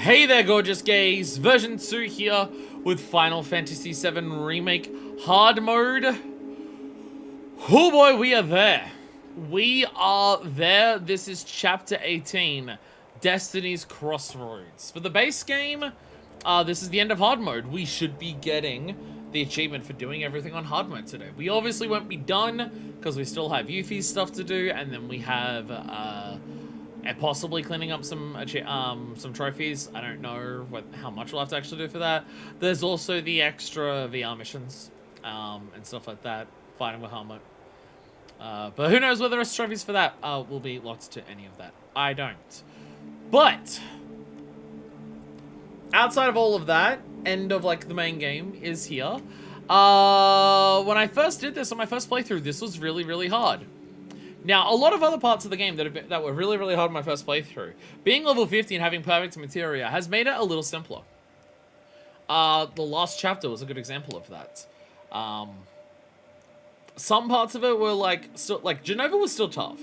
Hey there, gorgeous gays. Version 2 here with Final Fantasy VII Remake Hard Mode. Oh boy, we are there. We are there. This is Chapter 18, Destiny's Crossroads. For the base game, this is the end of Hard Mode. We should be getting the achievement for doing everything on Hard Mode today. We obviously won't be done, because we still have Yuffie's stuff to do, and then we have, and possibly cleaning up some trophies. I don't know how much we'll have to actually do for that. There's also the extra VR missions and stuff like that, fighting with Helmut. But who knows whether rest trophies for that will be locked to any of that. I don't. But outside of all of that, end of like the main game is here. When I first did this on my first playthrough, this was really, really hard. Now, a lot of other parts of the game that were really, really hard in my first playthrough, being level 50 and having perfect materia has made it a little simpler. The last chapter was a good example of that. Some parts of it were still Jenova was still tough.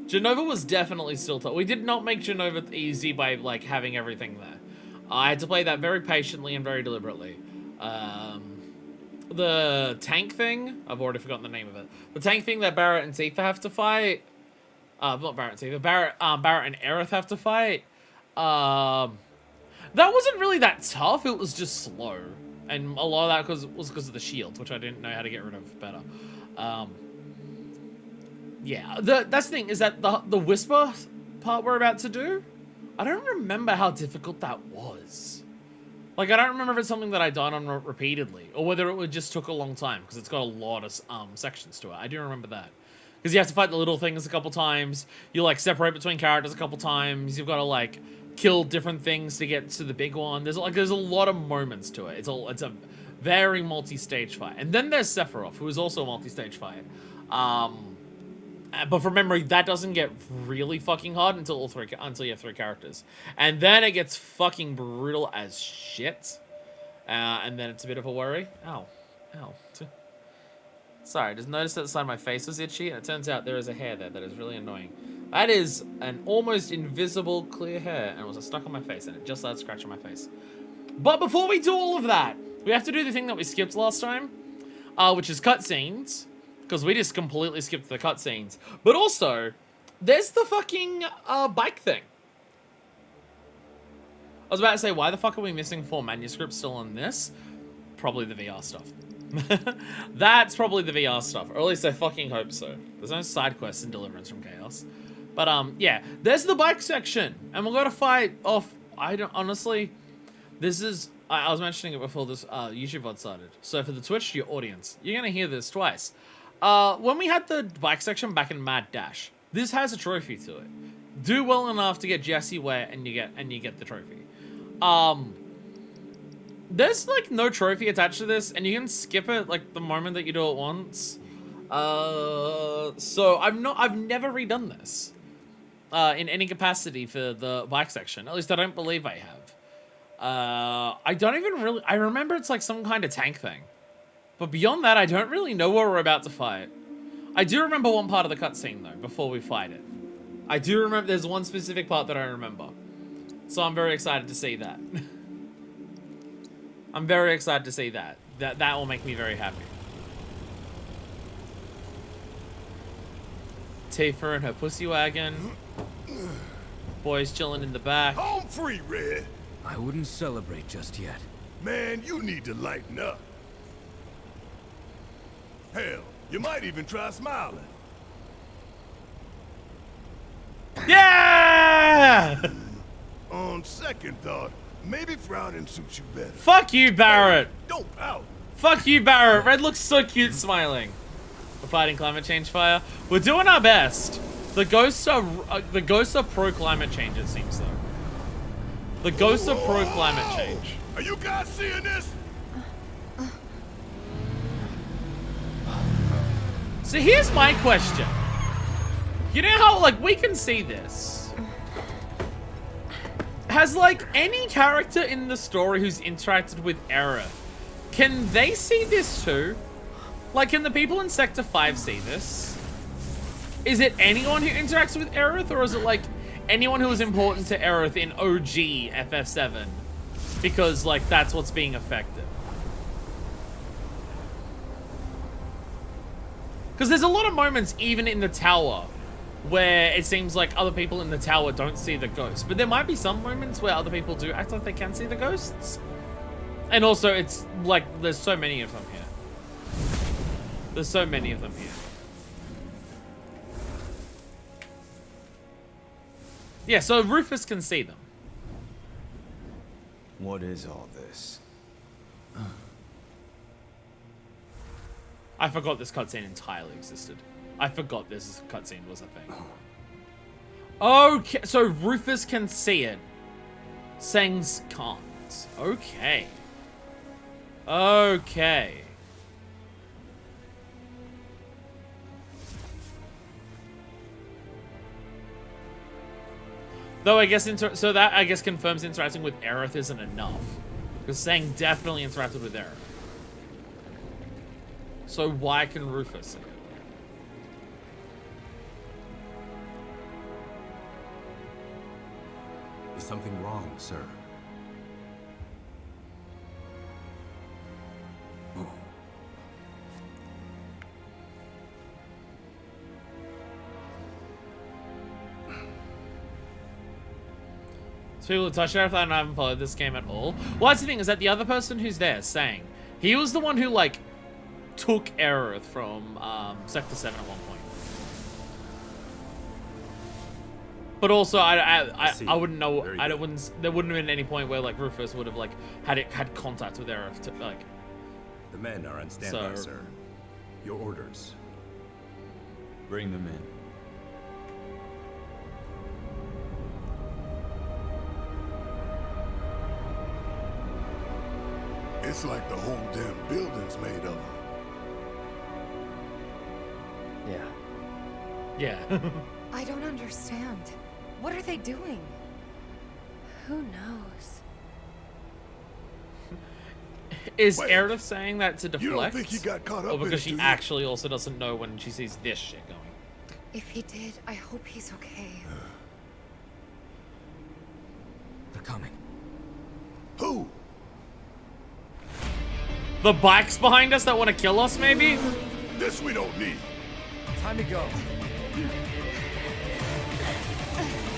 Jenova was definitely still tough. We did not make Jenova easy by having everything there. I had to play that very patiently and very deliberately. The tank thing, I've already forgotten the name of it. The tank thing that Barrett and Tifa have to fight. Not Barrett and Tifa. Barrett and Aerith have to fight. That wasn't really that tough. It was just slow. And a lot of that was because of the shield, which I didn't know how to get rid of better. Yeah, that's the thing, is that the Whisper part we're about to do, I don't remember how difficult that was. I don't remember if it's something that I died on repeatedly, or whether it just took a long time, because it's got a lot of sections to it. I do remember that. Because you have to fight the little things a couple times, you separate between characters a couple times, you've got to kill different things to get to the big one. There's a lot of moments to it. It's a very multi-stage fight. And then there's Sephiroth, who is also a multi-stage fight. But from memory, that doesn't get really fucking hard until you have 3 characters. And then it gets fucking brutal as shit. And then it's a bit of a worry. Ow. Ow. Sorry, I just noticed that the side of my face was itchy, and it turns out there is a hair there that is really annoying. That is an almost invisible clear hair, and it was stuck on my face, and it just started scratching my face. But before we do all of that, we have to do the thing that we skipped last time, which is cutscenes. Because we just completely skipped the cutscenes. But also, there's the fucking bike thing. I was about to say, why the fuck are we missing 4 manuscripts still on this? Probably the VR stuff. That's probably the VR stuff. Or at least I fucking hope so. There's no side quests in Deliverance from Chaos. But yeah, there's the bike section. And we're gonna fight off, honestly, this is, I was mentioning it before this YouTube VOD started. So for the Twitch, your audience, you're gonna hear this twice. When we had the bike section back in Mad Dash, this has a trophy to it. Do well enough to get Jessie wet, and you get the trophy. There's no trophy attached to this, and you can skip it the moment that you do it once. So I've never redone this in any capacity for the bike section. At least I don't believe I have. I don't even really. I remember it's some kind of tank thing. But beyond that, I don't really know what we're about to fight. I do remember one part of the cutscene, though, before we fight it. I do remember there's one specific part that I remember. So I'm very excited to see that. I'm very excited to see that. That will make me very happy. Tifa and her pussy wagon. Boys chilling in the back. Home free, Red. I wouldn't celebrate just yet. Man, you need to lighten up. Hell, you might even try smiling. Yeah! On second thought, maybe frowning suits you better. Fuck you, Barrett. Hey, don't pout. Fuck you, Barrett. Red looks so cute smiling. We're fighting climate change fire. We're doing our best. The ghosts are pro climate change, it seems though. The ghosts are pro climate change. Are you guys seeing this? So here's my question. You know how, we can see this. Has, any character in the story who's interacted with Aerith, can they see this too? Can the people in Sector 5 see this? Is it anyone who interacts with Aerith, or is it, anyone who was important to Aerith in OG FF7, because like that's what's being affected. Because there's a lot of moments even in the tower where it seems like other people in the tower don't see the ghosts, but there might be some moments where other people do act like they can see the ghosts. And also it's like there's so many of them here. There's so many of them here. Yeah, so Rufus can see them. What is all this? I forgot this cutscene entirely existed. I forgot this cutscene was a thing. Okay, so Rufus can see it. Sengs can't. Okay. Okay. Though I guess so that I guess confirms interacting with Aerith isn't enough, because Sang definitely interacted with Aerith. So why can Rufus see it? Is something wrong, sir? So people who touch Aerith, I haven't followed this game at all. Well, that's the thing, is that the other person who's there, Sang, he was the one who, like, took Aerith from Sector 7 at one point. But also, I wouldn't know. There wouldn't have been any point where like Rufus would have like had contact with Aerith to like. The men are on standby, sir. Your orders. Bring them in. It's like the whole damn building's made of them. Yeah. I don't understand. What are they doing? Who knows? Is Wait, Aerith saying that to deflect? You don't think he got caught up or in because it, she do you? actually also doesn't know when she sees this shit going? If he did, I hope he's okay. They're coming. Who? The bikes behind us that want to kill us, maybe? This we don't need. Time to go.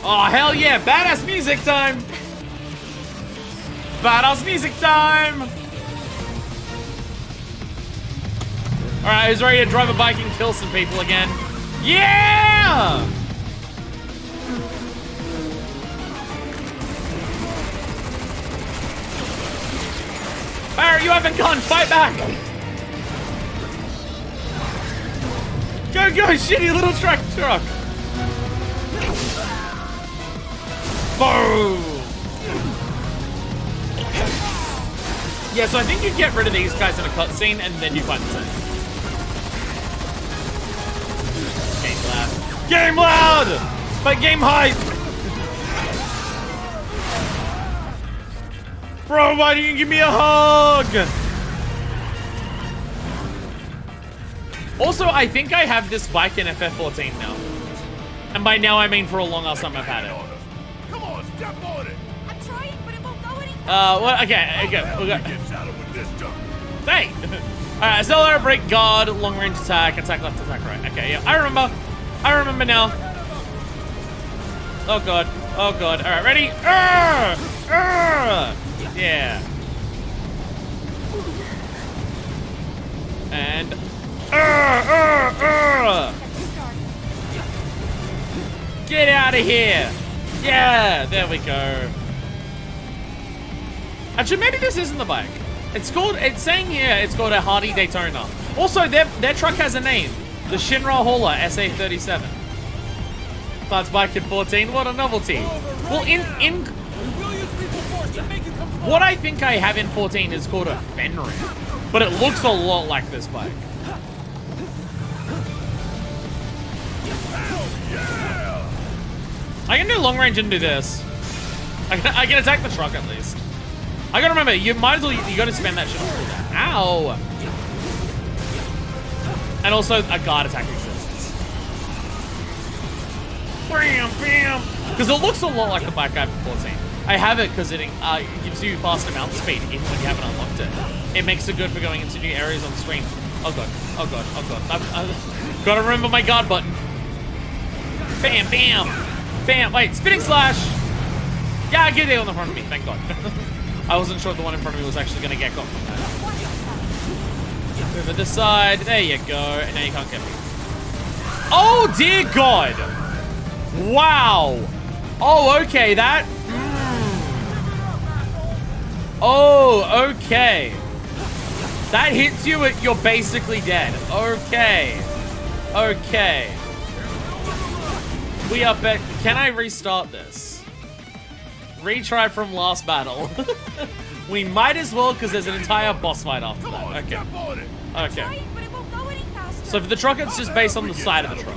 Oh, hell yeah. Badass music time. Badass music time. All right, who's ready to drive a bike and kill some people again? Yeah! Barrett, you haven't gone. Fight back. Go, shitty little truck. Boom! Yeah, so I think you get rid of these guys in a cutscene and then you fight the same. Game loud. Game loud! But game hype! Bro, why didn't you give me a hug? Also, I think I have this bike in FF14 now. And by now I mean for a long ass time I've had it. Come on, step on it. I'm trying, but it won't go any Well, okay, we got. Get saddled with this junk. Hey! Alright, accelerate, break, guard, long range attack left, attack right. Okay, yeah, I remember now. Oh god. Alright, ready? Yeah. And get out of here! Yeah, there we go. Actually, maybe this isn't the bike. It's saying here it's called a Hardy Daytona. Also, their truck has a name. The Shinra Hauler SA37. That's bike in 14, what a novelty. Well, in what I think I have in 14 is called a Fenrir, but it looks a lot like this bike. I can do long range and do this. I can attack the truck at least. I gotta remember, you might as well, you gotta spend that shit on cooldown. Ow! And also, a guard attack exists. Bam, bam! Because it looks a lot like the Black Guy from 14. I have it because it gives you faster mount speed even when you haven't unlocked it. It makes it good for going into new areas on screen. Oh god, oh god, oh god. I've gotta remember my guard button. Bam, bam, bam. Wait, spinning slash. Yeah, get it on the front of me, thank god. I wasn't sure if the one in front of me was actually gonna get caught from that. Over this side, there you go, and now you can't get me. Oh dear god! Wow! Oh, okay, that... Oh, okay. That hits you, you're basically dead. Okay. Okay. We up at... Can I restart this? Retry from last battle. We might as well, because there's an entire boss fight after that. Okay. Okay. So for the truck, it's just based on the side of the truck.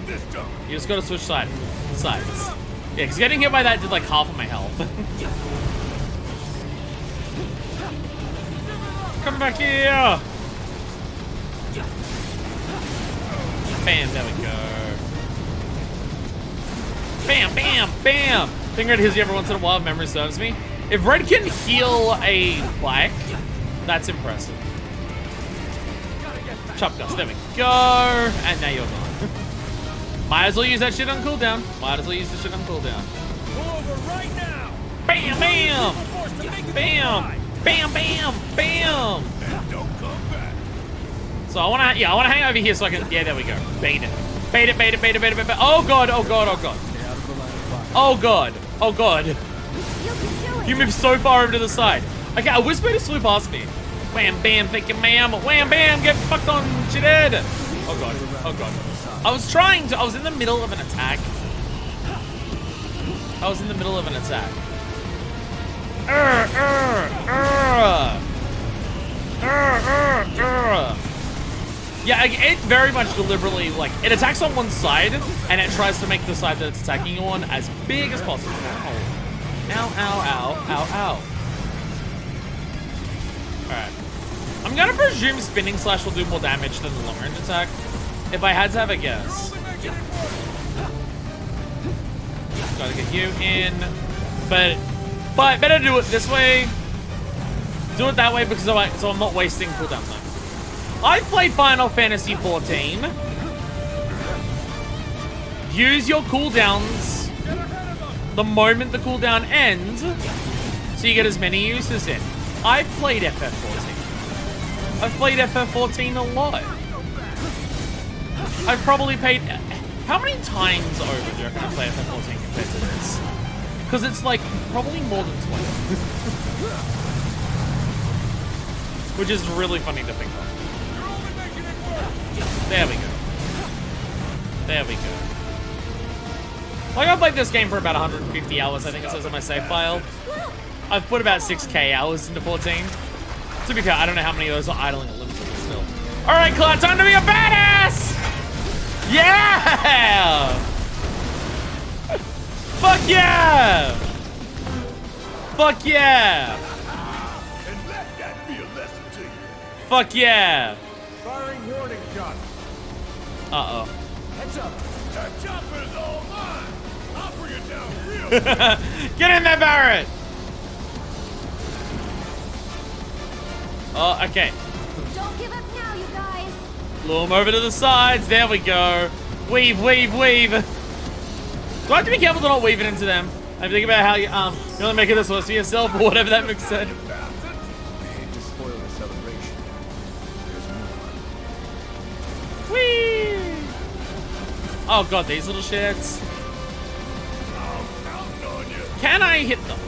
You just gotta switch sides. Yeah, because getting hit by that did like half of my health. Come back here! Bam, there we go. Bam, bam, bam! I think Red heals you every once in a while if memory serves me. If Red can heal a black, that's impressive. Chop dust, there we go. And now you're gone. Might as well use that shit on cooldown. Might as well use the shit on cooldown. Right now. Bam, bam! Bam! Bam, bam, bam! Don't come back. So I wanna hang over here so I can, yeah, there we go. Bait it. Bait it, bait it, bait it, bait it, bait it. Oh god, oh god, oh god. Oh god, oh god. You moved so far over to the side. Okay, a whisper just flew past me. Wham, bam, thank you, ma'am. Wham, bam, get fucked on, shithead. Oh god, oh god. I was in the middle of an attack. Yeah, it very much deliberately, like, it attacks on one side, and it tries to make the side that it's attacking you on as big as possible. Ow, ow, ow, ow, ow. Alright. I'm gonna presume spinning slash will do more damage than the long range attack, if I had to have a guess. Gotta get you in, but better do it this way. Do it that way because so I'm not wasting cooldown time. I've played Final Fantasy 14. Use your cooldowns the moment the cooldown ends, so you get as many uses in. I've played FF14. I've played FF14 a lot. I've probably paid... How many times over do you reckon I play FF14 compared to this? Because it's like probably more than 20. Which is really funny to think of. There we go. There we go. Like, I've played this game for about 150 hours, I think it says on my save file. I've put about 6k hours into 14. To be fair, I don't know how many of those are idling at limited still. Alright, Cloud, time to be a badass! Yeah! Fuck yeah! Fuck yeah! And let that be a lesson to you. Fuck yeah! Firing warning shot. Uh-oh. Heads up. That chopper's all mine. I'll bring it down real. Get in there, Barrett! Oh, okay. Don't give up now, you guys. Lure him over to the sides. There we go. Weave, weave, weave. Do I have to be careful to not weave it into them? I think about how you only make it this worse for yourself or whatever that makes sense. I hate to spoil the celebration. There's more. Whee! Oh god, these little shits. Can I hit them?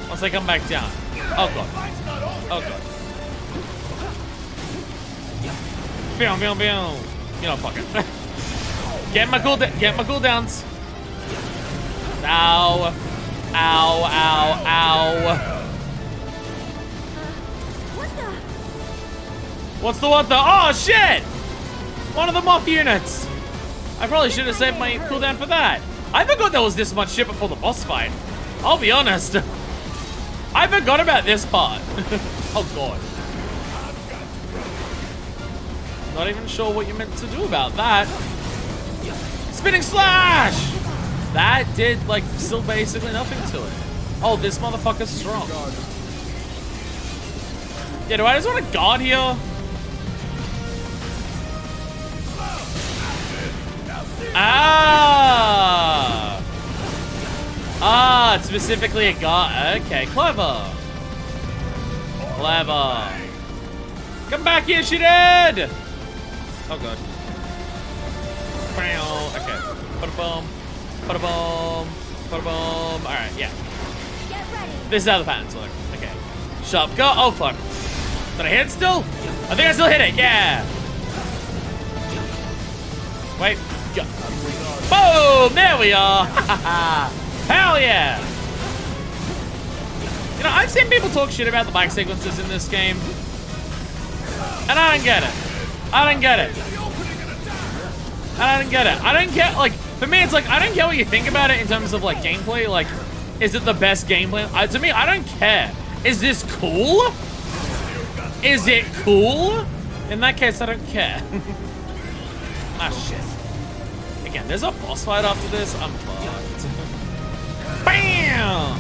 Once they come back down. Oh god. Oh god. Boom, boom, boom. You know, fuck it. Get my cooldowns. Ow. Ow, ow, ow. What's the what the? Oh shit! One of the mock units. I probably should have saved my cooldown for that. I forgot there was this much shit before the boss fight. I'll be honest. I forgot about this part. Oh god. Not even sure what you meant to do about that. Spinning slash! That did, like, still basically nothing to it. Oh, this motherfucker's strong. Yeah, do I just want to guard here? Ah! Ah, it's specifically a guard. Okay, clever. Clever. Come back here, shithead! Oh, God. Okay. Ba-da-boom. Ba-da-boom. Ba-da-boom. Alright, yeah. This is how the patterns look. Okay. Sharp go. Oh, fuck. Did I hit it still? I think I still hit it. Yeah. Wait. Go. Boom! There we are. Hell yeah. You know, I've seen people talk shit about the bike sequences in this game. And I don't get it. I don't get it. I don't get it. I don't get, like, for me, it's like, I don't get what you think about it in terms of, like, gameplay. Like, is it the best gameplay? To me, I don't care. Is this cool? Is it cool? In that case, I don't care. Ah, shit. Again, there's a boss fight after this. I'm fucked. Bam!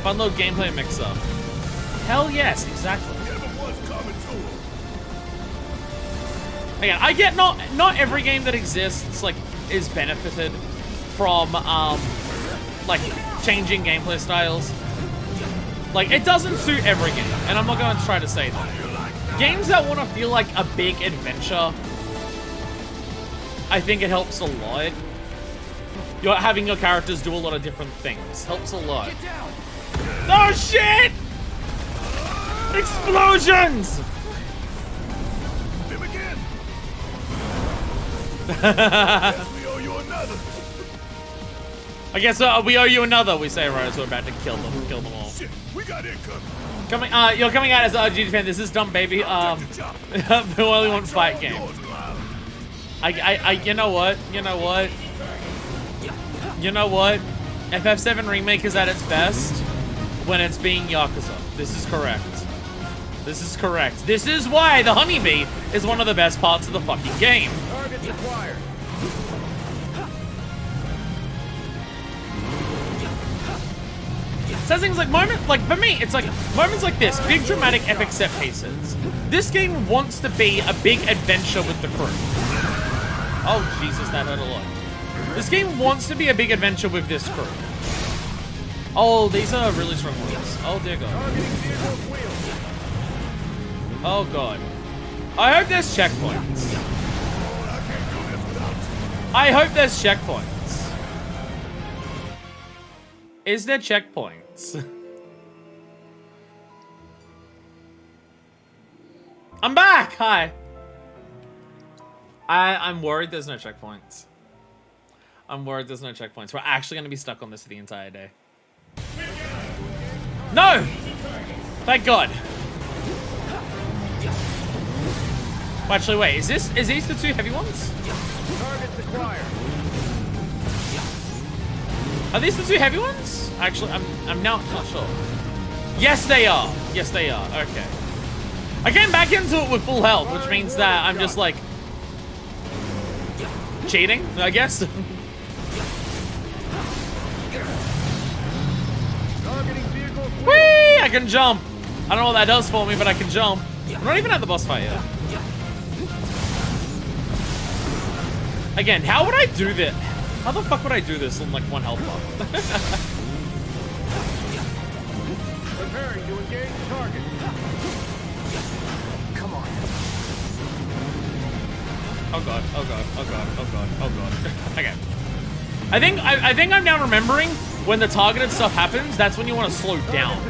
Fun little gameplay mix-up. Hell yes, exactly. Again, I get not every game that exists like is benefited from like changing gameplay styles. Like it doesn't suit every game, and I'm not going to try to say that. Games that want to feel like a big adventure, I think it helps a lot. You're having your characters do a lot of different things helps a lot. Oh shit! Explosions! Them again. We owe you another. I guess we owe you another. We say right as we're about to kill them all. Shit, we got incoming. You're coming out as a GG fan. This is dumb, baby. We only want fight game. You know what? You know what? You know what? FF7 Remake is at its best when it's being Yakuza. This is correct. This is correct. This is why the honeybee is one of the best parts of the fucking game. Target acquired. Says things like for me, it's like moments like this, big dramatic epic set pieces. This game wants to be a big adventure with the crew. Oh Jesus, that hurt a lot. This game wants to be a big adventure with this crew. Oh, these are really strong ones. Oh dear God. Oh God. I hope there's checkpoints. I hope there's checkpoints. Is there checkpoints? I'm back! Hi. I'm worried there's no checkpoints. I'm worried there's no checkpoints. We're actually going to be stuck on this for the entire day. No! Thank God. Actually, wait. Is these the two heavy ones? Targets acquired. Are these the two heavy ones? Actually, I'm now not sure. Yes, they are. Yes, they are. Okay. I came back into it with full health, which means that I'm just like cheating, I guess. Whee! I can jump. I don't know what that does for me, but I can jump. I'm not even at the boss fight yet. Again, how would I do this? How the fuck would I do this on like one health bar? Preparing to engage target. Come on. Oh God, oh God, oh God, oh God, oh God. Okay. I think I'm now remembering when the targeted stuff happens, that's when you want to slow down.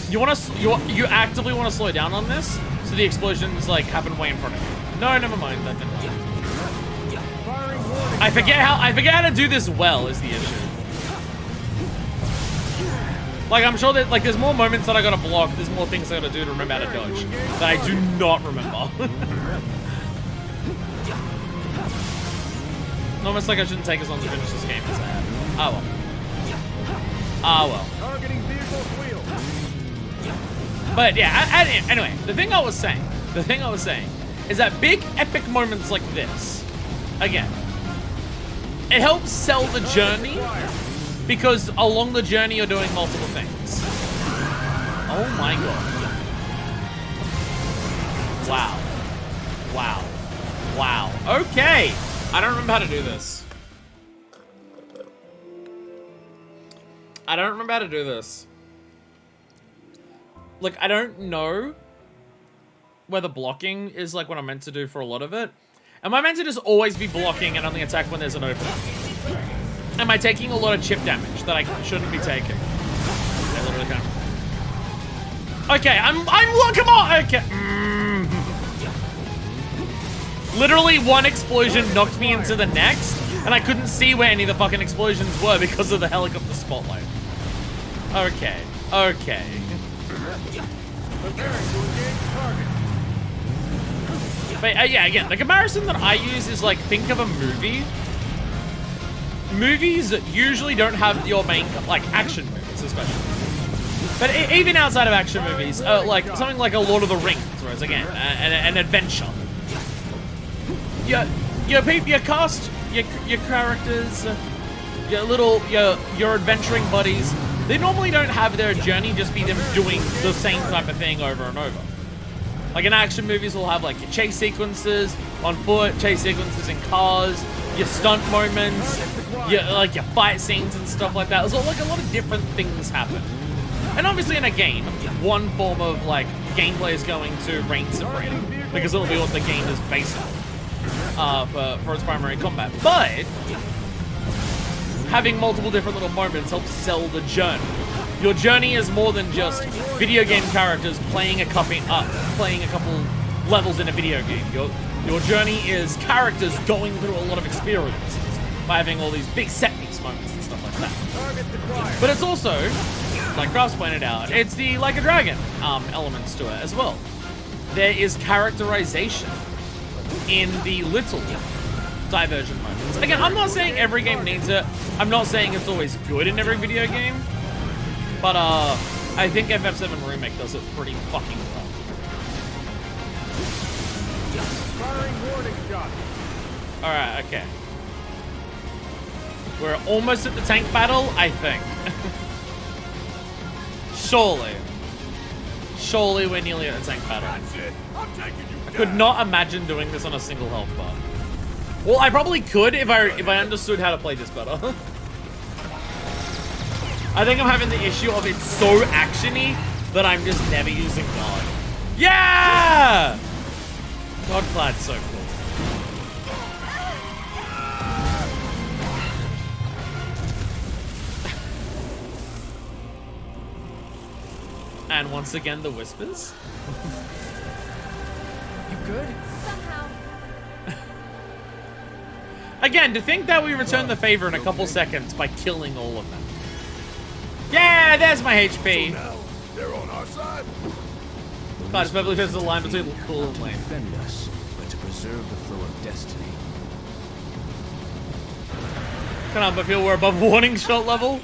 You actively want to slow down on this, so the explosions like happen way in front of you. No, never mind. That didn't happen. I forget how to do this well is the issue. Like I'm sure that like there's more moments that I gotta block, there's more things I gotta do to remember how to dodge that I do not remember. Almost like I shouldn't take as long to finish this game as I have. Ah well. Ah well. Targeting vehicle wheel. But yeah, anyway, the thing I was saying is that big epic moments like this, again, it helps sell the journey because along the journey you're doing multiple things. Oh my god. Wow. Wow. Wow. Okay. I don't remember how to do this. Look, I don't know whether blocking is like what I'm meant to do for a lot of it. Am I meant to just always be blocking and only attack when there's an opening? Am I taking a lot of chip damage that I shouldn't be taking? I literally can't. Okay, come on, okay. Literally one explosion knocked me into the next, and I couldn't see where any of the fucking explosions were because of the helicopter spotlight. Okay, okay. Preparing to engage target. But yeah, again, the comparison that I use is like, think of a movie. Movies usually don't have your main, like action movies especially. But even outside of action movies, like something like a Lord of the Rings, where it's again an adventure. Your cast, your characters, your adventuring buddies, they normally don't have their journey just be them doing the same type of thing over and over. Like in action movies, we'll have like your chase sequences on foot, chase sequences in cars, your stunt moments, your fight scenes and stuff like that. There's like a lot of different things happen. And obviously in a game, one form of like gameplay is going to reign supreme because it'll be what the game is based on for its primary combat. But having multiple different little moments helps sell the journey. Your journey is more than just video game characters playing a couple levels in a video game. Your journey is characters going through a lot of experiences by having all these big set piece moments and stuff like that. But it's also, like Crafts pointed out, it's the Like a Dragon elements to it as well. There is characterization in the little diversion moments. Again, I'm not saying every game needs it. I'm not saying it's always good in every video game. But I think VII Remake does it pretty fucking well. Firing warning shot. Alright, okay. We're almost at the tank battle, I think. Surely. Surely we're nearly at the tank battle. That's it. I'm taking you I could not imagine doing this on a single health bar. Well, I probably could if I understood how to play this better. I think I'm having the issue of it's so actiony that I'm just never using God. Yeah! Godclad's so cool. And once again, the whispers. You good? Somehow. Again, to think that we return the favor in a couple seconds by killing all of them. Yeah, there's my HP. now. They're on our side. God, it's probably just the line between cool and lame. Defend us, but to preserve the flow of destiny. Can't help but feel we're above warning shot level.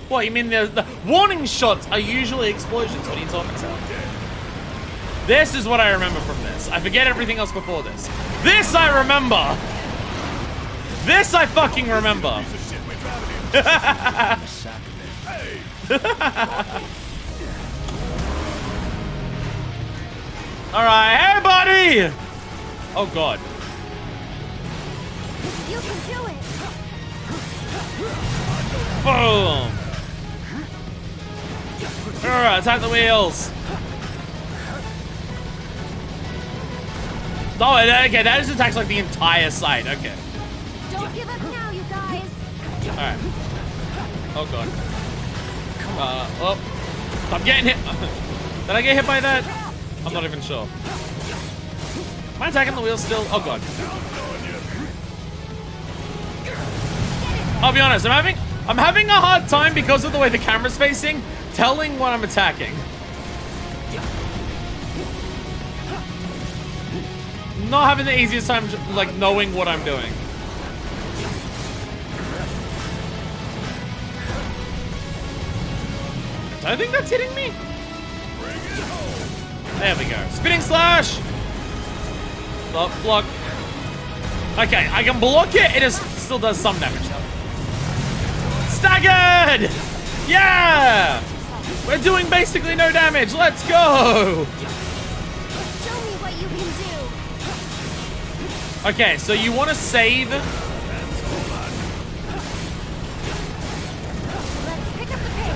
What, you mean the warning shots are usually explosions? What are you talking about? This is what I remember from this. I forget everything else before this. This I remember. This I fucking remember. Piece of shit we're driving in. Sack of it. Hey, Alright, hey buddy! Oh god. You can do it. Boom! Alright, attack the wheels. Oh, okay, that just attacks like the entire side, okay. Don't give up now, you guys. Alright. Oh god. Oh. I'm getting hit. Did I get hit by that? I'm not even sure. Am I attacking the wheel still? Oh god. I'll be honest, I'm having a hard time because of the way the camera's facing, telling what I'm attacking. Not having the easiest time like knowing what I'm doing. I think that's hitting me. bring it home. There we go. Spinning slash! Block. Okay, I can block it. It just still does some damage though. Staggered! Yeah! We're doing basically no damage. Let's go! Show me what you can do. Okay, so you want to save. Let's pick up the pace.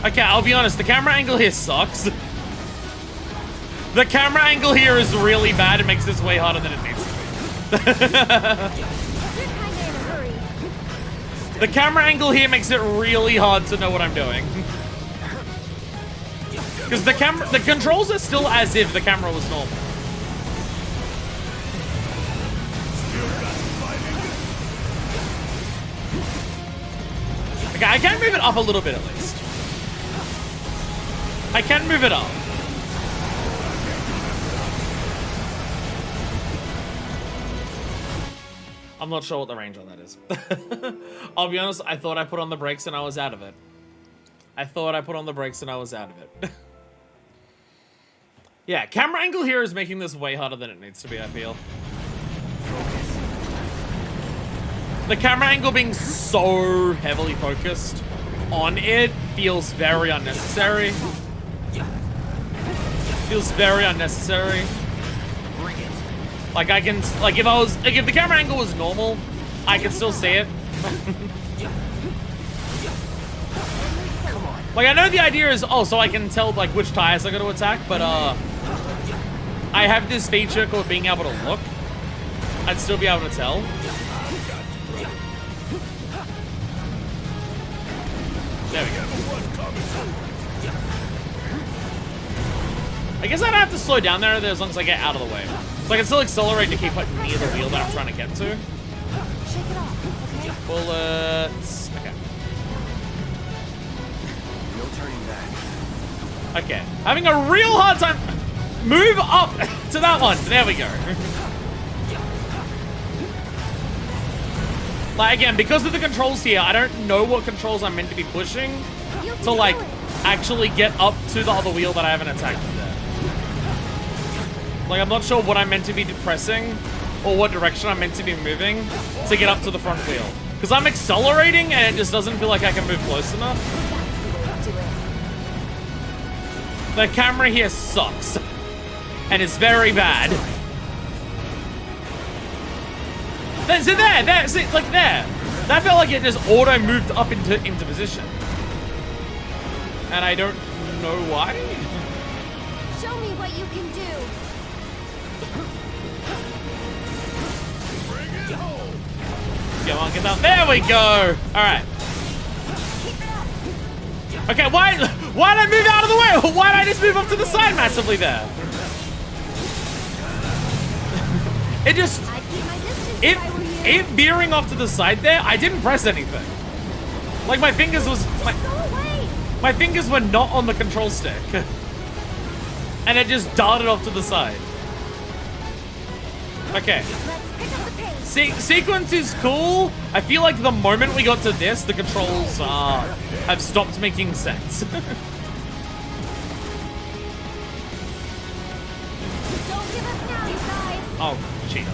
Okay, I'll be honest. The camera angle here sucks. The camera angle here is really bad. It makes this way harder than it needs to be. You're kinda in a hurry. The camera angle here makes it really hard to know what I'm doing. Because the controls are still as if the camera was normal. Okay, I can move it up a little bit at least. I can move it up. I'm not sure what the range on that is. I'll be honest, I thought I put on the brakes and I was out of it. Yeah, camera angle here is making this way harder than it needs to be, I feel. The camera angle being so heavily focused on it feels very unnecessary. Like I can, like if the camera angle was normal, I could still see it. Like I know the idea is, oh, so I can tell like which tires I got to attack, but I have this feature called being able to look. I'd still be able to tell. There we go. I guess I don't have to slow down there as long as I get out of the way. So I can still accelerate to keep like near the wheel that I'm trying to get to. Shake it off, okay? Bullets. Okay. No turning back. Okay. Having a real hard time. Move up to that one. There we go. Like again, because of the controls here, I don't know what controls I'm meant to be pushing to like actually get up to the other wheel that I haven't attacked there. Like I'm not sure what I'm meant to be pressing or what direction I'm meant to be moving to get up to the front wheel. Because I'm accelerating and it just doesn't feel like I can move close enough. The camera here sucks. And it's very bad. See there, see, like there. That felt like it just auto moved up into position. And I don't know why. Show me what you can do. Bring it home. Come on, get down. There we go. All right. Okay, why did I move out of the way? Why did I just move up to the side massively there? It just... I'd keep my distance if I were you. It veering off to the side there, I didn't press anything. Like my fingers was... Go away. My fingers were not on the control stick. And it just darted off to the side. Okay. Let's pick up the pace. Sequence is cool. I feel like the moment we got to this, the controls have stopped making sense. Don't give up now, you guys. Oh, cheater.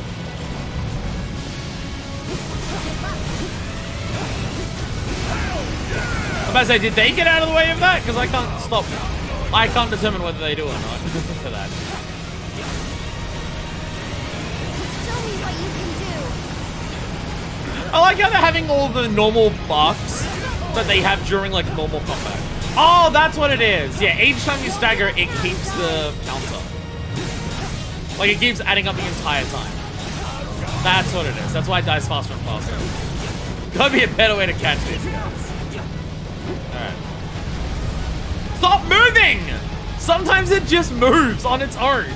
I'm about to say, did they get out of the way of that? Because I can't stop. I can't determine whether they do or not for that. Show me what you can do. I like how they're having all the normal buffs that they have during like normal combat. Oh, that's what it is. Yeah, each time you stagger, it keeps the counter. Like it keeps adding up the entire time. That's what it is. That's why it dies faster and faster. Gotta be a better way to catch these guys. Alright. Stop moving! Sometimes it just moves on its own.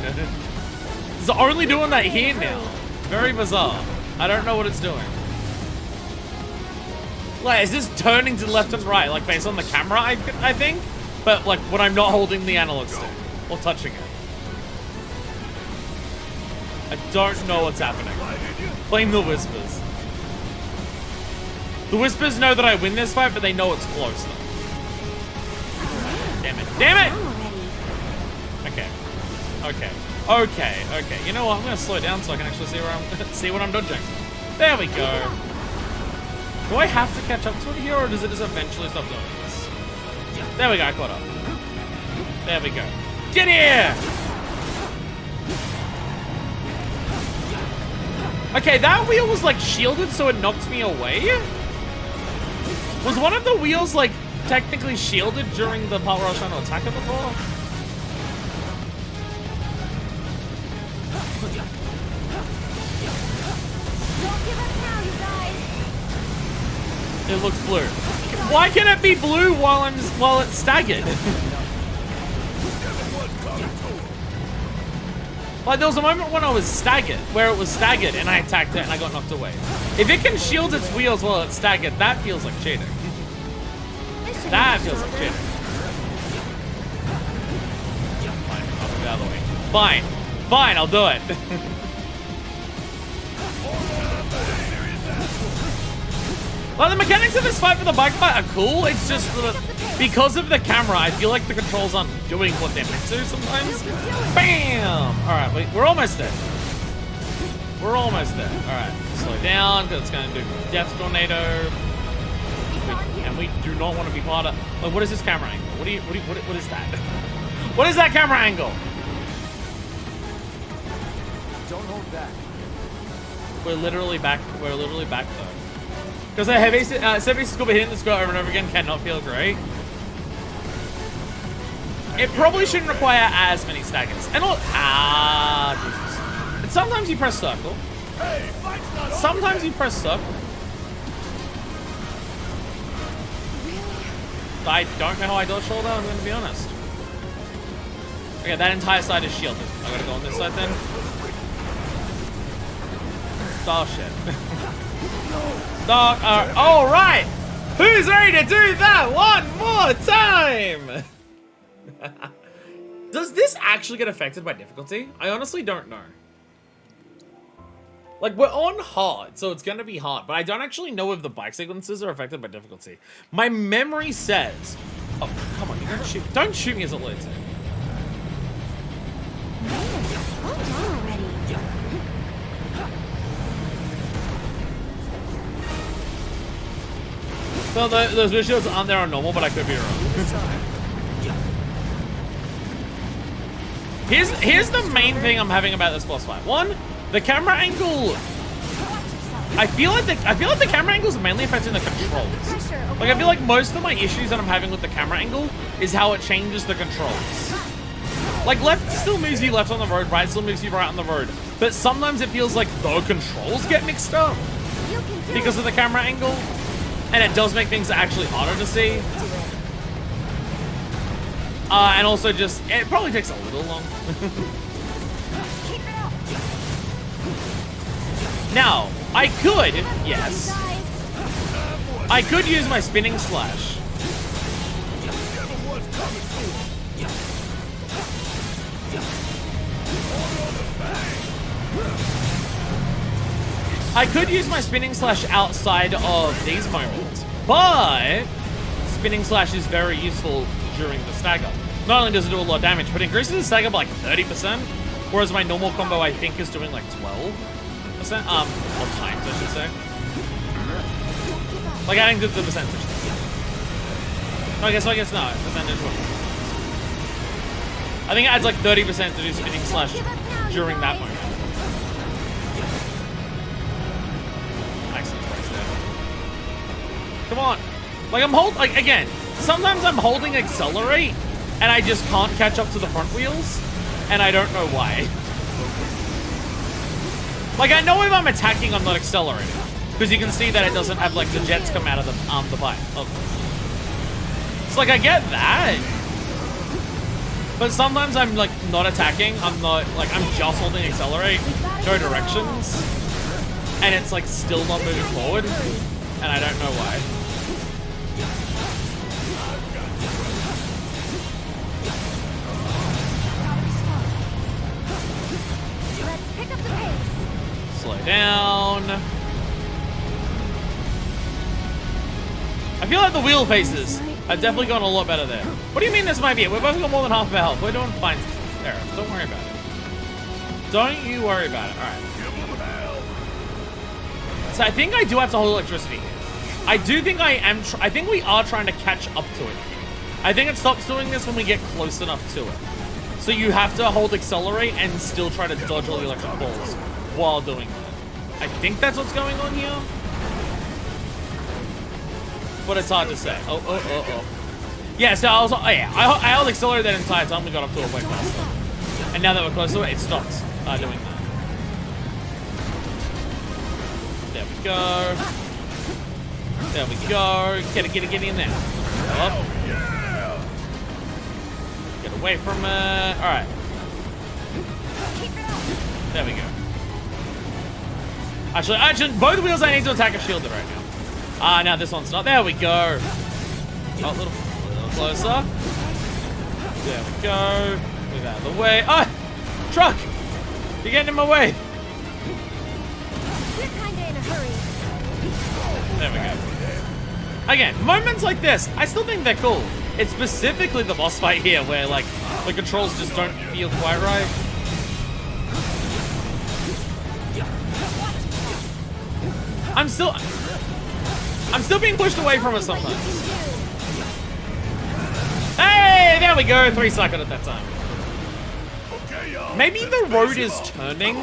It's only doing that here now. Very bizarre. I don't know what it's doing. Like, is this turning to the left and right, like based on the camera, I think? But like when I'm not holding the analog stick or touching it. I don't know what's happening. Blame the Whispers. The Whispers know that I win this fight, but they know it's close though. Damn it. Damn it! Okay. Okay. Okay. Okay. You know what? I'm gonna slow down so I can actually see where I'm see what I'm dodging. There we go. Do I have to catch up to it here, or does it just eventually stop doing this? There we go. I caught up. There we go. Get here! Okay, that wheel was like shielded, so it knocked me away. Was one of the wheels like technically shielded during the part where I was trying to attack it before? Don't give up now, you guys. It looks blue. Why can it be blue while it's staggered? Like, there was a moment when I was staggered, where it was staggered, and I attacked it and I got knocked away. If it can shield its wheels while it's staggered, that feels like cheating. That feels like cheating. Fine, I'll go the other way. Fine. Fine, I'll do it. Like, the mechanics of this fight for the bike fight are cool. It's just that because of the camera, I feel like the controls aren't doing what they're meant to sometimes. Bam! Alright, we're almost there. We're almost there. Alright, slow down, because it's going to do Death Tornado. And we do not want to be part of... Like, what is this camera angle? What is that? What is that camera angle? Don't hold back. We're literally back though. Because a heavy set piece scuba hitting the score over and over again cannot feel great. It probably shouldn't require as many staggers. And all Jesus. And sometimes you press circle. Sometimes you press circle. I don't know how I dodge shoulder, I'm gonna be honest. Okay, that entire side is shielded. I gotta go on this side then. Oh shit. All right. Who's ready to do that one more time? Does this actually get affected by difficulty? I honestly don't know. Like, we're on hard, so it's gonna be hard, but I don't actually know if the bike sequences are affected by difficulty. My memory says... Oh, come on, you don't shoot. Don't shoot me as it loads in. So those visuals aren't there on normal, but I could be wrong. Here's the main thing I'm having about this boss fight. One, the camera angle. I feel like the camera angle is mainly affecting the controls. Like, I feel like most of my issues that I'm having with the camera angle is how it changes the controls. Like, left still moves you left on the road, right still moves you right on the road. But sometimes it feels like the controls get mixed up because of the camera angle. And it does make things actually harder to see. And also just, it probably takes a little long. Now, I could, yes. I could use my spinning slash. I could use my spinning slash outside of these moments, but spinning slash is very useful during the stagger. Not only does it do a lot of damage, but increases the stagger by like 30%, whereas my normal combo I think is doing like 12%, or times I should say. Like adding the percentage. No, I guess no, percentage. I think it adds like 30% to do spinning slash during that moment. Come on. Like, again, sometimes I'm holding accelerate, and I just can't catch up to the front wheels, and I don't know why. Like, I know if I'm attacking, I'm not accelerating, because you can see that it doesn't have, like, the jets come out of the bike. Okay. It's like, I get that, but sometimes I'm, like, not attacking, I'm just holding accelerate, no directions, and it's, like, still not moving forward, and I don't know why. Slow down. I feel like the wheel faces I've definitely gone a lot better there. What do you mean this might be it? We've both got more than half of our health. We're doing fine. There, don't worry about it. Don't you worry about it. All right. So I think I do have to hold electricity here. I do think I am. I think we are trying to catch up to it. I think it stops doing this when we get close enough to it. So you have to hold accelerate and still try to dodge all the electric balls while doing that. I think that's what's going on here. But it's hard to say. Oh. Yeah, so I was, I held accelerate that entire time. We got up to it way faster. And now that we're close to it, it stops doing that. There we go. There we go. Get in there. Up. Get away from it. All right. There we go. Actually, both wheels I need to attack are shielded right now. Now this one's not. There we go. Oh, a little closer. There we go. Move out of the way. Ah! Truck! You're getting in my way. You're kinda in a hurry. There we go. Again, moments like this, I still think they're cool. It's specifically the boss fight here where, like, the controls just don't feel quite right. I'm still being pushed away from it sometimes. Hey, there we go. 3 cycled at that time. Maybe the road is turning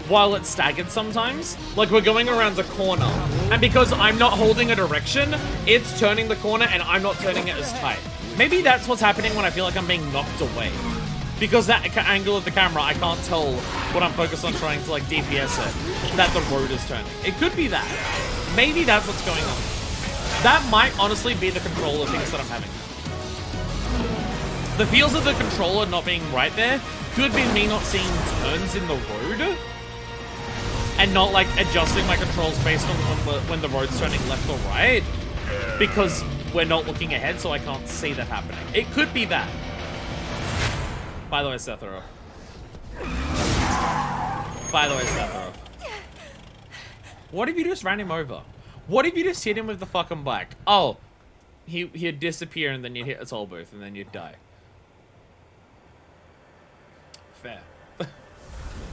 while it's staggered sometimes. Like we're going around a corner. And because I'm not holding a direction, it's turning the corner and I'm not turning it as tight. Maybe that's what's happening when I feel like I'm being knocked away. Because that angle of the camera, I can't tell what I'm focused on trying to like DPS it, that the road is turning. It could be that. Maybe that's what's going on. That might honestly be the controller things that I'm having. The feels of the controller not being right there could be me not seeing turns in the road and not like adjusting my controls based on when the road's turning left or right because we're not looking ahead, so I can't see that happening. It could be that. By the way, Sethero. What if you just ran him over? What if you just hit him with the fucking bike? Oh, he'd disappear and then you'd hit a toll booth and then you'd die. Fair.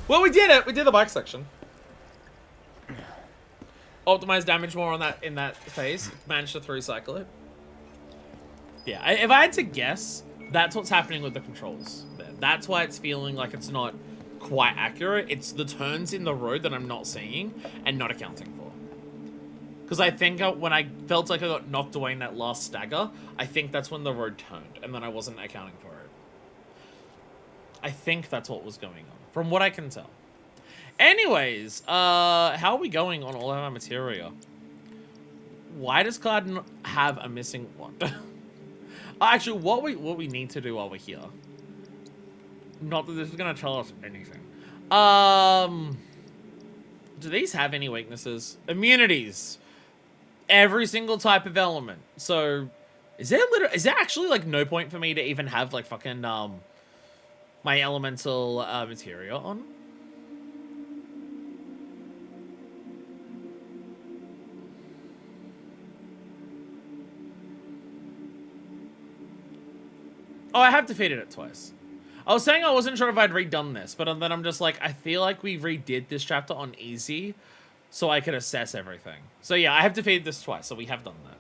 Well, we did it. We did the bike section. Optimize damage more on that in that phase. Managed to through cycle it. Yeah, if I had to guess, that's what's happening with the controls. That's why it's feeling like it's not quite accurate. It's the turns in the road that I'm not seeing and not accounting for. Because I think when I felt like I got knocked away in that last stagger, I think that's when the road turned and then I wasn't accounting for it. I think that's what was going on, from what I can tell. Anyways, how are we going on all of our materia? Why does Cloud have a missing one? Actually, what we need to do while we're here. Not that this is gonna tell us anything. Do these have any weaknesses? Immunities. Every single type of element. So, is there actually like no point for me to even have like fucking my elemental materia on? Oh, I have defeated it twice. I was saying I wasn't sure if I'd redone this, but then I'm just like, I feel like we redid this chapter on easy, so I could assess everything. So yeah, I have defeated this twice, so we have done that.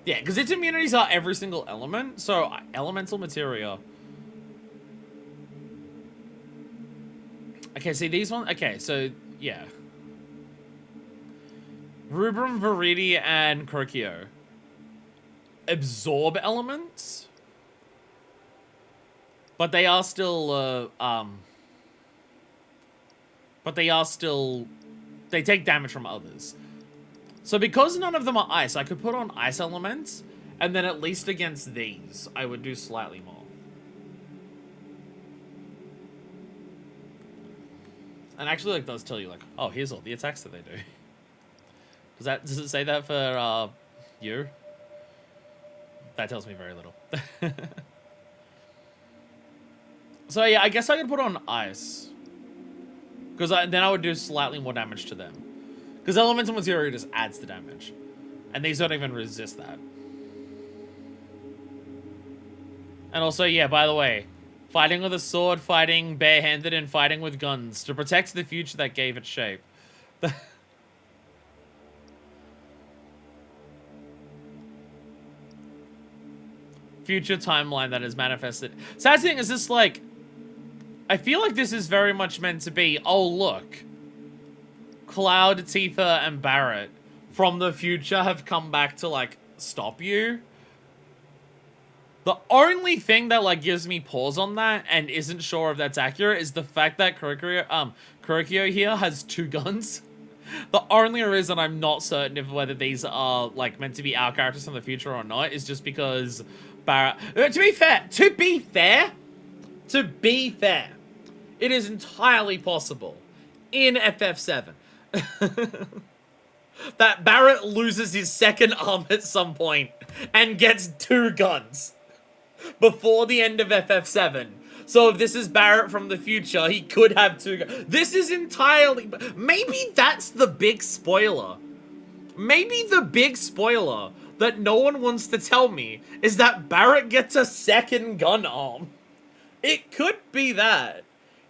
Yeah, because its immunities are every single element, so elemental materia. Okay, see these ones? Okay, so, yeah. Rubrum, Viridi, and Crocchio. Absorb elements? But they are still, they take damage from others. So because none of them are ice, I could put on ice elements, and then at least against these, I would do slightly more. And actually, like, does tell you, like, oh, here's all the attacks that they do. Does it say that for, you? That tells me very little. So, yeah, I guess I could put on ice. Because then I would do slightly more damage to them. Because elemental materia just adds the damage. And these don't even resist that. And also, yeah, by the way, fighting with a sword, fighting barehanded, and fighting with guns to protect the future that gave it shape. Future timeline that is manifested. Sad thing is this, like, I feel like this is very much meant to be, oh look, Cloud, Tifa, and Barrett from the future have come back to, like, stop you. The only thing that, like, gives me pause on that and isn't sure if that's accurate is the fact that Kurikyo here has 2 guns. The only reason I'm not certain of whether these are, like, meant to be our characters from the future or not is just because Barrett... To be fair, it is entirely possible in FF7 that Barrett loses his second arm at some point and gets 2 guns before the end of FF7. So if this is Barrett from the future, he could have 2 guns. This is entirely... Maybe that's the big spoiler. Maybe the big spoiler that no one wants to tell me is that Barrett gets a second gun arm. It could be that.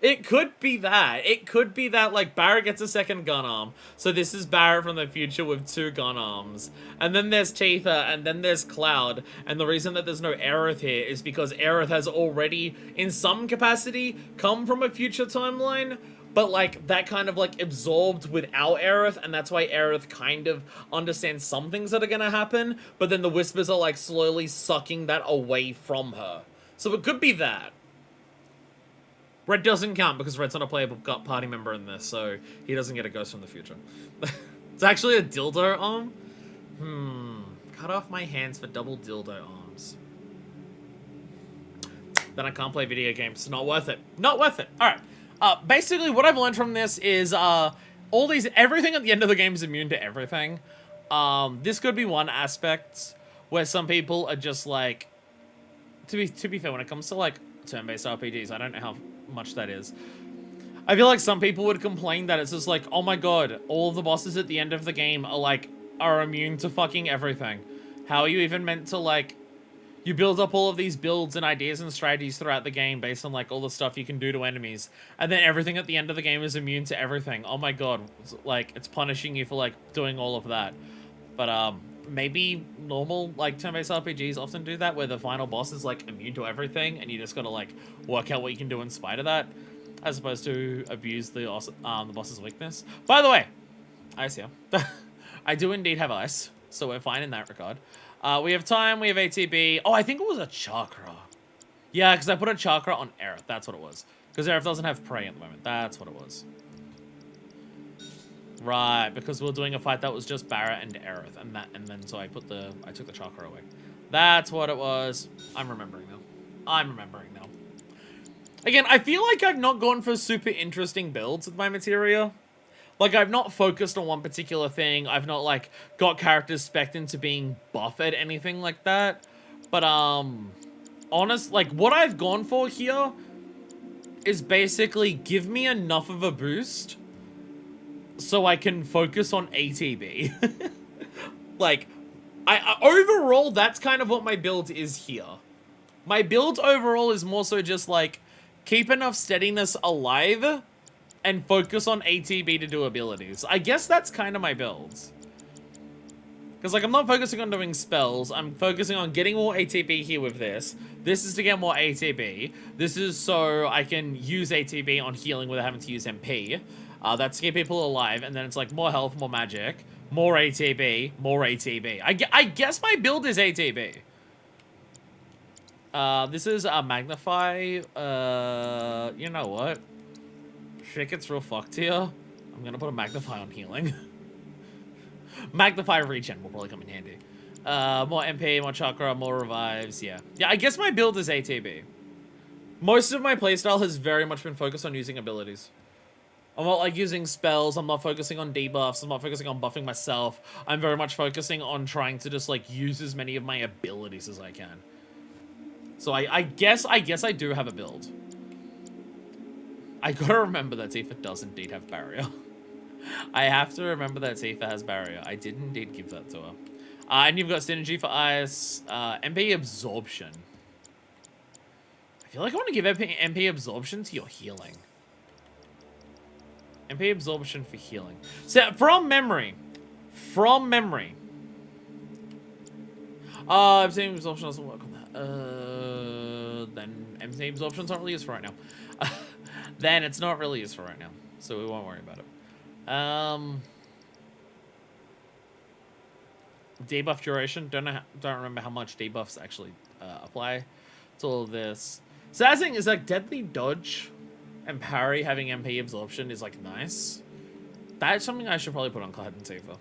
It could be that. It could be that, like, Barrett gets a second gun arm. So this is Barrett from the future with 2 gun arms. And then there's Tifa, and then there's Cloud. And the reason that there's no Aerith here is because Aerith has already, in some capacity, come from a future timeline. But, like, that kind of, like, absorbed without Aerith, and that's why Aerith kind of understands some things that are gonna happen. But then the Whispers are, like, slowly sucking that away from her. So it could be that. Red doesn't count because Red's not a playable party member in this, so he doesn't get a ghost from the future. It's actually a dildo arm? Cut off my hands for double dildo arms. Then I can't play video games. Not worth it. Not worth it. Alright. Basically, what I've learned from this is, everything at the end of the game is immune to everything. This could be one aspect where some people are just like, to be fair, when it comes to, like, turn-based RPGs, I don't know how much that is. I feel like some people would complain that it's just like, oh my god, all of the bosses at the end of the game are like, are immune to fucking everything. How are you even meant to, like, you build up all of these builds and ideas and strategies throughout the game based on, like, all the stuff you can do to enemies, and then everything at the end of the game is immune to everything. Oh my god, like, it's punishing you for, like, doing all of that. But, maybe normal, like, turn-based RPGs often do that, where the final boss is, like, immune to everything, and you just gotta, like, work out what you can do in spite of that, as opposed to abuse the boss's weakness. By the way, ice here. I do indeed have ice, so we're fine in that regard. We have time, we have ATB. Oh, I think it was a chakra. Yeah, because I put a chakra on Aerith, that's what it was. Because Aerith doesn't have prey at the moment, that's what it was. Right, because we were doing a fight that was just Barrett and Aerith, and then so I took the chakra away. That's what it was. I'm remembering now. Again, I feel like I've not gone for super interesting builds with my materia. Like, I've not focused on one particular thing. I've not, like, got characters spec'd into being buff at anything like that. But, like, what I've gone for here is basically give me enough of a boost so I can focus on ATB. Like, overall, that's kind of what my build is here. My build overall is more so just, like, keep enough steadiness alive and focus on ATB to do abilities. I guess that's kind of my builds. Because, like, I'm not focusing on doing spells. I'm focusing on getting more ATB here with this. This is to get more ATB. This is so I can use ATB on healing without having to use MP. That's to keep people alive. And then it's, like, more health, more magic, more ATB, more ATB. I guess my build is ATB. This is a Magnify. You know what? Shit gets real fucked here. I'm gonna put a Magnify on healing. Magnify regen will probably come in handy. More MP, more chakra, more revives, yeah. Yeah, I guess my build is ATB. Most of my playstyle has very much been focused on using abilities. I'm not, like, using spells, I'm not focusing on debuffs, I'm not focusing on buffing myself. I'm very much focusing on trying to just, like, use as many of my abilities as I can. So I guess I do have a build. I gotta remember that Tifa does indeed have barrier. I have to remember that Tifa has barrier. I did indeed give that to her. And you've got synergy for ice, MP absorption. feel like I want to give MP absorption to your healing. MP absorption for healing. So, from memory. MP absorption doesn't work on that. Then MP absorption's not really used for right now. Then it's not really used for right now. So we won't worry about it. Debuff duration. Don't remember how much debuffs actually apply to all of this. So that thing is like deadly dodge and parry having MP absorption is like nice. That's something I should probably put on Cloud and Tifa.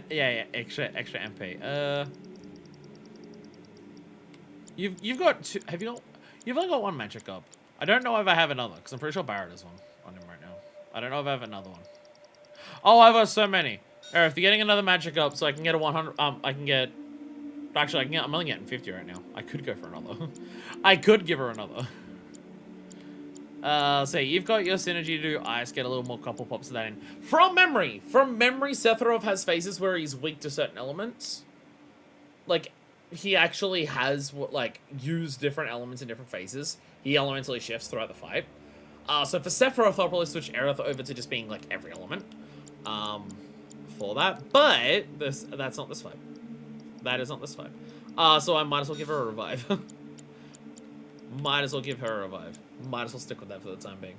Yeah, extra MP. You've got two. You've only got one magic up. I don't know if I have another because I'm pretty sure Barrett has one on him right now. I don't know if I have another one. Oh, I've got so many. If you're getting another magic up, so I can get a 100. I can get. Actually, I'm only getting 50 right now. I could go for another. I could give her another. So you've got your synergy to do ice, get a little more couple pops of that in. From memory, Sephiroth has phases where he's weak to certain elements. Like, he actually has, use different elements in different phases. He elementally shifts throughout the fight. So for Sephiroth, I'll probably switch Aerith over to just being, every element. For that. But, that's not this fight. That is not this fight. So I might as well give her a revive. Might as well give her a revive. Might as well stick with that for the time being.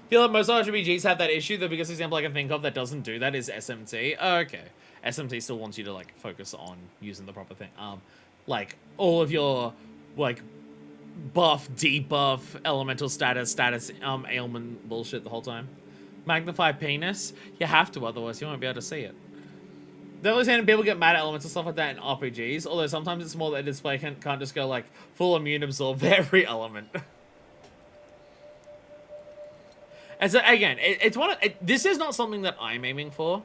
I feel like most RPGs have that issue. The biggest example I can think of that doesn't do that is SMT. Okay. SMT still wants you to, focus on using the proper thing. All of your, buff, debuff, elemental status, ailment bullshit the whole time. Magnify penis? You have to, otherwise you won't be able to see it. Definitely saying people get mad at elements and stuff like that in RPGs, although sometimes it's more that a display can't just go, full immune absorb every element. And so, again, this is not something that I'm aiming for.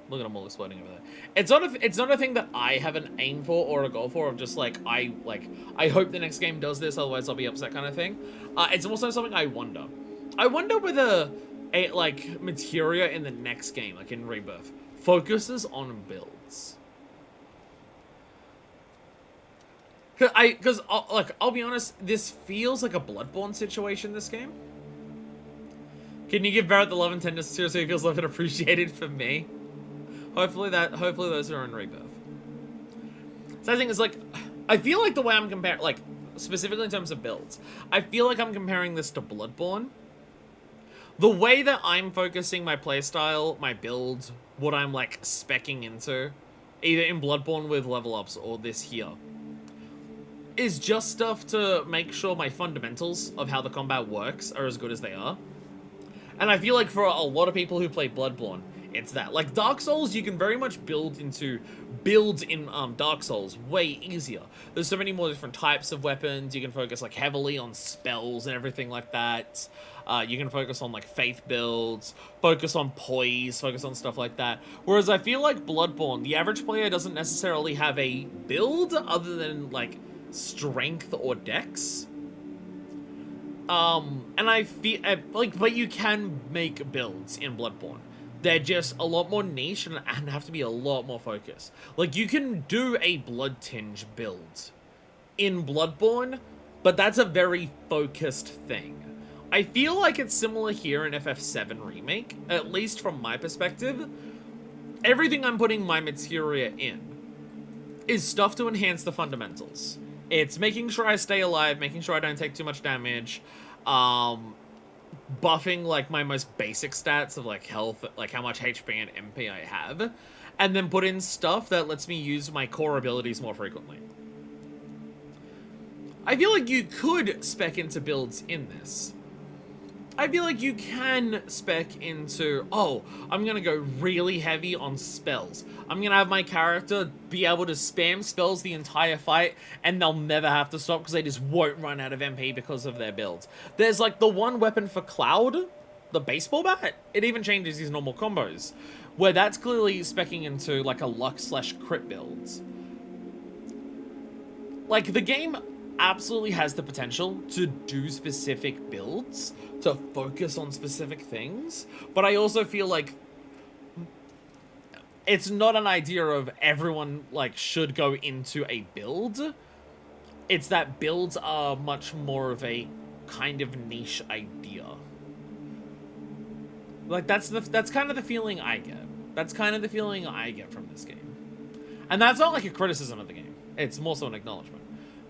Look at them all exploding over there. It's not a thing that I have an aim for or a goal for of just, I hope the next game does this, otherwise I'll be upset kind of thing. It's also something I wonder. I wonder whether, materia in the next game, in Rebirth, focuses on builds. Because, I'll be honest, this feels like a Bloodborne situation, this game. Can you give Barrett the love and tenderness so he feels loved and appreciated for me? Hopefully those are in Rebirth. So I think it's I feel like the way I'm comparing, specifically in terms of builds, I feel like I'm comparing this to Bloodborne. The way that I'm focusing my playstyle, my build, what I'm, speccing into, either in Bloodborne with level ups or this here, is just stuff to make sure my fundamentals of how the combat works are as good as they are. And I feel like for a lot of people who play Bloodborne, it's that. Dark Souls, you can very much build in Dark Souls way easier. There's so many more different types of weapons. You can focus, heavily on spells and everything like that. You can focus on, faith builds, focus on poise, focus on stuff like that. Whereas I feel like Bloodborne, the average player doesn't necessarily have a build other than, strength or dex. And I feel, but you can make builds in Bloodborne. They're just a lot more niche and have to be a lot more focused. You can do a Blood Tinge build in Bloodborne, but that's a very focused thing. I feel like it's similar here in FF7 Remake, at least from my perspective. Everything I'm putting my materia in is stuff to enhance the fundamentals. It's making sure I stay alive, making sure I don't take too much damage, buffing, my most basic stats of, health, how much HP and MP I have, and then put in stuff that lets me use my core abilities more frequently. I feel like you could spec into builds in this. I feel like you can spec into, I'm gonna go really heavy on spells. I'm gonna have my character be able to spam spells the entire fight, and they'll never have to stop because they just won't run out of MP because of their builds. There's, the one weapon for Cloud, the baseball bat. It even changes his normal combos, where that's clearly speccing into, a luck/crit builds. The game absolutely has the potential to do specific builds, to focus on specific things, but I also feel like it's not an idea of everyone should go into a build. it's that builds are much more of a kind of niche idea. Like, that's kind of the feeling I get. That's kind of the feeling I get from this game. And that's not like a criticism of the game. It's more so an acknowledgement.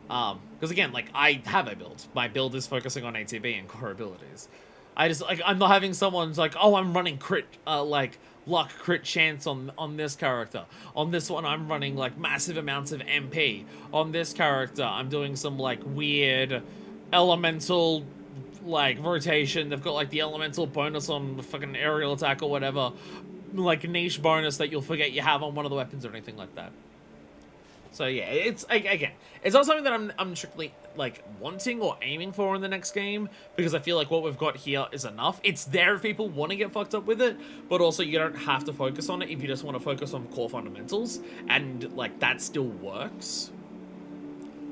Because again, like, I have a build. My build is focusing on ATB and core abilities. I just, like, I'm not having someone's like, oh, I'm running crit, like, luck crit chance on this character. On this one, I'm running, like, massive amounts of MP. On this character, I'm doing some, like, weird elemental, like, rotation. They've got, like, the elemental bonus on the fucking aerial attack or whatever. Like, niche bonus that you'll forget you have on one of the weapons or anything like that. So yeah, it's, again, it's not something that I'm strictly, like, wanting or aiming for in the next game, because I feel like what we've got here is enough. It's there if people want to get fucked up with it, but also you don't have to focus on it if you just want to focus on core fundamentals, and, like, that still works.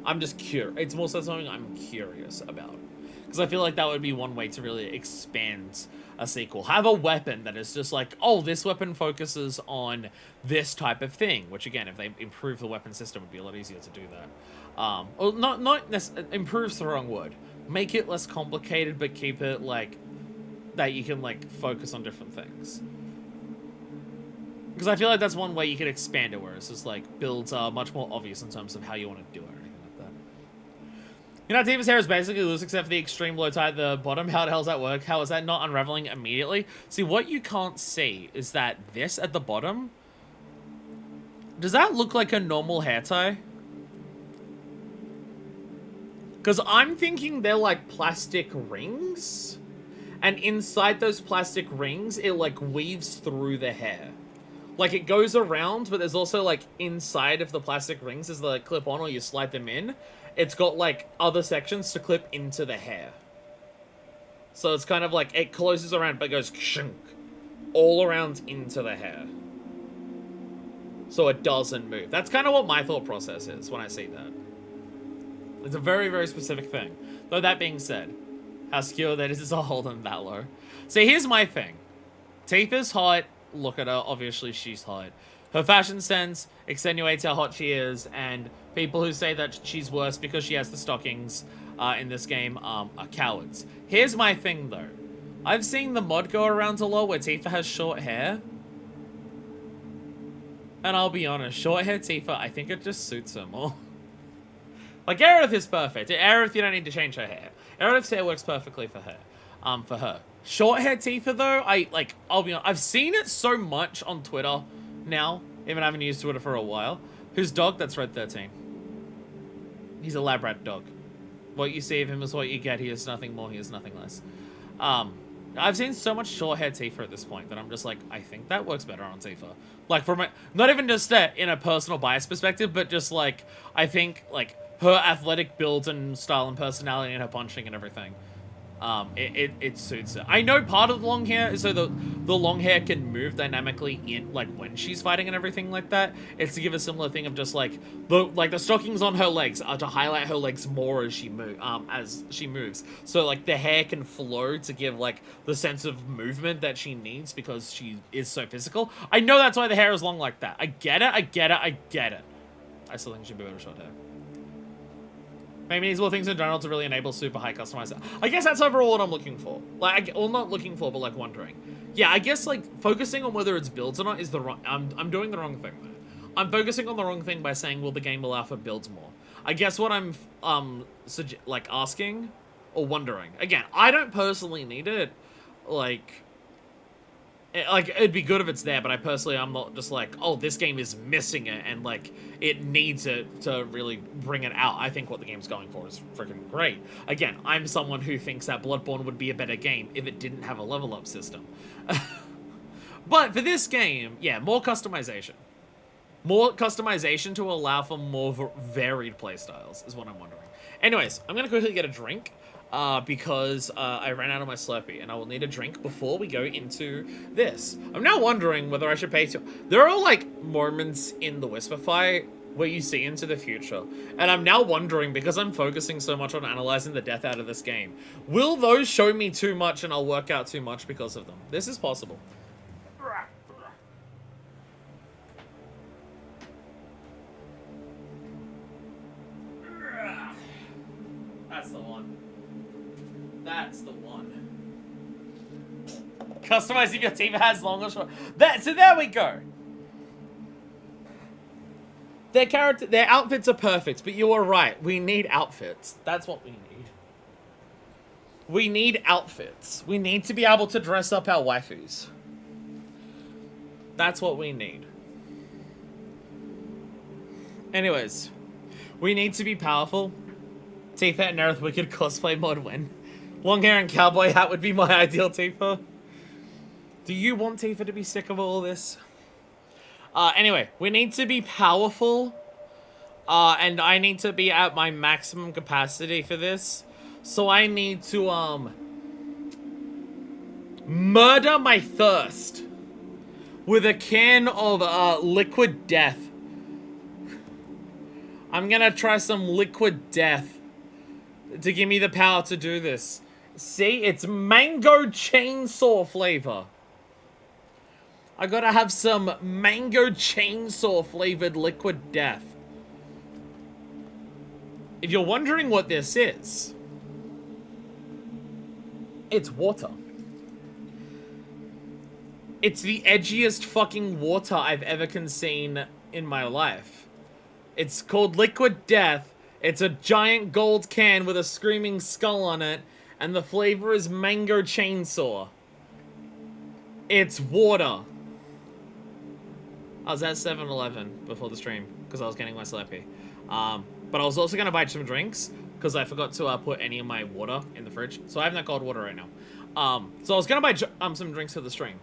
I'm just curious. It's more so something I'm curious about, because I feel like that would be one way to really expand a sequel. Have a weapon that is just like, oh, this weapon focuses on this type of thing, which again, if they improve the weapon system, would be a lot easier to do that. Or not necessarily, improve's the wrong word. Make it less complicated, but keep it like, that you can like focus on different things. Because I feel like that's one way you could expand it, where it's just like, builds are much more obvious in terms of how you want to do it. You know, Tifa's hair is basically loose except for the extreme low tie at the bottom. How the hell does that work? How is that not unraveling immediately? See, what you can't see is that this at the bottom, does that look like a normal hair tie? Because I'm thinking they're like plastic rings, and inside those plastic rings, it like weaves through the hair. Like, it goes around, but there's also like inside of the plastic rings as they like, clip on or you slide them in. It's got, like, other sections to clip into the hair. So it's kind of like, it closes around, but goes kshunk, all around into the hair. So it doesn't move. That's kind of what my thought process is when I see that. It's a very, very specific thing. Though that being said, how secure that is a hold on that low. So here's my thing. Tifa's hot. Look at her. Obviously, she's hot. Her fashion sense extenuates how hot she is, and people who say that she's worse because she has the stockings in this game are cowards. Here's my thing, though. I've seen the mod go around a lot where Tifa has short hair. And I'll be honest, short hair Tifa, I think it just suits her more. Like, Aerith is perfect. Aerith, you don't need to change her hair. Aerith's hair works perfectly for her. Short hair Tifa, though, I'll be honest, I've seen it so much on Twitter now, even haven't used Twitter for a while. Whose dog? That's Red 13. He's a Labrat dog. What you see of him is what you get. He is nothing more, he is nothing less. I've seen so much short hair Tifa at this point that I'm just like, I think that works better on Tifa. Like, from not even just in a personal bias perspective, but just like, I think, like, her athletic build and style and personality and her punching and everything. It suits her. I know part of the long hair is so the long hair can move dynamically in, like, when she's fighting and everything like that. It's to give a similar thing of just like the stockings on her legs are to highlight her legs more as she moves. So like the hair can flow to give like the sense of movement that she needs because she is so physical. I know that's why the hair is long like that. I get it. I still think she should be better short hair. Maybe these little things in general to really enable super high customization. I guess that's overall what I'm looking for. Like, well, not looking for, but like wondering. Yeah, I guess like focusing on whether it's builds or not is the wrong. I'm doing the wrong thing there. I'm focusing on the wrong thing by saying, will the game allow for builds more? I guess what I'm like asking or wondering. Again, I don't personally need it. Like, it'd be good if it's there, but I'm not just like, oh, this game is missing it, and like, it needs it to really bring it out. I think what the game's going for is freaking great. Again, I'm someone who thinks that Bloodborne would be a better game if it didn't have a level up system. But for this game, yeah, more customization. More customization to allow for more varied playstyles is what I'm wondering. Anyways, I'm gonna quickly get a drink. Because I ran out of my Slurpee, and I will need a drink before we go into this. I'm now wondering whether I should pay to... There are, like, moments in the Whisper fight where you see into the future, and I'm now wondering, because I'm focusing so much on analyzing the death out of this game, will those show me too much and I'll work out too much because of them? This is possible. That's the one. That's the one. Customize if your team has long or short. So there we go. Their outfits are perfect, but you are right. We need outfits. That's what we need. We need outfits. We need to be able to dress up our waifus. That's what we need. Anyways, we need to be powerful. Tifa and Nerith Wicked cosplay mod win. Long hair and cowboy hat would be my ideal Tifa. Do you want Tifa to be sick of all this? Anyway, we need to be powerful. And I need to be at my maximum capacity for this. So I need to, murder my thirst with a can of, liquid death. I'm gonna try some liquid death to give me the power to do this. See, it's mango chainsaw flavor. I gotta have some mango chainsaw flavored liquid death. If you're wondering what this is, it's water. It's the edgiest fucking water I've ever seen in my life. It's called Liquid Death. It's a giant gold can with a screaming skull on it, and the flavor is mango chainsaw. It's water. I was at 7-Eleven before the stream because I was getting my Slurpee. But I was also going to buy some drinks because I forgot to put any of my water in the fridge. So I have that cold water right now. So I was going to buy some drinks for the stream.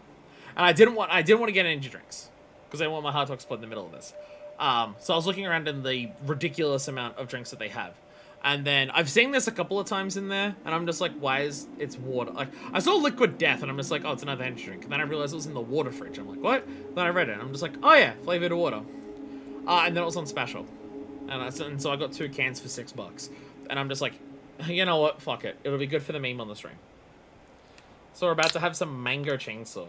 And I didn't want to get energy drinks because I didn't want my hard talk split in the middle of this. So I was looking around in the ridiculous amount of drinks that they have. And then I've seen this a couple of times in there, and I'm just like, why is it's water? Like, I saw Liquid Death, and I'm just like, oh, it's another energy drink. And then I realized it was in the water fridge. I'm like, what? Then I read it, and I'm just like, oh yeah, flavored water. And then it was on special. And so I got 2 cans for $6. And I'm just like, you know what? Fuck it. It'll be good for the meme on the stream. So we're about to have some mango chainsaw.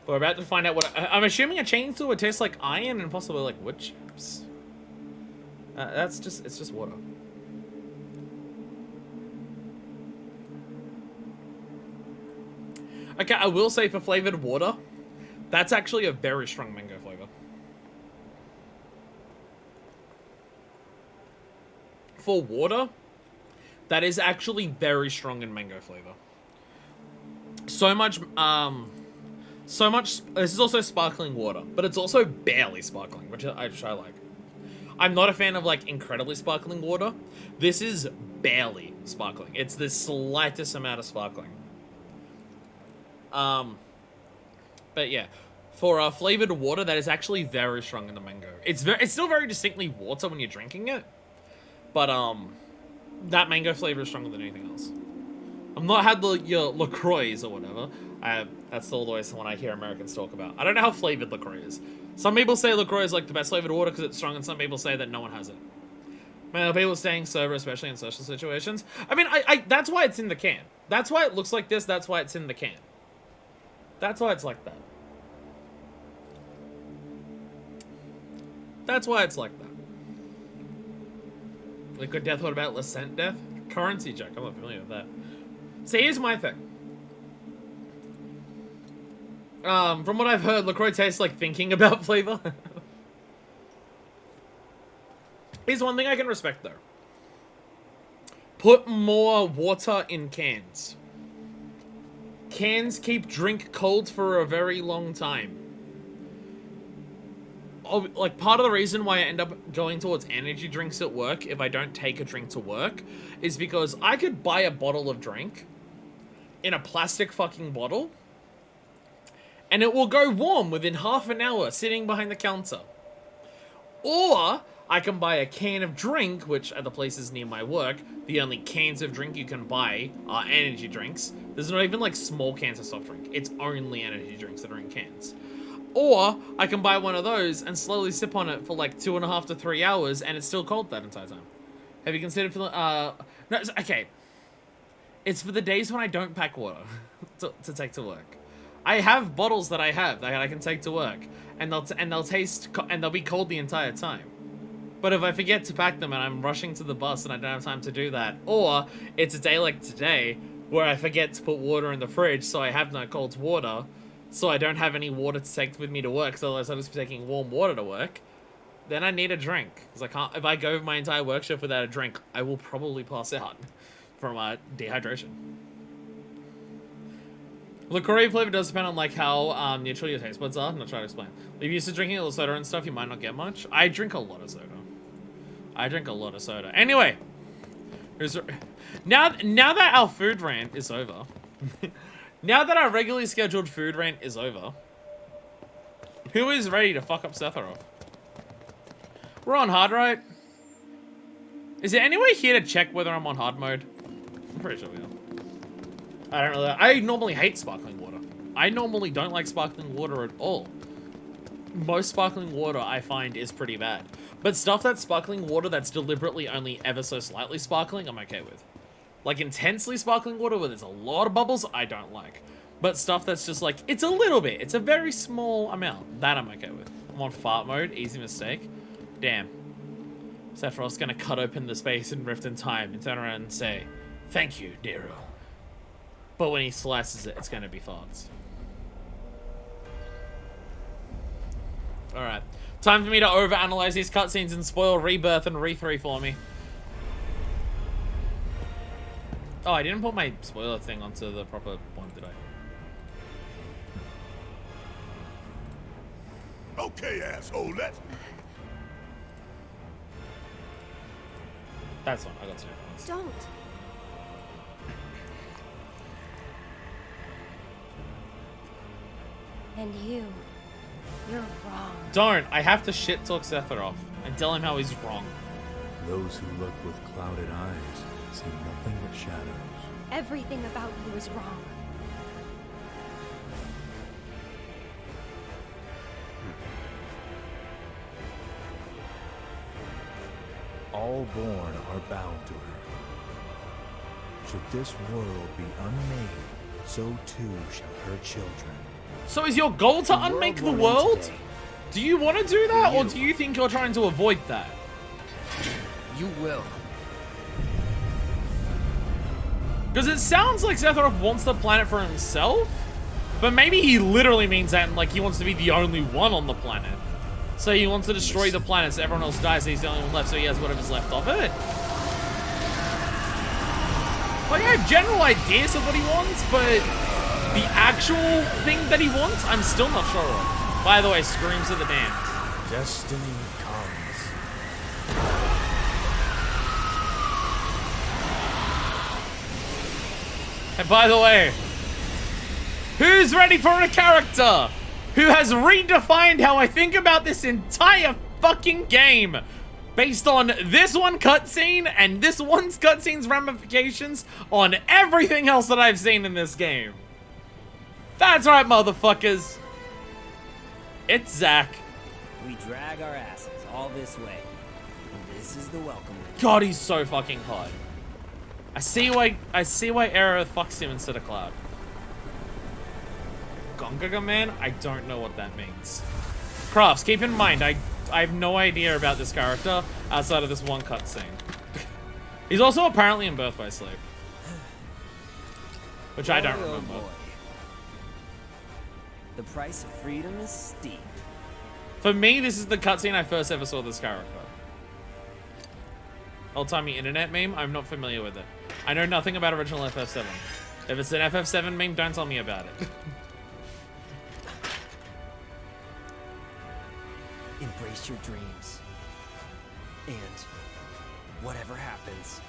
We're about to find out what... I'm assuming a chainsaw would taste like iron and possibly like wood chips. It's just water. Okay, I will say for flavored water, that's actually a very strong mango flavor. For water, that is actually very strong in mango flavor. So much, this is also sparkling water, but it's also barely sparkling, which I like. I'm not a fan of, like, incredibly sparkling water. This is barely sparkling. It's the slightest amount of sparkling. But yeah, for flavored water, that is actually very strong in the mango. It's still very distinctly water when you're drinking it, but that mango flavor is stronger than anything else. I've not had your LaCroix or whatever. That's still always the one I hear Americans talk about. I don't know how flavored LaCroix is. Some people say LaCroix is like the best flavored water because it's strong, and some people say that no one has it. Man, people staying sober, especially in social situations. I mean, that's why it's in the can. That's why it looks like this. That's why it's in the can. That's why it's like that. That's why it's like that. Liquid Death, what about Licent Death? Currency check, I'm not familiar with that. So here's my thing. From what I've heard, LaCroix tastes like thinking about flavor. Here's one thing I can respect, though. Put more water in cans. Cans keep drink cold for a very long time. Like, part of the reason why I end up going towards energy drinks at work if I don't take a drink to work is because I could buy a bottle of drink in a plastic fucking bottle and it will go warm within half an hour sitting behind the counter. Or I can buy a can of drink, which at the places near my work, the only cans of drink you can buy are energy drinks. There's not even like small cans of soft drink. It's only energy drinks that are in cans. Or I can buy one of those and slowly sip on it for like 2.5 to 3 hours and it's still cold that entire time. Have you considered filling, no, okay. It's for the days when I don't pack water to take to work. I have bottles that I can take to work and they'll be cold the entire time. But if I forget to pack them and I'm rushing to the bus and I don't have time to do that, or it's a day like today where I forget to put water in the fridge so I have no cold water, so I don't have any water to take with me to work, so otherwise I'll just be taking warm water to work, then I need a drink. Because I can't, if I go my entire work shift without a drink, I will probably pass out from dehydration. The Korean flavor does depend on like how neutral your taste buds are. I'm not trying to explain. If you're used to drinking a little soda and stuff, you might not get much. I drink a lot of soda. Anyway, now that our food rant is over, now that our regularly scheduled food rant is over, who is ready to fuck up Sephiroth? We're on hard, right? Is there any way here to check whether I'm on hard mode? I'm pretty sure we are. I don't really. I normally hate sparkling water. I normally don't like sparkling water at all. Most sparkling water I find is pretty bad. But stuff that's sparkling water that's deliberately only ever so slightly sparkling, I'm okay with. Like intensely sparkling water where there's a lot of bubbles, I don't like. But stuff that's just like, it's a little bit, it's a very small amount, that I'm okay with. I'm on fart mode, easy mistake. Damn. Sephiroth's gonna cut open the space and rift in time and turn around and say, "Thank you, Nero." But when he slices it, it's gonna be farts. Alright. Time for me to overanalyze these cutscenes and spoil Rebirth and Re3 for me. Oh, I didn't put my spoiler thing onto the proper one, did I? Okay, asshole, let's... That's one, I got two points. Don't. And you're wrong. Don't! I have to shit talk Sephiroth and tell him how he's wrong. Those who look with clouded eyes see nothing but shadows. Everything about you is wrong. All born are bound to her. Should this world be unmade, so too shall her children. So is your goal to unmake the world? Do you want to do that, or do you think you're trying to avoid that? You will. Because it sounds like Sephiroth wants the planet for himself, but maybe he literally means that and like he wants to be the only one on the planet. So he wants to destroy the planet so everyone else dies, so he's the only one left, so he has whatever's left of it. Like, I have general ideas of what he wants, but the actual thing that he wants, I'm still not sure of. By the way, screams of the damned. Destiny comes. And by the way, who's ready for a character who has redefined how I think about this entire fucking game based on this one cutscene and this one's cutscene's ramifications on everything else that I've seen in this game? That's right, motherfuckers. It's Zack. We drag our asses all this way. This is the welcome. God, he's so fucking hot. I see why Aerith fucks him instead of Cloud. Gongaga Man? I don't know what that means. Crafts, keep in mind, I have no idea about this character outside of this one cutscene. He's also apparently in Birth by Sleep. Which I don't remember. Boy. The price of freedom is steep. For me, this is the cutscene I first ever saw this character. Old-timey internet meme, I'm not familiar with it. I know nothing about original FF7. If it's an FF7 meme, don't tell me about it. Embrace your dreams. And whatever happens,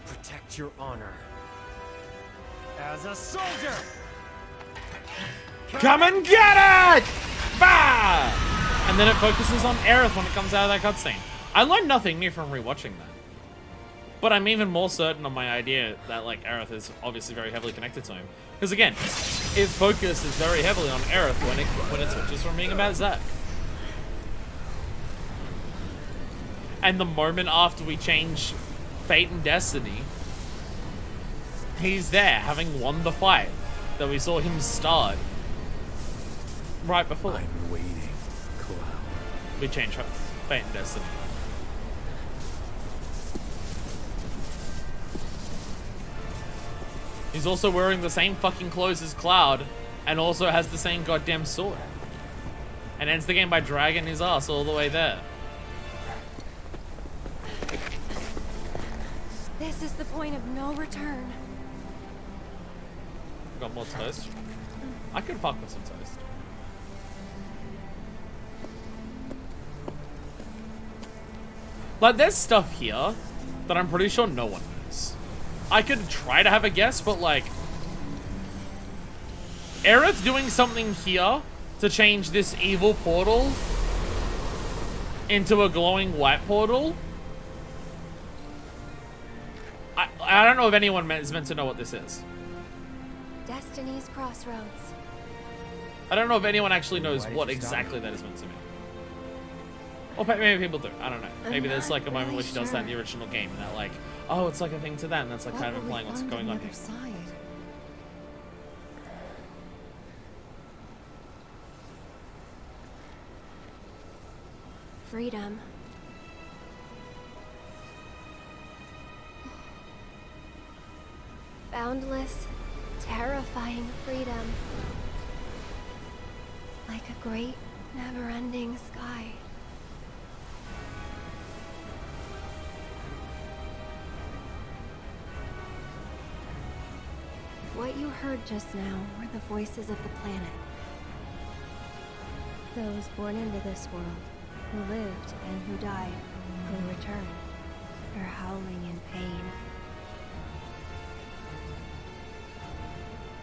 protect your honor. As a soldier! Come and get it! Bah! And then it focuses on Aerith when it comes out of that cutscene. I learned nothing new from rewatching that. But I'm even more certain on my idea that like Aerith is obviously very heavily connected to him. Because again, its focus is very heavily on Aerith when it switches from being about Zack. And the moment after we change fate and destiny, he's there, having won the fight that we saw him start right before. I'm waiting, Cloud. We change fate and destiny. He's also wearing the same fucking clothes as Cloud, and also has the same goddamn sword. And ends the game by dragging his ass all the way there. This is the point of no return. Got more toast? I could fuck with some toast. Like, there's stuff here that I'm pretty sure no one knows. I could try to have a guess, but like, Aerith doing something here to change this evil portal into a glowing white portal. I don't know if anyone is meant to know what this is. Destiny's Crossroads. I don't know if anyone actually knows Why did what you stop exactly me? that is meant to mean. Or maybe people do. I don't know. I'm Maybe there's not like a moment really where she does that in the sure. original game, and that like, oh, it's like a thing to that, and that's like kind of implying what's going on here. Side? Freedom. Boundless, terrifying freedom. Like a great, never-ending sky. What you heard just now were the voices of the planet. Those born into this world, who lived and who died, who returned. They're howling in pain.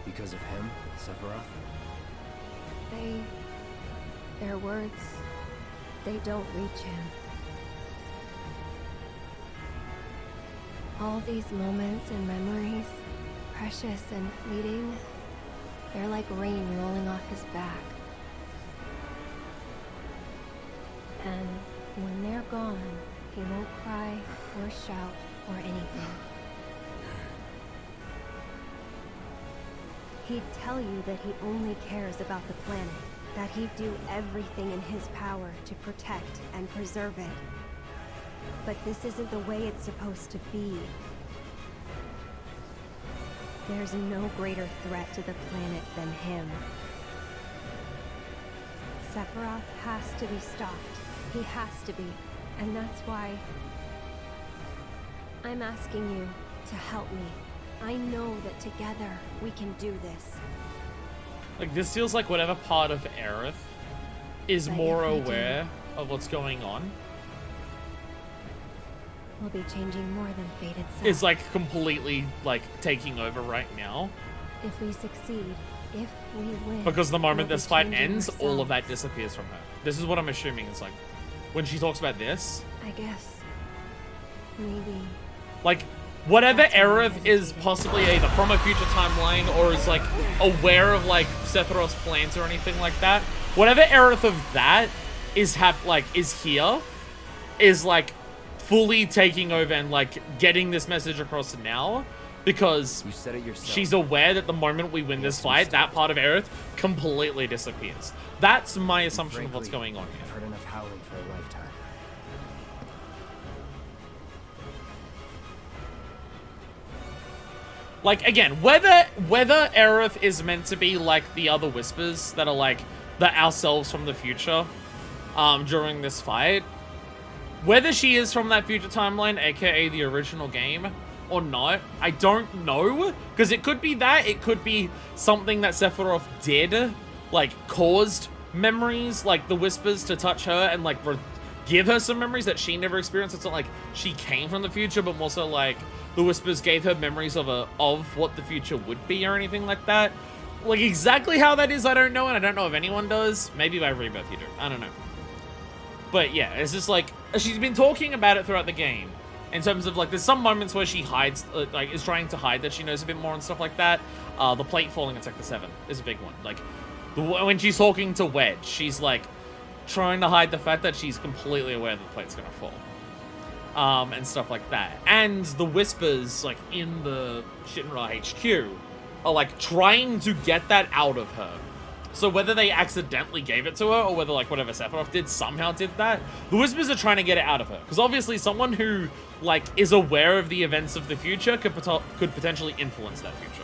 Because of him, Sephiroth? Their words, they don't reach him. All these moments and memories, precious and fleeting, they're like rain rolling off his back. And when they're gone, he won't cry or shout or anything. He'd tell you that he only cares about the planet, that he'd do everything in his power to protect and preserve it. But this isn't the way it's supposed to be. There's no greater threat to the planet than him. Sephiroth has to be stopped. He has to be. And that's why I'm asking you to help me. I know that together we can do this. Like, this feels like whatever part of Aerith is But more if we do- aware of what's going on We'll be changing more than fate itself. is like completely like taking over right now. If we succeed, if we win. Because the moment we'll this be fight changing ends, all of that ourselves. disappears from her. This is what I'm assuming is like, when she talks about this, I guess. Maybe. like, whatever That's why I'm Aerith is hesitating. possibly either from a future timeline or is like aware of like Sephiroth's plans or anything like that, whatever Aerith of that is is here, is like fully taking over and like getting this message across now, because You said it yourself. she's aware that the moment we win this fight, that part of Aerith completely disappears. That's my assumption of what's Frankly, going on I've here. heard enough howling for a lifetime. Like, again, whether Aerith is meant to be like the other Whispers that are like the ourselves from the future during this fight, whether she is from that future timeline, aka the original game, or not, I don't know, because it could be that, it could be something that Sephiroth did, like caused memories, like the Whispers to touch her and like give her some memories that she never experienced. It's not like she came from the future, but more so like the Whispers gave her memories of what the future would be or anything like that. Like, exactly how that is, I don't know, and I don't know if anyone does. Maybe by Rebirth you do. I don't know. But yeah, it's just like, she's been talking about it throughout the game. In terms of like, there's some moments where she hides, like is trying to hide that she knows a bit more and stuff like that. The plate falling in Sector 7 is a big one. Like, when she's talking to Wedge, she's like trying to hide the fact that she's completely aware that the plate's gonna fall. And stuff like that. And the Whispers, like, in the Shinra HQ, are, like, trying to get that out of her. So whether they accidentally gave it to her, or whether, like, whatever Sephiroth did somehow did that, the Whispers are trying to get it out of her. Because obviously someone who, like, is aware of the events of the future could potentially influence that future.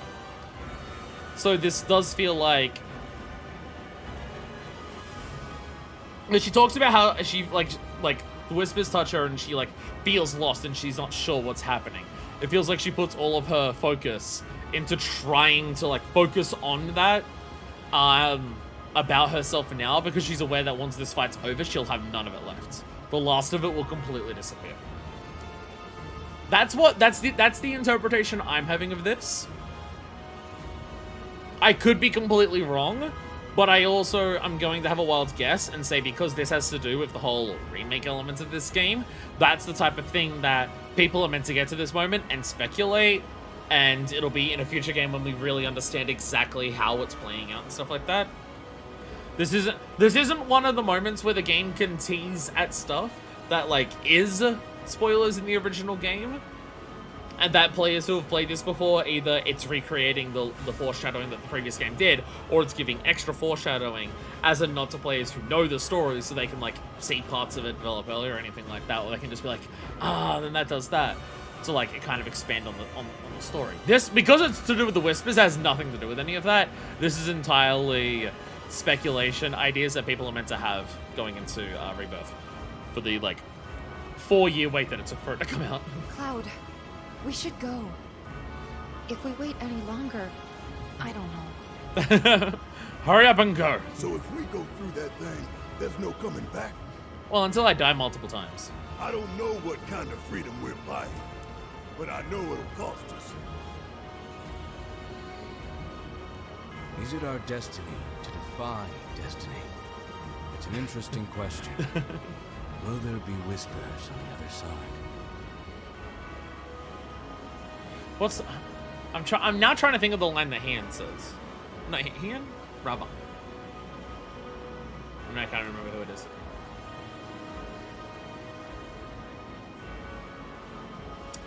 So this does feel like... She talks about how she, like the whispers touch her and she, like, feels lost and she's not sure what's happening. It feels like she puts all of her focus into trying to, like, focus on that, about herself now, because she's aware that once this fight's over, she'll have none of it left. The last of it will completely disappear. That's the interpretation I'm having of this. I could be completely wrong, but I also am going to have a wild guess and say, because this has to do with the whole remake elements of this game, that's the type of thing that people are meant to get to this moment and speculate, and it'll be in a future game when we really understand exactly how it's playing out and stuff like that. This isn't one of the moments where the game can tease at stuff that, like, is spoilers in the original game, and that players who have played this before, either it's recreating the foreshadowing that the previous game did, or it's giving extra foreshadowing as a nod to players who know the story so they can, like, see parts of it develop earlier or anything like that, or they can just be like, then that does that. To, like, it kind of expand on the story. This, because it's to do with the whispers, has nothing to do with any of that. This is entirely speculation, ideas that people are meant to have going into Rebirth for the, like, 4-year wait that it took for it to come out. Cloud, we should go. If we wait any longer, I don't know. Hurry up and go. So if we go through that thing, there's no coming back? Well, until I die multiple times. I don't know what kind of freedom we're buying, but I know it'll cost us. Is it our destiny to defy destiny? It's an interesting question. Will there be whispers on the other side? I'm now trying to think of the line that Han says. No, Han? Rabba. I can't remember who it is.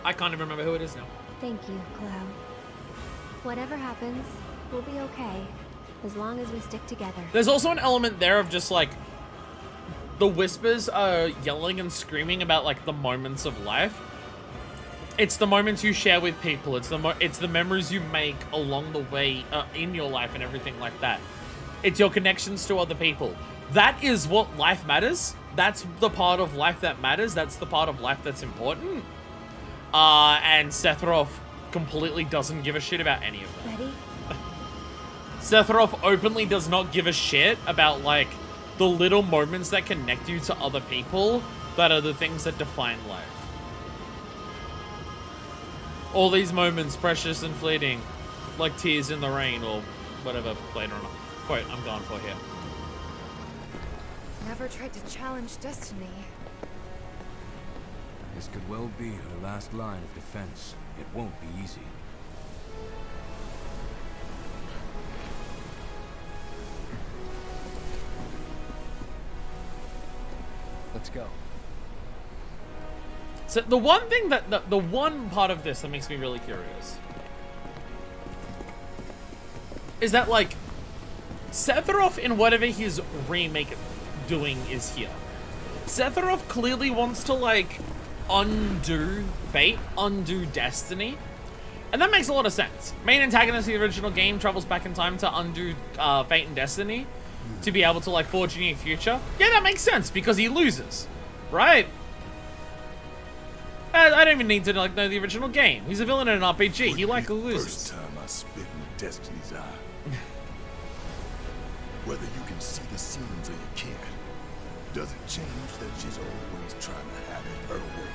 I can't even remember who it is now. Thank you, Cloud. Whatever happens, we'll be okay, as long as we stick together. There's also an element there of just, like, the whispers are yelling and screaming about, like, the moments of life. It's the moments you share with people. It's the memories you make along the way in your life and everything like that. It's your connections to other people. That is what life matters. That's the part of life that matters. That's the part of life that's important. And Sephiroth completely doesn't give a shit about any of that. Ready? Sephiroth openly does not give a shit about, like, the little moments that connect you to other people that are the things that define life. All these moments, precious and fleeting, like tears in the rain or whatever later on. Quote I'm going for here. Never tried to challenge destiny. This could well be her last line of defense. It won't be easy. Let's go. So the one thing that the one part of this that makes me really curious is that, like, Sephiroth in whatever his remake doing is here. Sephiroth clearly wants to, like, undo fate, undo destiny. And that makes a lot of sense. Main antagonist of the original game travels back in time to undo fate and destiny to be able to, like, forge a new future. Yeah, that makes sense because he loses, right? I don't even need to, like, know the original game. He's a villain in an RPG. He, like, loses. First time I spit in Destiny's eye. Whether you can see the scenes or you can't, doesn't change that she's always trying to have it her way.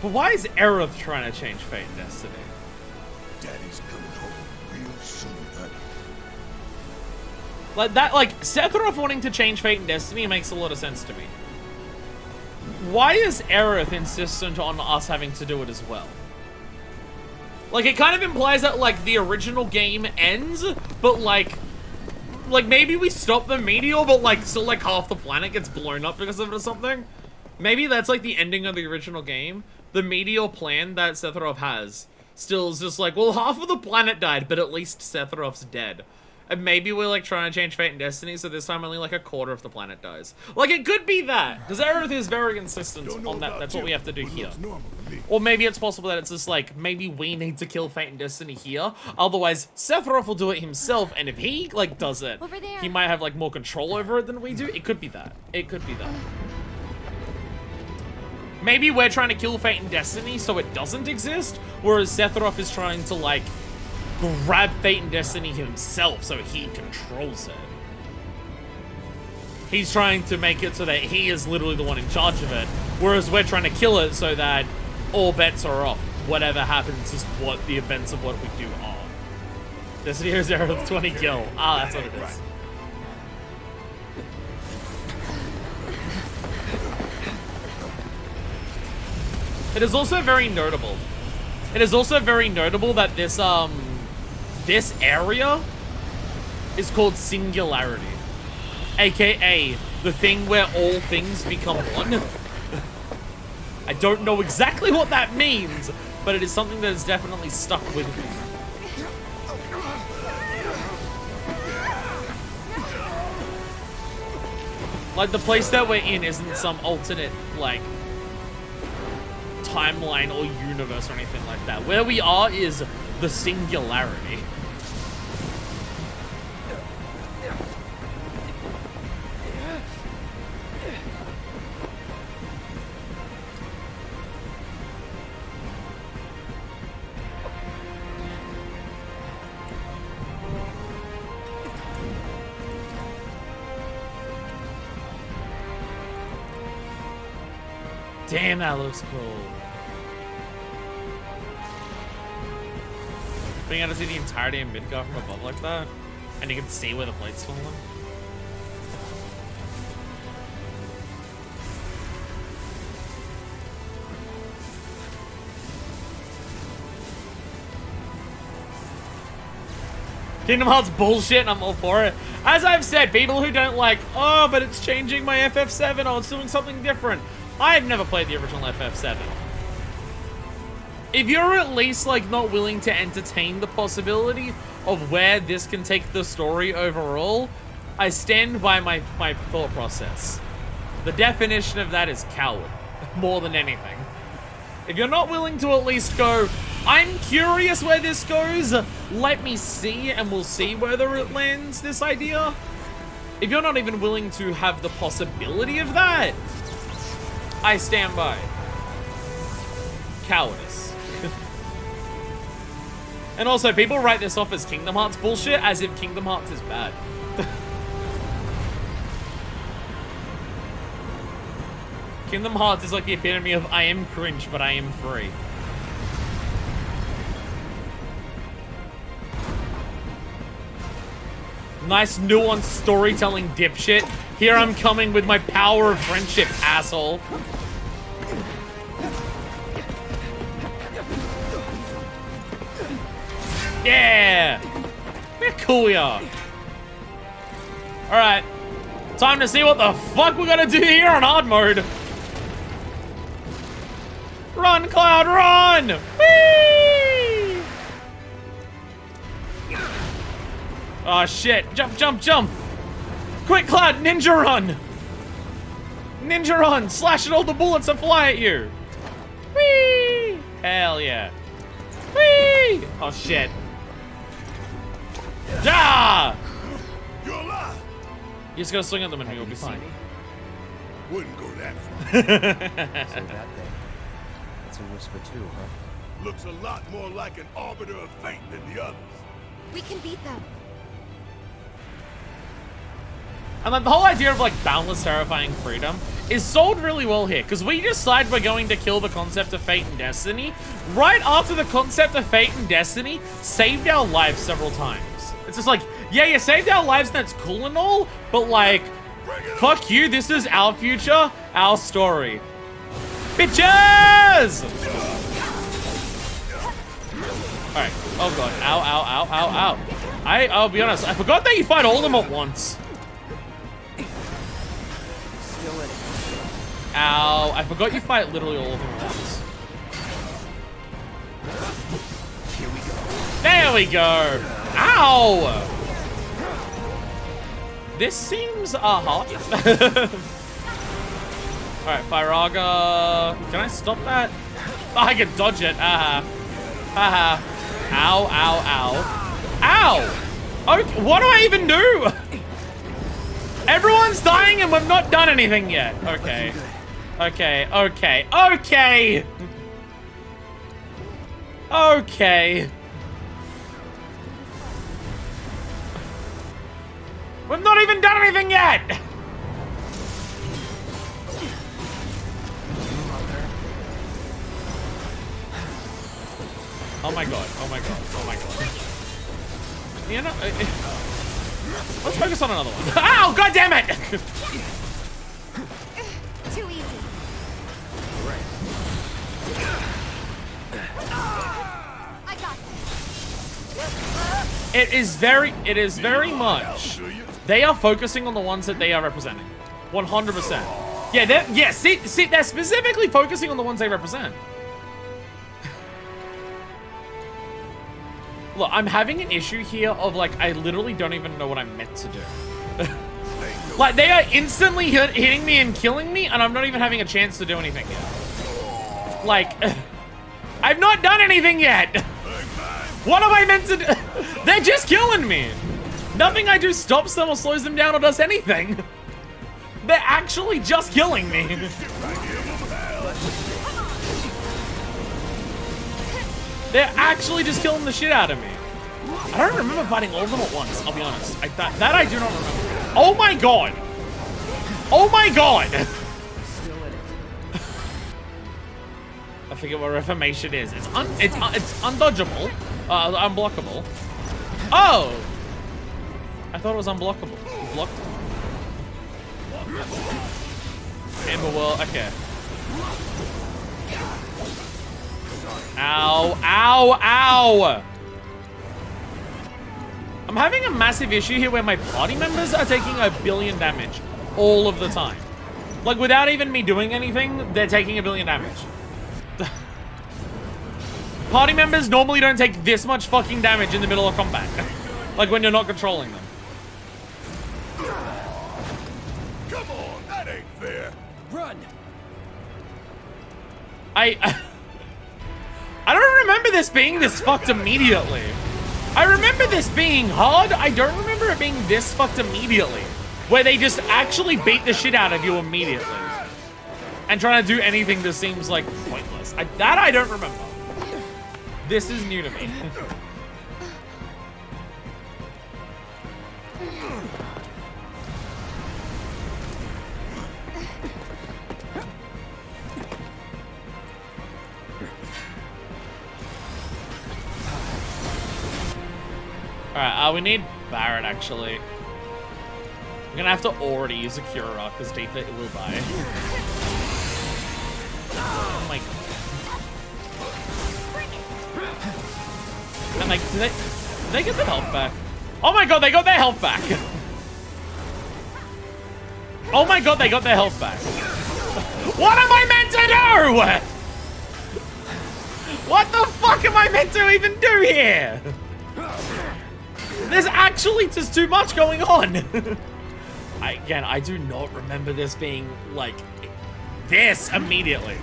But why is Aerith trying to change fate and destiny? Daddy's coming home real soon, honey. Like that, like Sephiroth wanting to change fate and destiny makes a lot of sense to me. Why is Aerith insistent on us having to do it as well? Like, it kind of implies that, like, the original game ends, but, like maybe we stop the meteor, but, like, still, like, half the planet gets blown up because of it or something? Maybe that's, like, the ending of the original game. The meteor plan that Sephiroth has still is just like, well, half of the planet died, but at least Sephiroth's dead. And maybe we're like trying to change fate and destiny, so this time only like a quarter of the planet dies. Like it could be that, because Aerith is very insistent on that. That's what we have to do here. Or maybe it's possible that it's just like, maybe we need to kill fate and destiny here. Otherwise, Sephiroth will do it himself, and if he like does it, Over there. he might have like more control over it than we do. It could be that. It could be that. Maybe we're trying to kill fate and destiny so it doesn't exist, whereas Sephiroth is trying to like grab fate and destiny himself so he controls it. He's trying to make it so that he is literally the one in charge of it, whereas we're trying to kill it so that all bets are off. Whatever happens is what the events of what we do are. Destiny Heroes Era with 20 kill. Ah, that's what it is. It is also very notable. It is also very notable that this this area is called Singularity, aka the thing where all things become one. I don't know exactly what that means, but it is something that is definitely stuck with me. Like the place that we're in isn't some alternate like timeline or universe or anything like that. Where we are is the Singularity. Damn, that looks cool. Being able to see the entirety of Midgard from above like that, and you can see where the plate's falling. Kingdom Hearts bullshit, and I'm all for it. As I've said, people who don't like, oh, but it's changing my FF7, or it's doing something different. I've never played the original FF7. If you're at least like not willing to entertain the possibility of where this can take the story overall, I stand by my thought process. The definition of that is coward, more than anything. If you're not willing to at least go, I'm curious where this goes, let me see, and we'll see whether it lands, this idea. If you're not even willing to have the possibility of that, I stand by. Cowardice. And also, people write this off as Kingdom Hearts bullshit, as if Kingdom Hearts is bad. Kingdom Hearts is like the epitome of I am cringe, but I am free. Nice nuanced storytelling, dipshit. Here I'm coming with my power of friendship, asshole. Yeah! Look how cool we are. Alright. Time to see what the fuck we're gonna do here on hard mode. Run, Cloud, run! Whee! Oh shit. Jump, jump, jump! Quick, Cloud, ninja run! Ninja run! Slash at all the bullets that fly at you! Whee! Hell yeah. Whee! Oh shit. Ah! You're alive. You just gotta swing at them and you'll be fine. Wouldn't go that far. So that thing, it's a whisper too, huh? Looks a lot more like an arbiter of fate than the others. We can beat them. And like the whole idea of like boundless, terrifying freedom is sold really well here, because we decide we're going to kill the concept of fate and destiny right after the concept of fate and destiny saved our lives several times. It's just like, yeah, you saved our lives and that's cool and all, but like, fuck you, this is our future, our story. Bitches! Alright, oh god, ow, ow, ow, ow, ow. I'll be honest, I forgot that you fight all of them at once. Ow, I forgot you fight literally all of them at once. Here we go. There we go. Ow! This seems hot. Alright, Firaga. Can I stop that? Oh, I can dodge it. Haha. Haha. Ow, ow, ow. Ow! Okay, what do I even do? Everyone's dying and we've not done anything yet. Okay. Okay, okay, okay! Okay. We've not even done anything yet! Oh my god, oh my god, oh my god. You know, let's focus on another one. Ow, god damn it! Too easy. I got this. It is very much. They are focusing on the ones that they are representing. 100%. Yeah, see, they're specifically focusing on the ones they represent. Look, I'm having an issue here of, like, I literally don't even know what I'm meant to do. Like, they are instantly hitting me and killing me, and I'm not even having a chance to do anything yet. Like, I've not done anything yet. What am I meant to do? They're just killing me. Nothing I do stops them or slows them down or does anything. They're actually just killing me. They're actually just killing the shit out of me. I don't remember fighting all of them at once, I'll be honest. That I do not remember. Oh my god! Oh my god! I forget what Reformation is. It's undodgeable. Unblockable. Oh! I thought it was unblockable. Blocked. Amber World, okay. Ow, ow, ow! I'm having a massive issue here where my party members are taking 1 billion damage all of the time. Like, without even me doing anything, they're taking 1 billion damage. Party members normally don't take this much fucking damage in the middle of combat. Like, when you're not controlling them. Come on, that ain't fair. Run! I don't remember this being this fucked immediately. I remember this being hard. I don't remember it being this fucked immediately. Where they just actually beat the shit out of you immediately. And trying to do anything that seems like pointless. That I don't remember. This is new to me. Alright, we need Barret, actually. We're gonna have to already use a Cura, because Tifa will die. Oh my god. And, like, do they get their health back? Oh my god, they got their health back! Oh my god, they got their health back. What am I meant to do? What the fuck am I meant to even do here? There's actually just too much going on. Again, I do not remember this being like this immediately.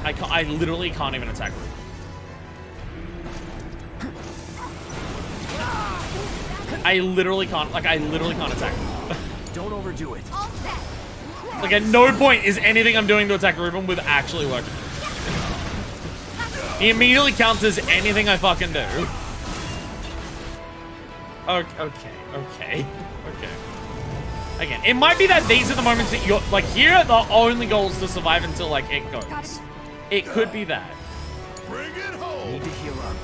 I literally can't even attack her. I literally can't attack her. Don't overdo it. Like, at no point is anything I'm doing to attack Ruben with actually working. He immediately counters anything I fucking do. Okay. Again, it might be that these are the moments that you're, like, here are the only goals to survive until, like, it goes. It could be that. Bring it home. Need to heal up.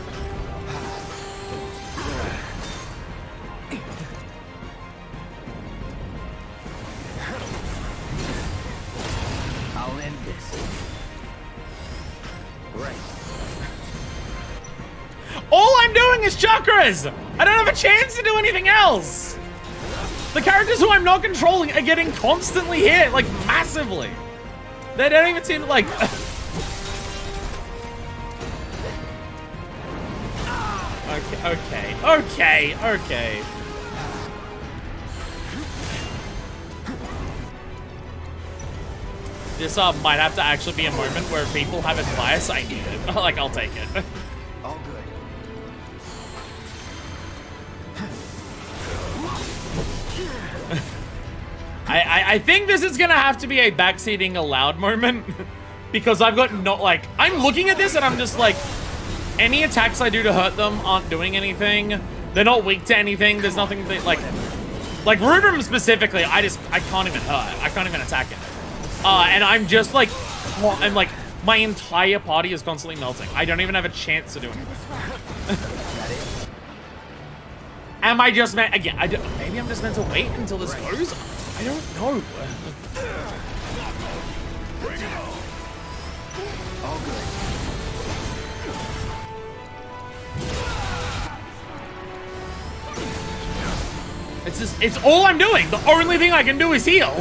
I'll end this. Right. All I'm doing is chakras! I don't have a chance to do anything else! The characters who I'm not controlling are getting constantly hit, like, massively. They don't even seem to, like... Okay. This might have to actually be a moment where people have advice. I need it. Like, I'll take it. All good. I think this is gonna have to be a backseating allowed moment. Because I've got no, like, I'm looking at this and I'm just like, any attacks I do to hurt them aren't doing anything. They're not weak to anything. There's nothing that, like Rubrum specifically, I can't even hurt. I can't even attack it. And I'm just like, I'm like, my entire party is constantly melting. I don't even have a chance to do anything. Am I just meant, again, maybe I'm just meant to wait until this goes? I don't know. All good. It's just, it's all I'm doing. The only thing I can do is heal.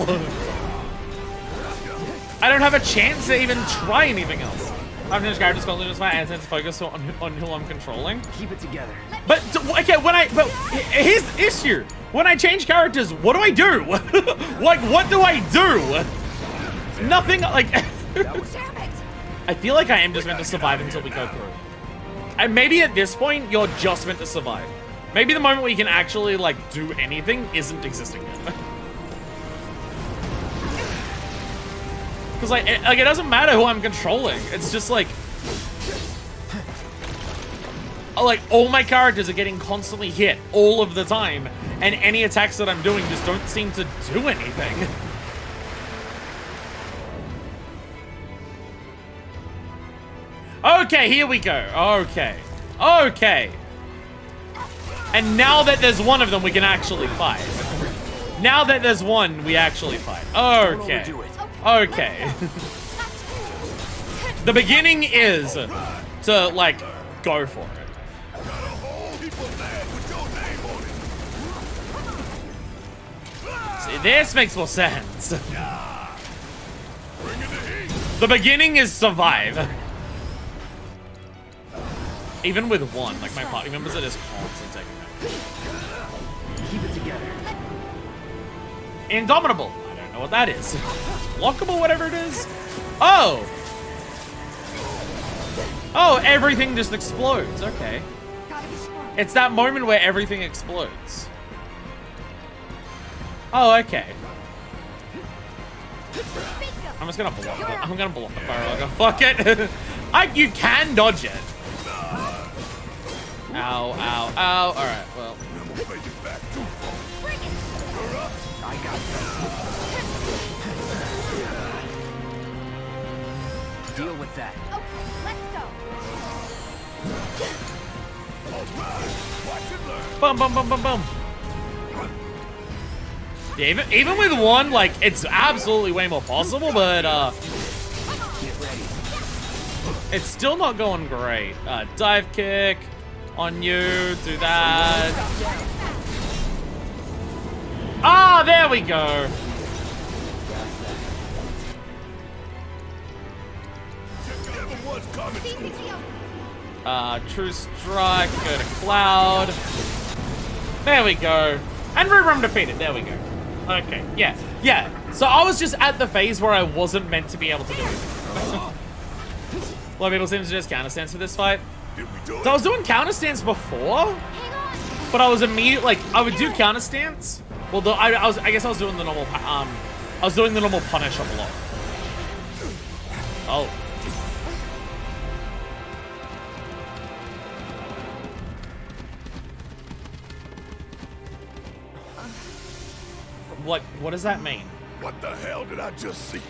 I don't have a chance to even try anything else. I've just characters constantly just my intense focus on who I'm controlling. Keep it together. But okay, but here's the issue. When I change characters, what do I do? Like, what do I do? Nothing. Like, I feel like I am just meant to survive until we go through. And maybe at this point, you're just meant to survive. Maybe the moment where you can actually like do anything isn't existing yet. Because like it doesn't matter who I'm controlling. It's just like all my characters are getting constantly hit all of the time, and any attacks that I'm doing just don't seem to do anything. Okay, here we go. Okay. And now that there's one of them, we can actually fight. Now that there's one, we actually fight. Okay. Okay. The beginning is to, like, go for it. See, this makes more sense. The beginning is survive. Even with one, like my party members are just constantly taking it. Keep it together. Indomitable. I don't know what that is. Lockable, whatever it is. Oh, everything just explodes. Okay. It's that moment where everything explodes. Oh, okay. I'm just gonna block it. I'm gonna block the fire. Fuck it. You can dodge it. Ow. Alright, well. I got you. Deal with that. Okay, let's go. Boom. Yeah, even with one, like, it's absolutely way more possible, but, Get ready. it's still not going great. Dive kick on you, do that. Ah, there we go. True strike, go to Cloud. There we go. And Rubrum defeated, there we go. Okay, yeah. So I was just at the phase where I wasn't meant to be able to do it. A lot of people seem to just counter stance for this fight. So I was doing counter stance before, but I was immediately like, I would do counter stance. Well, I guess I was doing the normal. I was doing the normal punish up a lot. Oh. What does that mean? What the hell did I just see?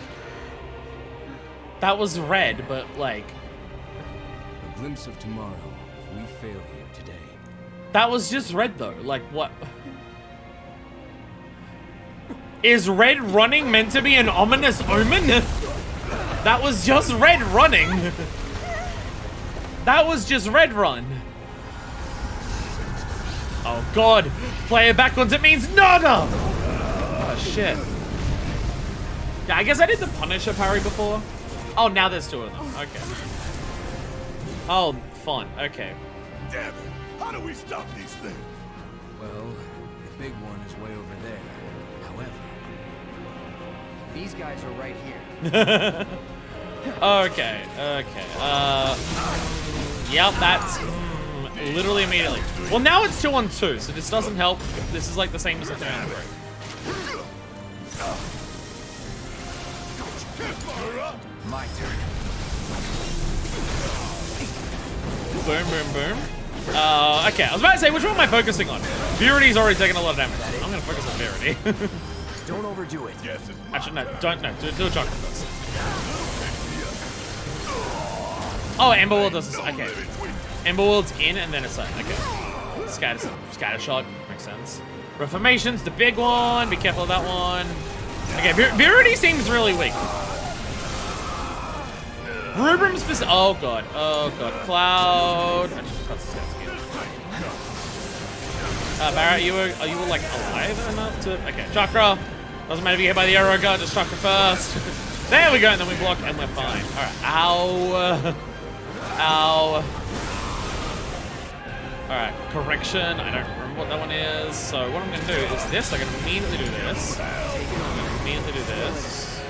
That was red, but like. A glimpse of tomorrow if we fail here today. That was just red though. Like what? Is red running meant to be an ominous omen? That was just red running. That was just red run. Oh god. Play it backwards, it means nada! Oh shit. Yeah, I guess I did the Punisher parry before. Oh, now there's two of them. Okay. Oh, fun. Okay. Damn it. How do we stop these things? Well, the big one is way over there. However, these guys are right here. Okay. Yep, that's literally immediately. Well, now it's 2-on-2, so this doesn't help. This is like the same as the 3-on-3. My turn. Boom, boom, boom. Okay, I was about to say, which one am I focusing on? Verity's already taken a lot of damage. I'm gonna focus on Verity. Don't overdo it. Actually, no, don't, no, do a chakra first. Oh, Emberworld does this, okay. Emberworld's in and then it's like, okay. Scatter shot, makes sense. Reformation's the big one, be careful of that one. Okay, Verity seems really weak. Rubrum's specific, oh god, Cloud. Barrett, are you like alive enough to, okay, chakra. Doesn't matter if you get hit by the arrow guard, just chakra first. There we go, and then we block and we're fine. All right, ow. Ow. All right, correction, I don't remember what that one is. So what I'm gonna do is this, I can immediately do this. I'm gonna immediately do this.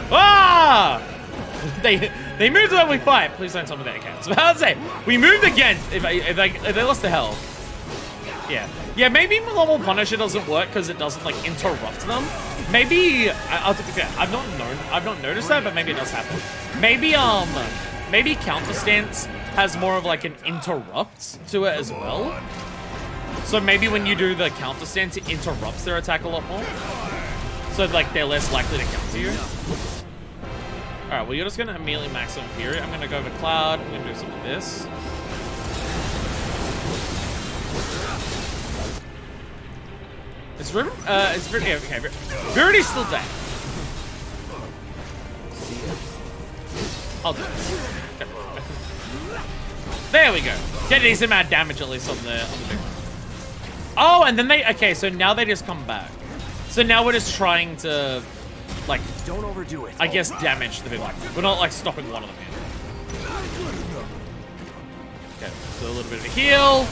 Ah! They moved when we fight. Please don't tell me that again. So I was about to say, we moved again if they lost the hell. Yeah, maybe normal Punisher doesn't work because it doesn't like interrupt them. Maybe I'll to be fair, I've not noticed that, but maybe it does happen. Maybe Counter Stance has more of like an interrupt to it as well. So maybe when you do the Counter Stance, it interrupts their attack a lot more. So like they're less likely to counter you. Alright, well you're just gonna immediately max on Fury. I'm gonna go over Cloud, I'm gonna do some of this. Is River, okay, Verity's still dead. I'll do this. Okay. There we go. Get a decent amount of damage at least on the big one. Oh, and then okay, so now they just come back. So now we're just trying to, like, don't overdo it. I guess damage the big one. We're not like stopping one of them here. Okay, so a little bit of a heal.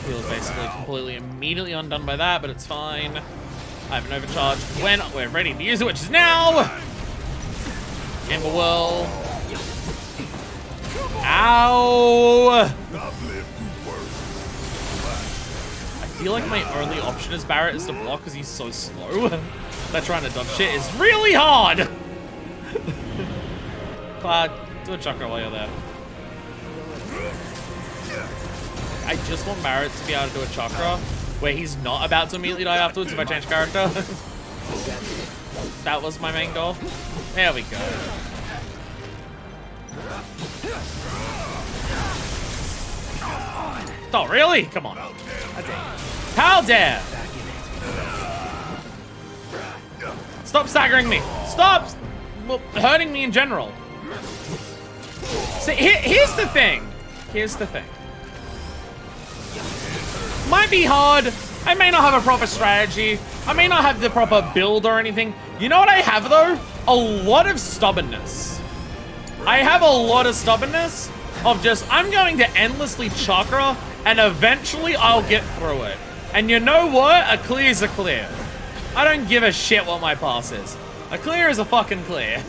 Heal is basically completely immediately undone by that, but it's fine. I have an overcharge when we're ready to use it, which is now. Emberworld. Ow! I feel like my only option as Barrett is to block because he's so slow. That trying to dodge shit is really hard. Cloud, do a chakra while you're there. I just want Barrett to be able to do a chakra where he's not about to immediately die afterwards if I change character. That was my main goal. There we go. Oh, really? Come on. How dare! Stop staggering me. Stop hurting me in general. See, here's the thing. Here's the thing. Might be hard. I may not have a proper strategy. I may not have the proper build or anything. You know what I have though? A lot of stubbornness. I have a lot of stubbornness of just, I'm going to endlessly chakra and eventually I'll get through it. And you know what? A clear is a clear. I don't give a shit what my pass is. A clear is a fucking clear.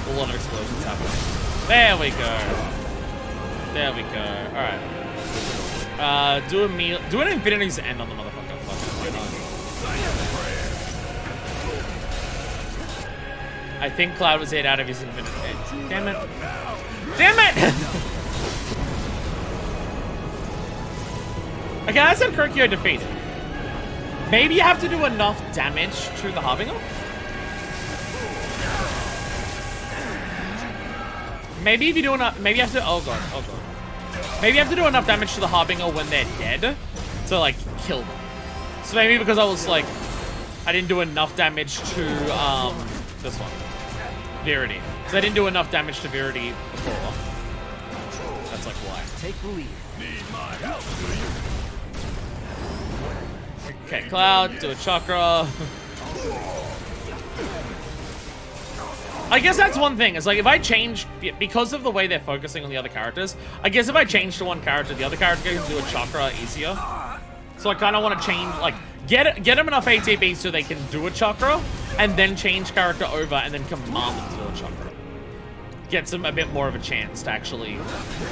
A lot of explosions happening. There we go. There we go. Alright. Do an Infinity's End on the motherfucker. Fuck, I think Cloud was hit out of his Infinity. Damn it. Damn it! Okay, I said Kirkio defeated. Maybe you have to do enough damage to the Harbinger? Maybe if you do enough, maybe you have to, oh god. Maybe you have to do enough damage to the Harbinger when they're dead to like kill them. So maybe because I was like, I didn't do enough damage to this one, Verity. So I didn't do enough damage to Verity before. That's like why. Take the lead. Okay, Cloud, do a chakra. I guess that's one thing. It's like if I change, because of the way they're focusing on the other characters, I guess if I change to one character, the other character can do a chakra easier. So I kind of want to change, like, get them enough ATB so they can do a chakra, and then change character over and then command them to do a chakra. Gets them a bit more of a chance to actually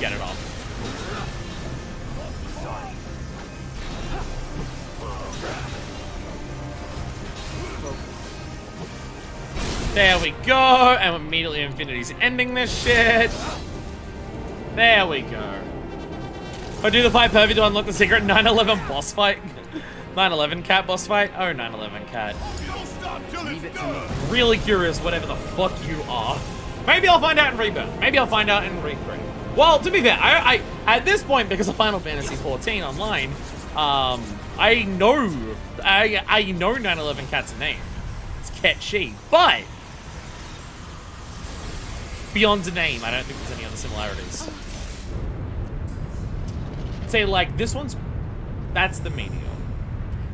get it off. There we go, and immediately Infinity's ending this shit. There we go. I do the fight perfect to unlock the secret 9/11 boss fight. 9/11 cat boss fight? Oh, 9/11 cat. Leave it to me. Really curious, whatever the fuck you are. Maybe I'll find out in Rebirth. Maybe I'll find out in Re3. Well, to be fair, I at this point, because of Final Fantasy 14 online, I know 9/11 cat's name. It's Ketchi, but beyond the name, I don't think there's any other similarities. Say, like, this one's... That's the Meteor.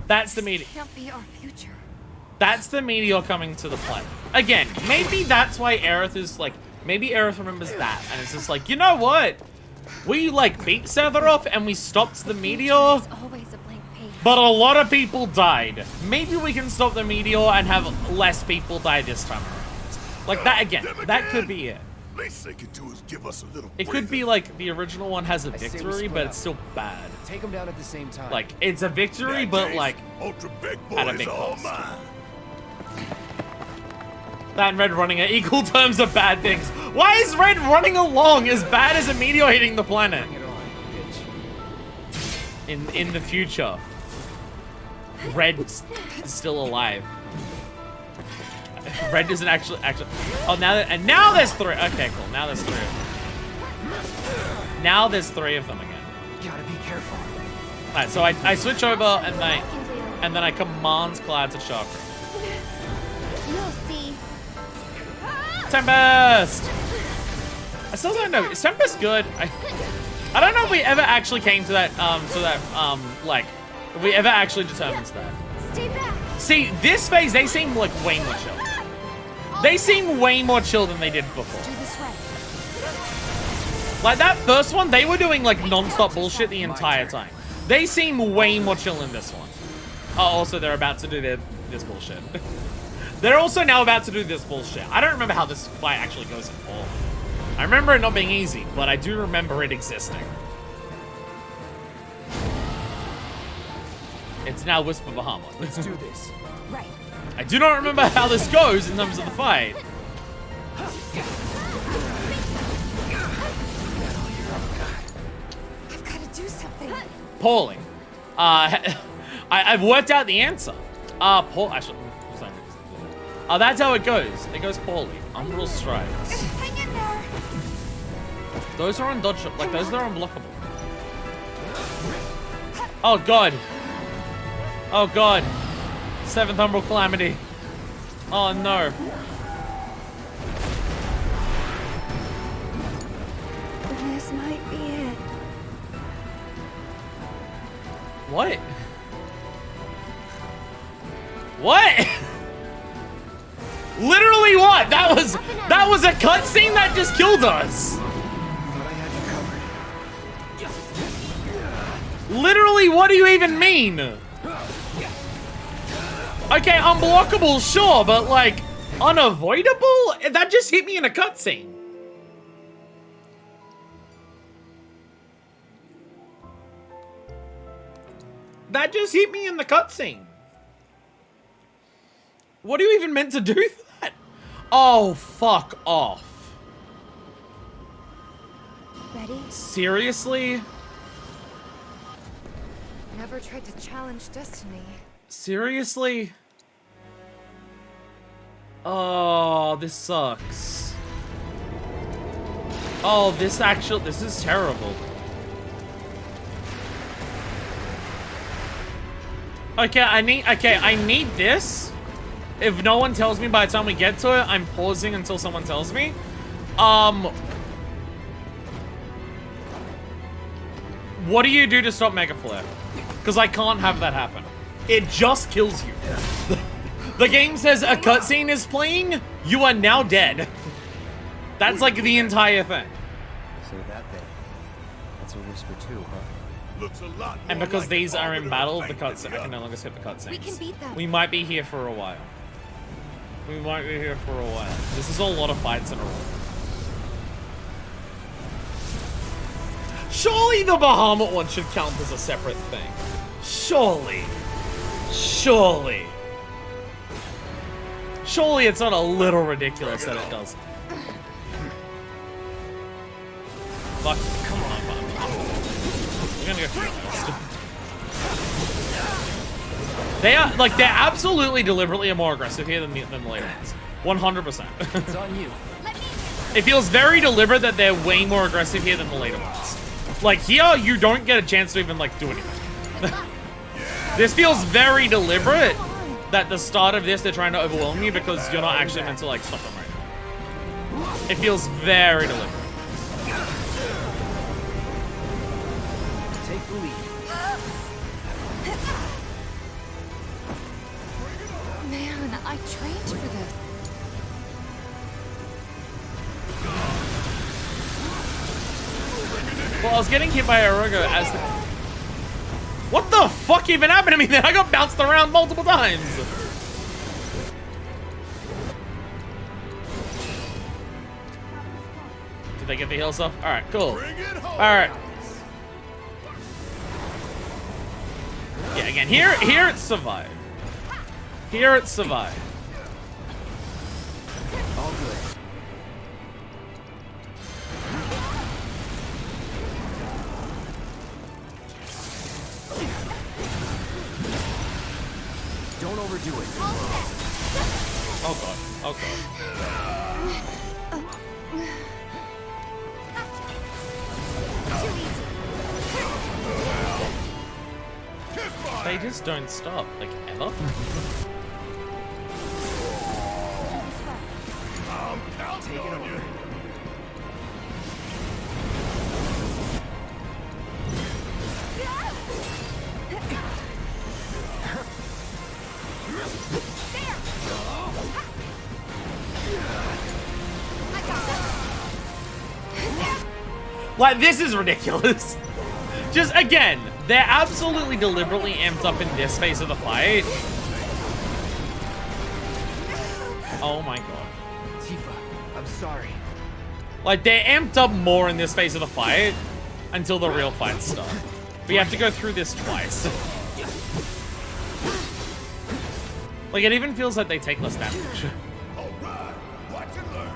That's the Meteor. Can't be our future. That's the Meteor coming to the planet. Again, maybe that's why Aerith is, like... Maybe Aerith remembers that, and it's just like, you know what? We, like, beat Sephiroth, and we stopped the Meteor, There's always a blank page. but a lot of people died. Maybe we can stop the Meteor and have less people die this time around. Like, that again. That could be it. Least they can do is give us a little It could be like the original one has a I say we victory, split but up. it's still bad. Take them down at the same time. Like, it's a victory, but like, Ultra Big at a Boy's big all cost. mine. that and Red running at equal terms are bad things. Why is Red running along as bad as a meteor hitting the planet? Bring it on, bitch. In the future, Red's still alive. Red isn't actually. Oh, now there's three. Okay, cool. Now there's three. Now there's three of them again. Gotta be careful. Alright, so I switch over and then I command Cloud to chakra. You'll see. Tempest! I still don't know. Is Tempest good? I don't know if we ever actually came to that like, if we ever actually determined that. Stay back. See, this phase they seem like way more chill. They seem way more chill than they did before. Do this way. Like that first one, they were doing like non-stop bullshit the entire time. They seem way more chill in this one. Oh, also they're about to do this bullshit. They're also now about to do this bullshit. I don't remember how this fight actually goes at all. I remember it not being easy, but I do remember it existing. It's now Whisper Bahamut. Let's do this. Right. I do not remember how this goes in terms of the fight. I've got to do something. Poorly. I've worked out the answer. Actually, that's how it goes. It goes poorly. Umbral Strides. Hang in there. Those are undodgeable. Like, those are unblockable. Oh, God. Oh, God. 7th Umbral Calamity. Oh, no. This might be it. What? What? Literally what? That was a cutscene that just killed us. Thought I had you covered. Literally, what do you even mean? Okay, unblockable, sure, but like, unavoidable? That just hit me in a cutscene. That just hit me in the cutscene. What are you even meant to do for that? Oh, fuck off. Ready? Seriously? Never tried to challenge destiny. Seriously? Oh, this sucks. Oh, this is terrible. Okay, I need this. If no one tells me by the time we get to it, I'm pausing until someone tells me. What do you do to stop Mega Flare? Because I can't have that happen. It just kills you. The game says a cutscene is playing, you are now dead. That's like the entire thing. So that thing, that's a whisper too, huh? Looks a lot And more because like these an are in arbiter battle, of the fate cutscene, than I can no the longer skip the cutscenes. We can beat them. We might be here for a while. We might be here for a while. This is a lot of fights in a row. Surely the Bahamut one should count as a separate thing. Surely. Surely. Surely it's not a little ridiculous that it does. Fuck, come on, we're gonna go first. They are, like, they're absolutely deliberately more aggressive here than the later ones. 100%. It's on you. It feels very deliberate that they're way more aggressive here than the later ones. Like, here, you don't get a chance to even, like, do anything. This feels very deliberate that the start of this, they're trying to overwhelm you because you're not actually meant to, like, stop them right now. It feels very deliberate. Take the lead. Man, I trained for this. Well, I was getting hit by Arugo as the... What the fuck even happened to me then? I got bounced around multiple times. Did they get the heals up? Alright, cool. Alright. Yeah, again, here it's survive. Here it's survive. All good. Don't overdo it. Oh god. Oh god. They just don't stop, like, ever. Take it over. Like, this is ridiculous. Just, again, they're absolutely deliberately amped up in this phase of the fight. Oh my god. Tifa, I'm sorry. Like, they're amped up more in this phase of the fight until the real fights start. But you have to go through this twice. Like, it even feels like they take less damage. Alright, watch and learn.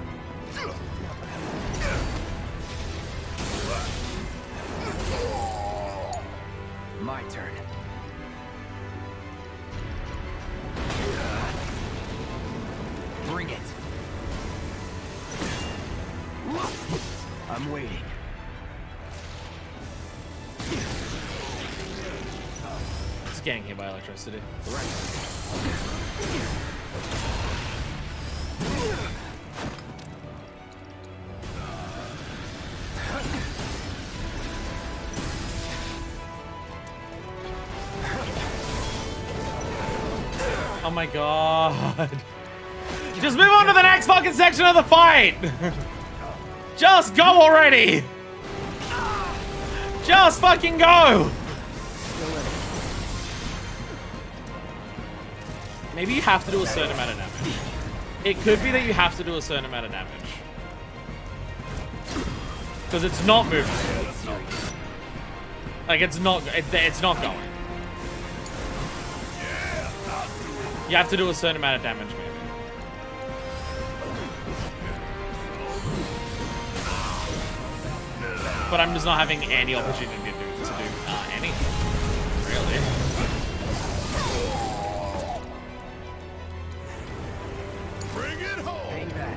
My turn. Bring it. I'm waiting. Just getting hit by electricity. Oh my god. Just move on to the next fucking section of the fight! Just go already! Just fucking go! Maybe you have to do a certain amount of damage. It could be that you have to do a certain amount of damage. Because it's not moving. Like, it's not going. You have to do a certain amount of damage, maybe. But I'm just not having any opportunity to do anything. Really. Bring it home. Hang back.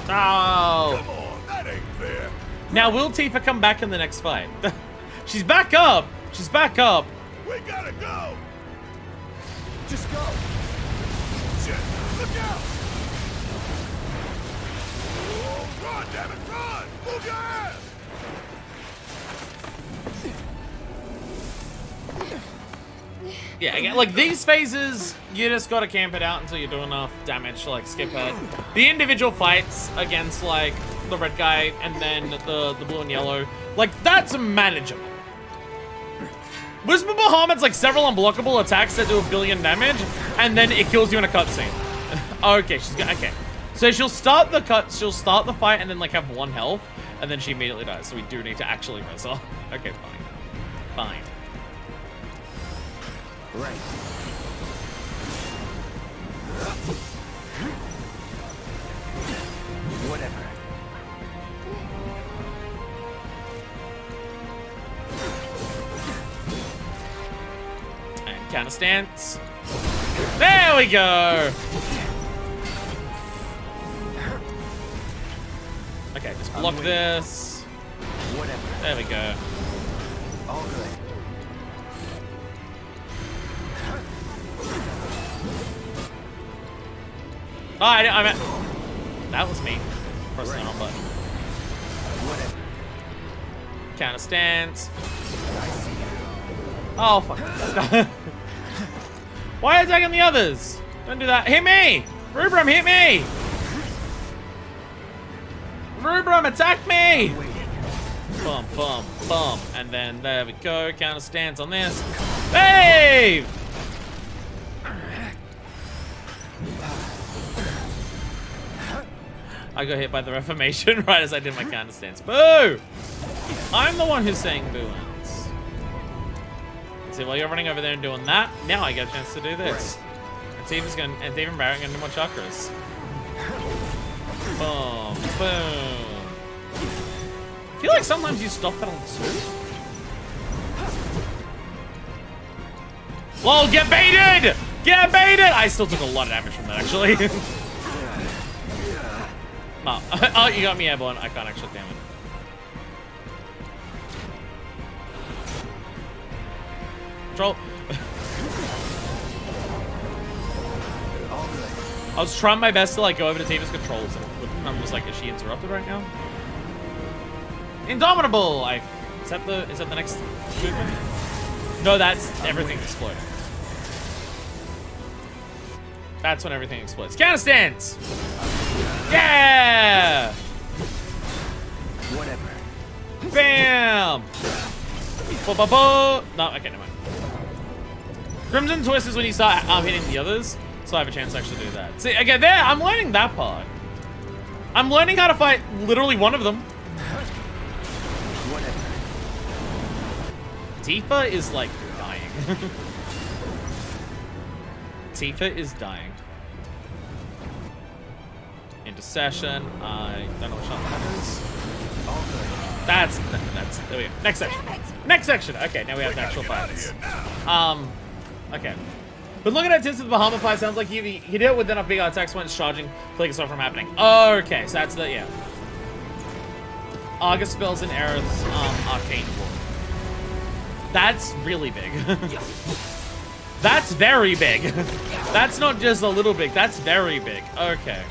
Oh! Come on, that ain't fair. Now, will Tifa come back in the next fight? She's back up! She's back up! We gotta go. Just go. shit! Look out! Oh, run, damn it, run! Move your ass! Yeah, again, like these phases, you just gotta camp it out until you do enough damage to like skip it. The individual fights against like the red guy and then the blue and yellow, like that's manageable. Whisper Bahamut's like several unblockable attacks that do 1 billion damage, and then it kills you in a cutscene. Okay, she's got okay. So she'll start the fight and then like have 1 health, and then she immediately dies. So we do need to actually res her. Okay, fine. Right. Whatever. And counter stance. There we go. Okay, just block this. Whatever. There we go. All good. Oh, I meant that was me. Press the wrong button. Whatever. Counter stance. Oh fuck. Why are you attacking the others? Don't do that. Hit me! Rubrum, hit me! Rubrum, attack me! Bum, bum, bum. And then there we go. Counter stance on this. Hey! I got hit by the Reformation right as I did my counter stance. Boo! I'm the one who's saying boo ends. See, while you're running over there and doing that, now I get a chance to do this. And Tifa's gonna, and Tifa and Barrett gonna do more chakras. Boom, boom. I feel like sometimes you stop that on 2. Whoa, get baited! Get baited! I still took a lot of damage from that, actually. Oh, oh, you got me airborne. I can't actually, damn it. Control. I was trying my best to like go over to Tifa's controls, and I'm just like, is she interrupted right now? Indomitable. Is that the next movement? No, that's everything exploding. That's when everything explodes. Counter stance. Yeah! Whatever. Bam! Bo-bo-bo! No, okay, never mind. Crimson Twist is when you start hitting the others, so I have a chance to actually do that. See, again, there, I'm learning that part. I'm learning how to fight literally one of them. Whatever. Tifa is, like, dying. Tifa is dying. Intercession. I don't know what shot that is. That's there we go. Next section. Next section. Okay, now we have the actual fights. Okay. But looking at tips of the Bahamut fight, sounds like he did it with enough big attacks when it's charging, clicking stuff from happening. Okay, so that's the yeah. Argus spells and Aerith's arcane war. That's really big. That's very big. That's not just a little big. That's very big. Okay.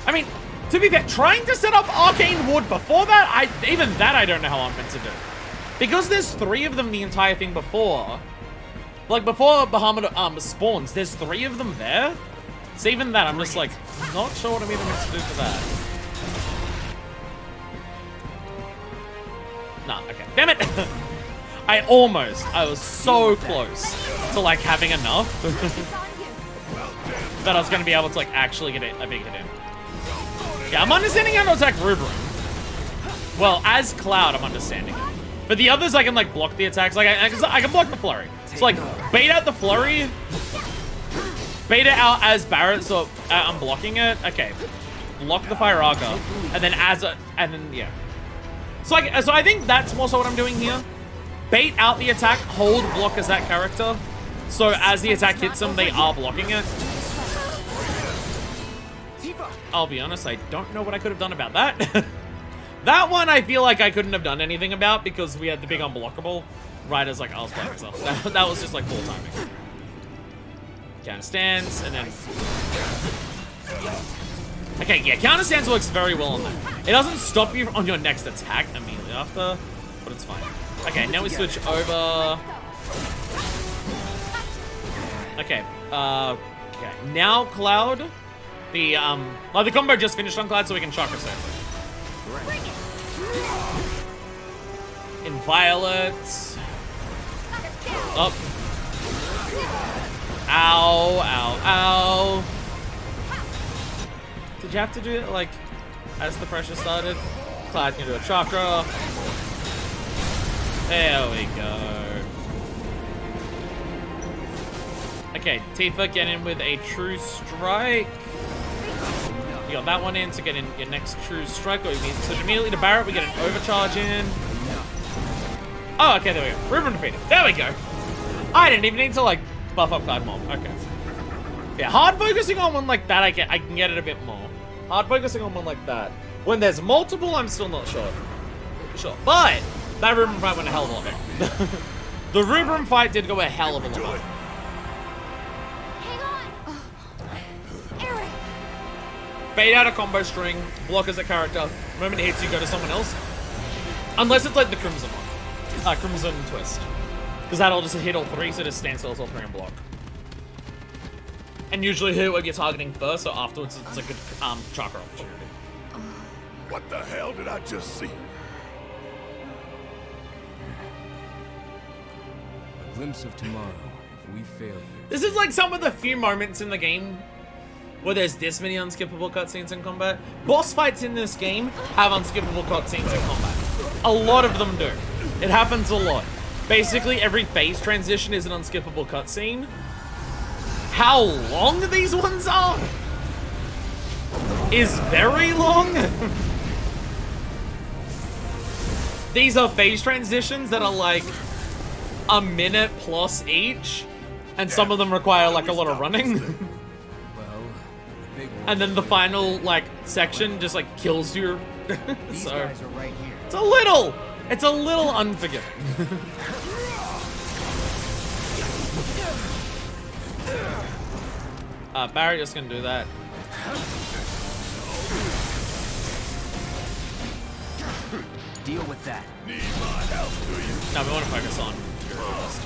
I mean, to be fair, trying to set up Arcane Ward before that, even that I don't know how I'm meant to do. Because there's 3 of them the entire thing before. Like, before Bahamut spawns, there's 3 of them there. So even that, I'm just like, not sure what I'm even meant to do for that. Nah, okay. Damn it! I was so close to like having enough that I was going to be able to like actually get a big hit in. Yeah, I'm understanding how to attack Rubrum. Well, as Cloud, I'm understanding it. But the others, I can like block the attacks. Like I can block the flurry. So like bait out the flurry, bait it out as Barrett. So I'm blocking it. Okay, block the Fire Arca, and then yeah. So I think that's more so what I'm doing here. Bait out the attack, hold block as that character. So as the attack hits them, they are blocking it. I'll be honest, I don't know what I could have done about that. That one I feel like I couldn't have done anything about because we had the big unblockable right as like I was playing myself. That was just like full timing. Counter stance, and then... Okay, yeah, counter stance works very well on that. It doesn't stop you on your next attack immediately after, but it's fine. Okay, now we switch over... Okay, okay, now Cloud, the combo just finished on Cloud, so we can chakra safely. In Violet. Up. Ow, ow, ow. Did you have to do it, like, as the pressure started? Cloud can do a chakra. There we go. Okay, Tifa, get in with a true strike. You got that one in to get in your next true strike. Or you can switch immediately to Barret. We get an overcharge in. Oh, okay, there we go. Ribbon defeated. There we go. I didn't even need to, like, buff up Cloud more. Okay. Yeah, hard focusing on one like that, I can get it a bit more. Hard focusing on one like that. When there's multiple, I'm still not sure. But that Ribbon fight went a hell of a lot better. The Ribbon fight did go a hell of a lot. Bait out a combo string, block as a character. The moment it hits you, go to someone else. Unless it's like the Crimson one. Crimson Twist. Because that'll just hit all three, so just stand still all three and block. And usually hit what you're targeting first, so afterwards it's a good chakra opportunity. What the hell did I just see? A glimpse of tomorrow if we fail here. This is like some of the few moments in the game where there's this many unskippable cutscenes in combat. Boss fights in this game have unskippable cutscenes in combat. A lot of them do. It happens a lot. Basically, every phase transition is an unskippable cutscene. How long these ones are is very long. These are phase transitions that are like a minute plus each, and some of them require like a lot of running. And then the final, like, section just, like, kills you. These So, guys are right here. it's a little unforgiving. Barret just gonna do that. Deal with that. Need my help, do you? No, we want to focus on Verity.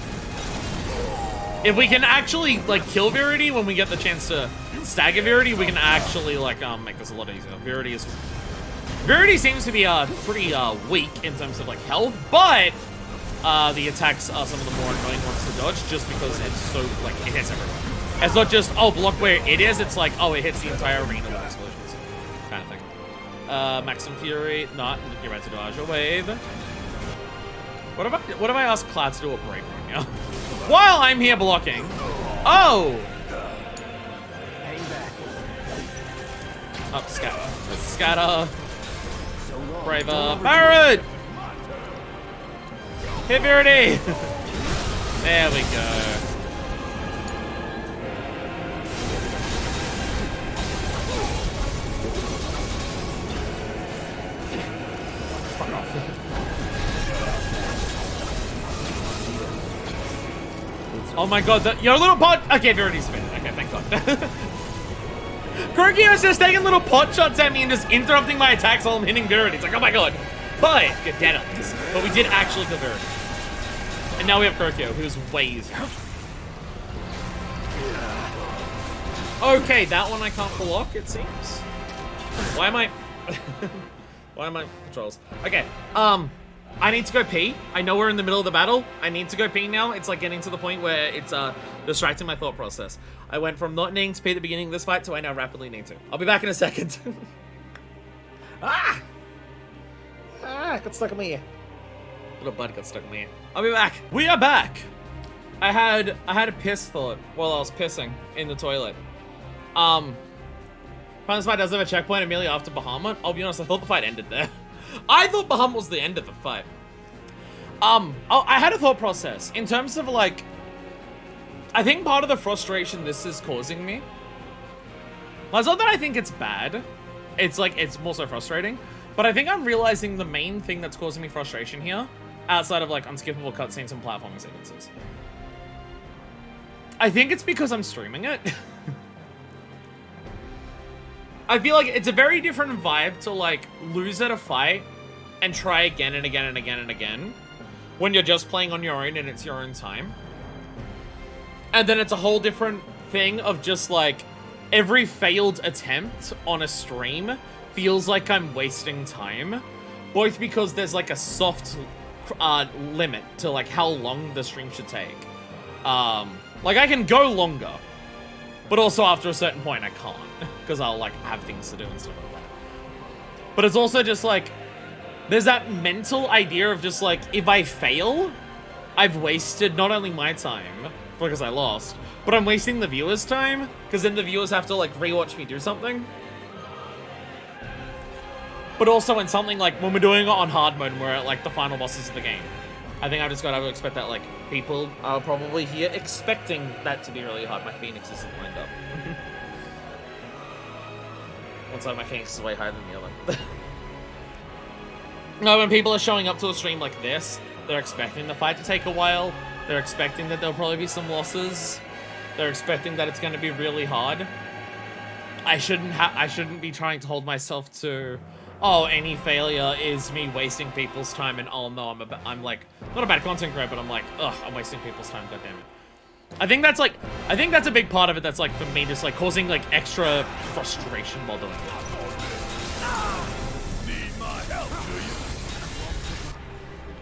If we can actually, like, kill Verity when we get the chance to stagger Verity, we can actually, like, make this a lot easier. Verity seems to be pretty weak in terms of, like, health, but the attacks are some of the more annoying ones to dodge just because it's so, like, it hits everywhere. It's not just, oh, block where it is, it's like, oh, it hits the entire arena with explosions. Kind of thing. Maximum Fury, not, you're about to dodge a wave. What if I ask Cloud to do a break right now? While I'm here blocking. Oh! Up, scatter. Let's scatter. Braver. Barret! Hit Verity! There we go. Fuck off. Oh my god, your little pot. Okay, Verity's fit. Okay, thank god. Kurokio's just taking little pot shots at me and just interrupting my attacks while I'm hitting Verity. It's like, oh my god. But, you're dead at least. But we did actually kill Verity. And now we have Kurokio, who's way easier. Okay, that one I can't block, it seems. Why am I... Why am I... Controls. Okay, I need to go pee. I know we're in the middle of the battle. I need to go pee now. It's like getting to the point where it's distracting my thought process. I went from not needing to pee at the beginning of this fight to I now rapidly need to. I'll be back in a second. Got stuck in my ear. Little bud got stuck in my ear. I'll be back. We are back. I had a piss thought while I was pissing in the toilet. This fight does have a checkpoint immediately after Bahamut. I'll be honest, I thought the fight ended there. I thought Bahamut was the end of the fight. I had a thought process in terms of like, I think part of the frustration this is causing me. Well, it's not that I think it's bad. It's like, it's more so frustrating. But I think I'm realizing the main thing that's causing me frustration here, outside of like unskippable cutscenes and platforming sequences. I think it's because I'm streaming it. I feel like it's a very different vibe to, like, lose at a fight and try again and again and again and again when you're just playing on your own and it's your own time. And then it's a whole different thing of just, like, every failed attempt on a stream feels like I'm wasting time. Both because there's, like, a soft limit to, like, how long the stream should take. Like, I can go longer. But also, after a certain point, I can't. Because I'll, like, have things to do and stuff like that. But it's also just, like, there's that mental idea of just, like, if I fail, I've wasted not only my time, because I lost, but I'm wasting the viewers' time, because then the viewers have to, like, rewatch me do something. But also in something like, when we're doing it on hard mode, and we're at, like, the final bosses of the game, I think I just gotta expect that, like, people are probably here expecting that to be really hard. My Phoenix isn't lined up. One side of my Phoenix is way higher than the other. No, when people are showing up to a stream like this, they're expecting the fight to take a while. They're expecting that there'll probably be some losses. They're expecting that it's going to be really hard. I shouldn't be trying to hold myself to, oh, any failure is me wasting people's time, and oh no, I'm like, not a bad content creator, but I'm like, ugh, I'm wasting people's time, goddammit. I think that's a big part of it that's, like, for me, just, like, causing, like, extra frustration while doing it. Need my help, do you?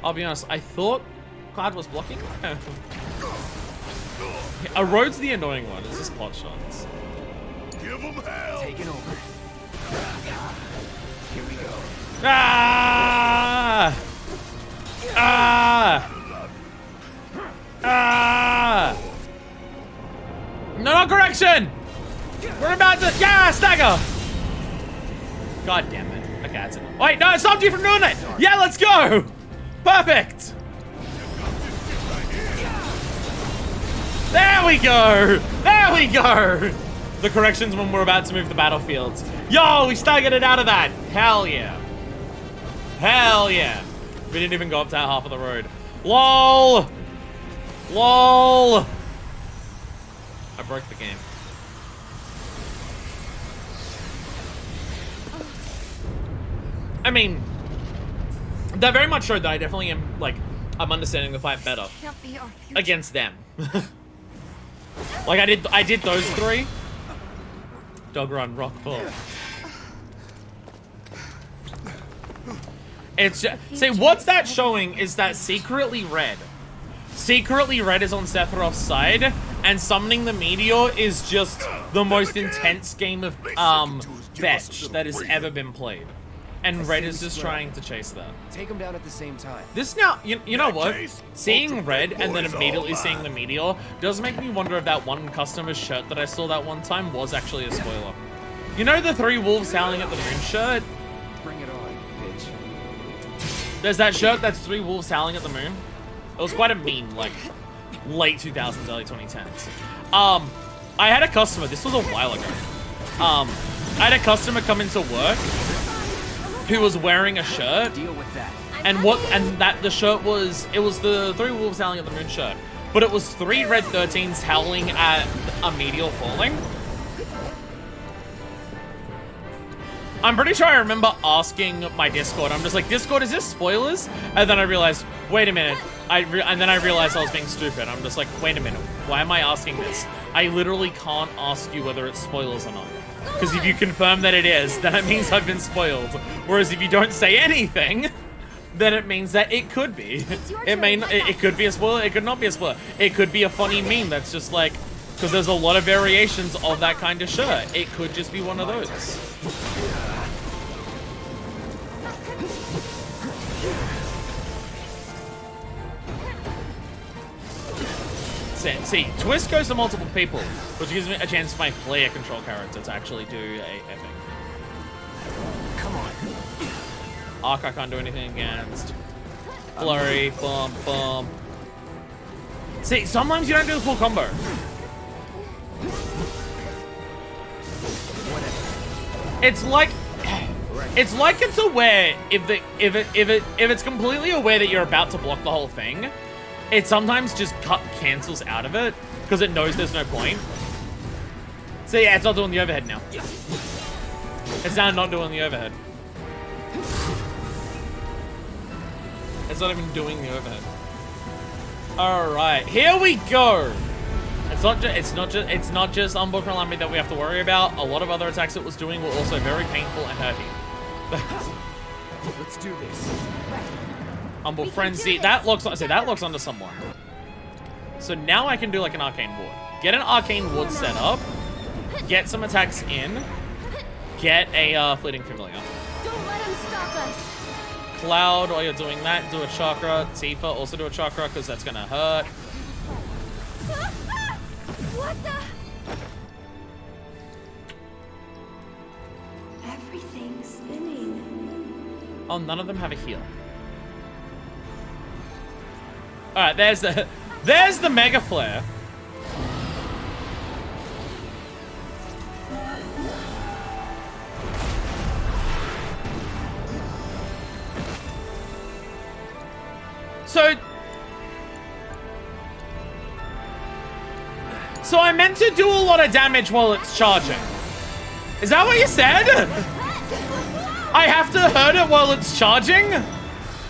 I'll be honest, I thought Cloud was blocking. A road's the annoying one, it's just pot shots. Give them hell! Taking over. Here we go. Ah! Ah! Ah! No correction! We're about to, yeah, stagger! God damn it. Okay, that's enough. Wait, no, it stopped you from doing it! Yeah, let's go! Perfect! There we go! There we go! The corrections when we're about to move the battlefields. Yo, we staggered it out of that! Hell yeah. Hell yeah. We didn't even go up to half of the road. LOL! LOL! I broke the game. I mean, that very much showed that I definitely am, like, I'm understanding the fight better Can't be our future. against them. Like, I did those three. Dog run, rock fall. It's just, see, what's that showing is that Secretly Red is on Sephiroth's side, and summoning the meteor is just the most intense game of fetch that has ever been played. And Red is just trying to chase that. Take them down at the same time. This now, you know what? Seeing Red and then immediately seeing the meteor does make me wonder if that one customer's shirt that I saw that one time was actually a spoiler. You know the 3 wolves howling at the moon shirt? Bring it on, bitch. There's that shirt that's 3 wolves howling at the moon. It was quite a meme, like, late 2000s, early 2010s. I had a customer, this was a while ago. I had a customer come into work who was wearing a shirt. Deal with that. The shirt was, it was the 3 wolves howling at the moon shirt, but it was 3 red 13s howling at a meteor falling. I'm pretty sure I remember asking my Discord, I'm just like, Discord, is this spoilers? And then I realized, wait a minute. And then I realized I was being stupid. I'm just like, wait a minute, why am I asking this? I literally can't ask you whether it's spoilers or not. Because if you confirm that it is, then it means I've been spoiled. Whereas if you don't say anything, then it means that it could be. It could be a spoiler, it could not be a spoiler. It could be a funny meme that's just like, because there's a lot of variations of that kind of shirt. It could just be one of those. See, twist goes to multiple people, which gives me a chance for my player control character to actually do a thing. Come on. Arc I can't do anything against. Flurry, bump, bump. See, sometimes you don't do the full combo. It's like it's aware if it's completely aware that you're about to block the whole thing, it sometimes just cancels out of it because it knows there's no point. So yeah, it's not doing the overhead now. It's now not doing the overhead. It's not even doing the overhead. All right, here we go. It's not just Unbook Calamity that we have to worry about. A lot of other attacks it was doing were also very painful and hurting. Let's do this. Humble Frenzy. That looks onto someone. So now I can do like an Arcane Ward. Get an Arcane Ward set up. Get some attacks in. Get a Fleeting Familiar. Don't let him stop us. Cloud, while you're doing that, do a Chakra. Tifa, also do a Chakra because that's gonna hurt. What the? Everything's spinning. Oh, none of them have a heal. All right, there's the Mega Flare. So I meant to do a lot of damage while it's charging. Is that what you said? I have to hurt it while it's charging?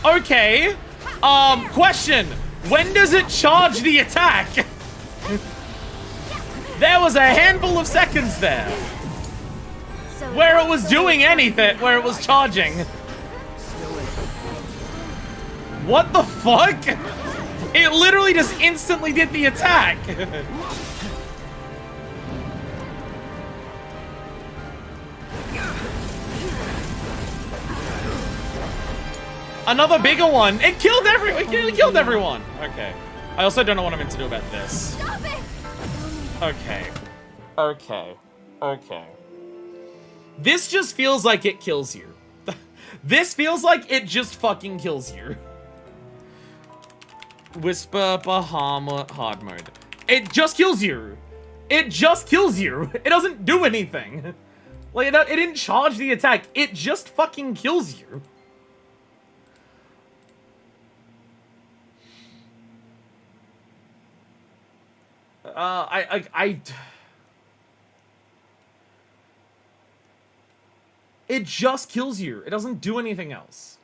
Okay. Question. When does it charge the attack? There was a handful of seconds there where it was doing anything, where it was charging. What the fuck? It literally just instantly did the attack. Another bigger one. It killed everyone. It killed everyone. Okay. I also don't know what I'm meant to do about this. Okay. Okay. Okay. This just feels like it kills you. This feels like it just fucking kills you. Whisper Bahamut hard mode. It just kills you. It just kills you. It doesn't do anything. Like, it didn't charge the attack. It just fucking kills you. It just kills you. It doesn't do anything else.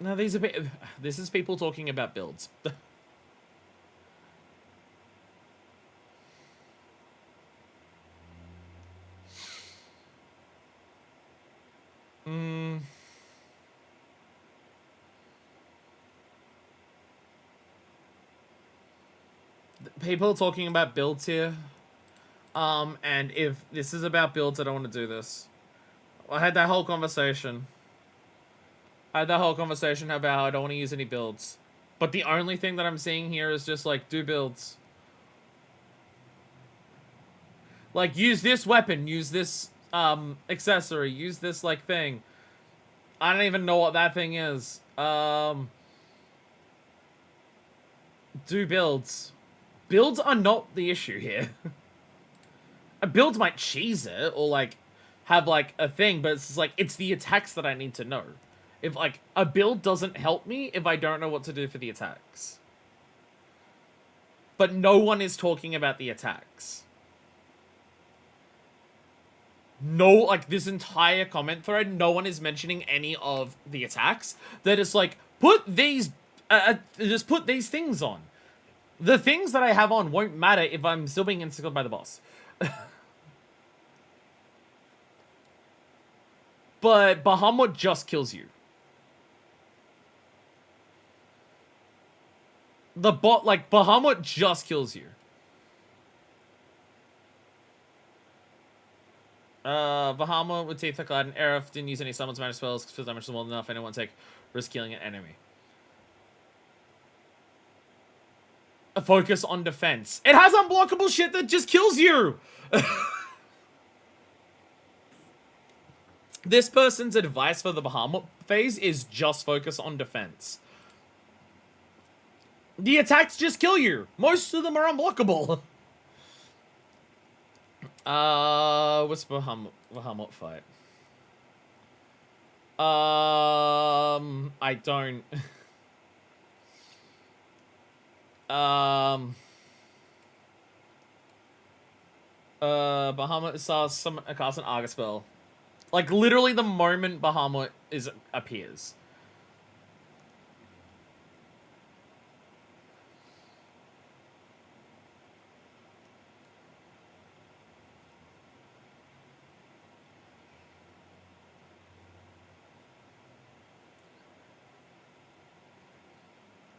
No, this is people talking about builds. People talking about builds here. And if this is about builds, I don't want to do this. I had that whole conversation. About how I don't want to use any builds. But the only thing that I'm seeing here is just like, do builds. Like, use this weapon, use this accessory, use this like thing. I don't even know what that thing is. Do builds. Builds are not the issue here. Builds might cheese it, or like have like a thing, but it's just like, it's the attacks that I need to know. If like a build doesn't help me if I don't know what to do for the attacks. But no one is talking about the attacks. No, like this entire comment thread, no one is mentioning any of the attacks. They're just like, put these, just put these things on. The things that I have on won't matter if I'm still being encircled by the boss. But Bahamut just kills you. The bot, like, Bahamut just kills you. Bahamut with Teeth Clad and Aerith didn't use any summons magic spells because damage is more than enough. Anyone take risk killing an enemy. A focus on defense. It has unblockable shit that just kills you! This person's advice for the Bahamut phase is just focus on defense. The attacks just kill you. Most of them are unblockable. What's Bahamut fight? I don't. Bahamut saw some cast an Argus spell. Like literally the moment Bahamut appears.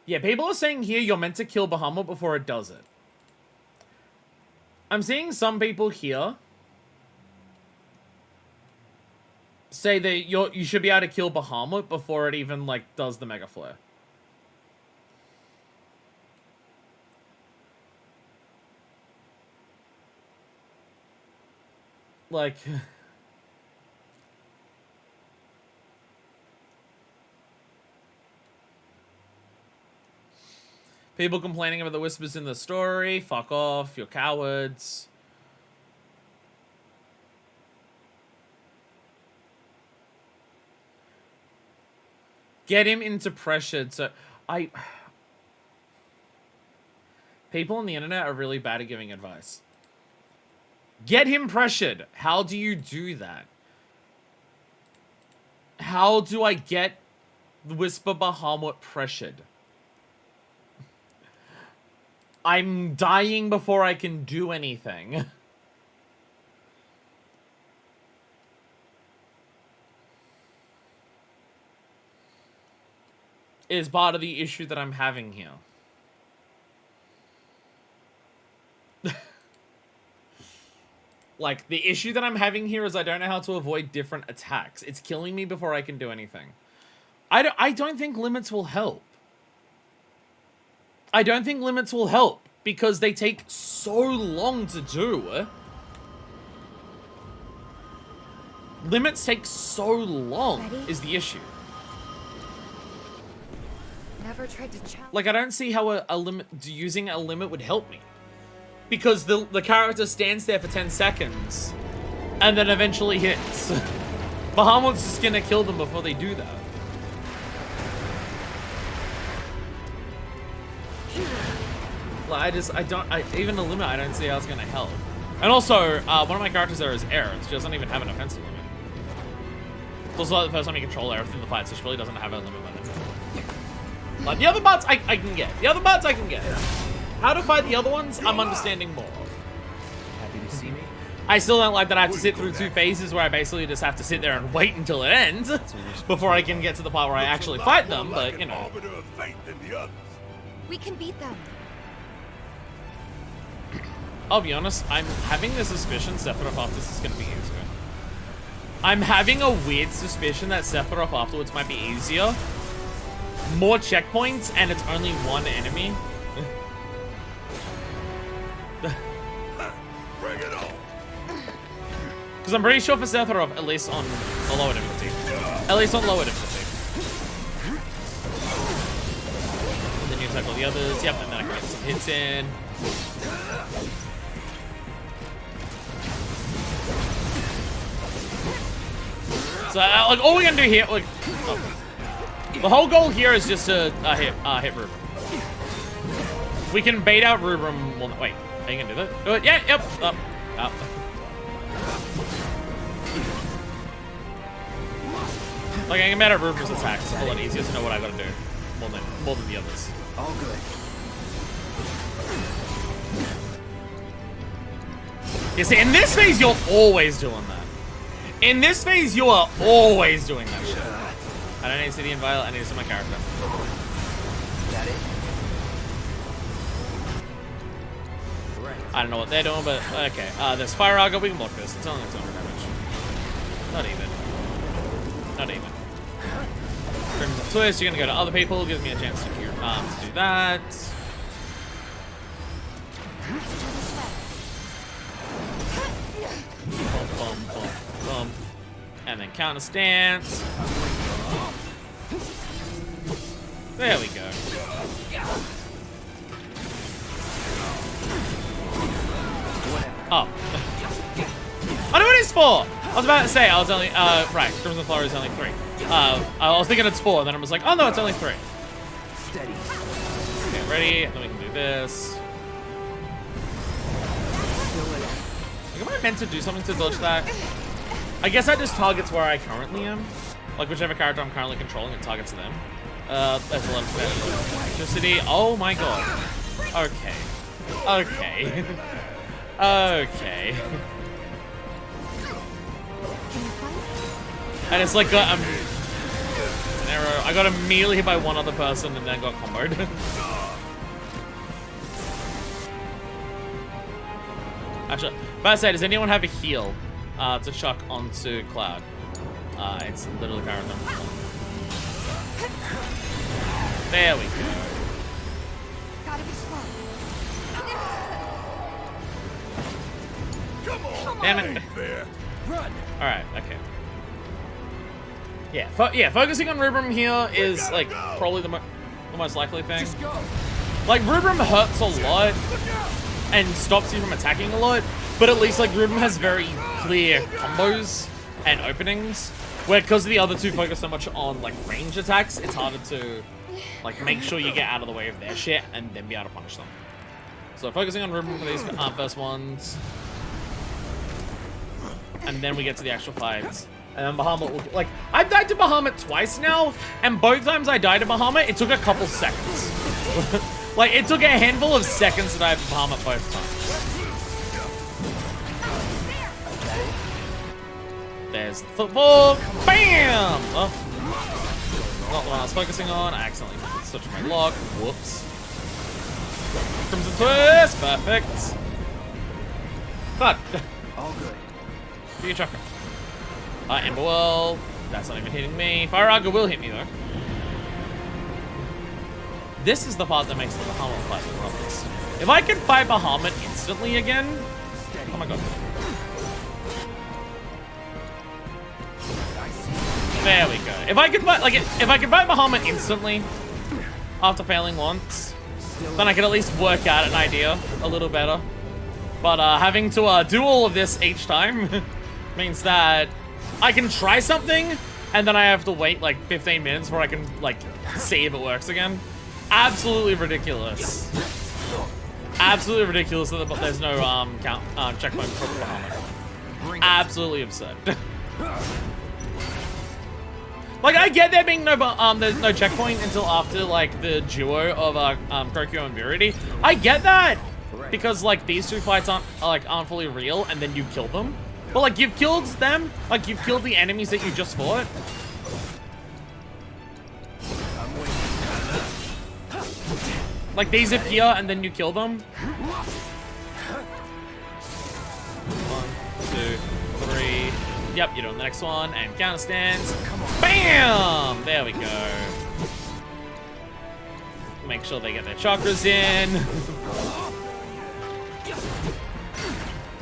Yeah, people are saying here you're meant to kill Bahamut before it does it. I'm seeing some people here say that you should be able to kill Bahamut before it even like does the Mega Flare. Like people complaining about the whispers in the story. Fuck off, you're cowards. Get him into pressured. So people on the internet are really bad at giving advice. Get him pressured. How do you do that? How do I get Whisper Bahamut pressured? I'm dying before I can do anything. Is part of the issue that I'm having here. Like, the issue that I'm having here is I don't know how to avoid different attacks. It's killing me before I can do anything. I don't think limits will help. I don't think limits will help because they take so long to do. Limits take so long is the issue. Never tried to challenge. Like, I don't see how a limit, using a limit would help me. Because the character stands there for 10 seconds and then eventually hits. Bahamut's just gonna kill them before they do that. Like, even a limit, I don't see how it's gonna help. And also, one of my characters there is Aerith. She doesn't even have an offensive limit. It's also like the first time you control Aerith in the fight, so she really doesn't have a limit on it. Like, the other parts I can get. The other parts I can get. How to fight the other ones, I'm understanding more of. Happy to see me? I still don't like that I have to sit through 2 phases where I basically just have to sit there and wait until it ends before I can get to the part where I actually fight them, but, you know. We can beat them. I'll be honest, I'm having the suspicion Sephiroth after this is going to be easier. I'm having a weird suspicion that Sephiroth afterwards might be easier. More checkpoints, and it's only one enemy. Bring it on. Because I'm pretty sure for Sephiroth, at least on the lower difficulty. At least on lower difficulty. And then you tackle the others. Yep, and then I can get some hits in. So, like, all we're gonna do here, like, the whole goal here is just to hit Rubrum. We can bait out Rubrum. Well, wait, are you gonna do that? Do it? Yeah, yep. Up. Like, I can bait out Rubrum's attacks. It's a lot easier to know what I gotta do more than the others. All good. You see, in this phase, you're always doing that. In this phase, you are always doing that shit. I don't need to see the invite, I need to see my character. Is that it? Right. I don't know what they're doing, but okay. There's Fire Argo, we can block this. It's only 200 damage. Not even. Not even. Crimson Twist, you're gonna go to other people, gives me a chance to do that. Boom. And then counter stance. There we go. Oh. I know what it's for! I was about to say, I was only, right, Crimson Flower is only 3. I was thinking it's 4, then I was like, oh no, it's only 3. Steady. Okay, ready, and then we can do this. Like, am I meant to do something to dodge that? I guess that just targets where I currently am. Like, whichever character I'm currently controlling, it targets them. There's a lot of electricity. Oh my god. Okay. Okay. Okay. And it's like it's an arrow. I got immediately hit by one other person and then got comboed. Actually, but I said, does anyone have a heal to chuck onto Cloud? It's literally current number 1. There we go. Gotta be slow. Come on. Damn it. Ain't fair. Run! Alright, okay. Yeah, focusing on Rubrum here is, like, probably the most likely thing. Just go! Like, Rubrum hurts a lot and stops you from attacking a lot, but at least, like, Rubrum has very clear combos and openings, where because the other two focus so much on, like, range attacks, it's harder to, like, make sure you get out of the way of their shit and then be able to punish them. So focusing on Rubrum for these first ones. And then we get to the actual fights. And then Bahamut will, like, I've died to Bahamut twice now, and both times I died to Bahamut, it took a couple seconds. Like, it took a handful of seconds to die to Bahamut both times. There's the football. Bam! Oh. Not the one I was focusing on. I accidentally switched my lock. Whoops. Crimson Twist. Perfect. God. All good. Do your chakra. Ember Well. That's not even hitting me. Fire Arga will hit me though. This is the part that makes the Bahamut fight the roughest. If I can fight Bahamut instantly again. Oh my god. There we go. If I can fight, like, if I can fight Bahamut instantly after failing once, then I can at least work out an idea a little better. But having to do all of this each time means that I can try something and then I have to wait like 15 minutes before I can like see if it works again. Absolutely ridiculous. Absolutely ridiculous that there's no checkpoint for Bahamut. Absolutely absurd. Like, I get there being there's no checkpoint until after, like, the duo of, Krokyo and Viridi. I get that! Because, like, these two fights aren't fully real, and then you kill them. But, like, you've killed them. Like, you've killed the enemies that you just fought. Like, these appear, and then you kill them. 1, 2, 3... Yep, you're doing the next one, and counter stands. Bam! There we go. Make sure they get their chakras in.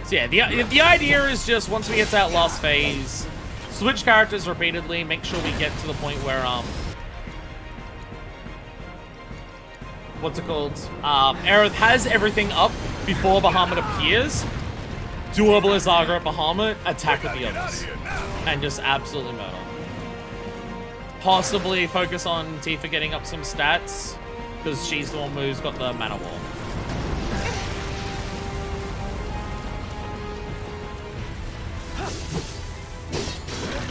So yeah, the idea is just once we get to that last phase, switch characters repeatedly, make sure we get to the point where, what's it called? Aerith has everything up before Bahamut appears. Do a Blizzaga at Bahamut, attack with the others, and just absolutely murder. Possibly focus on Tifa getting up some stats, because she's the one who's got the mana wall.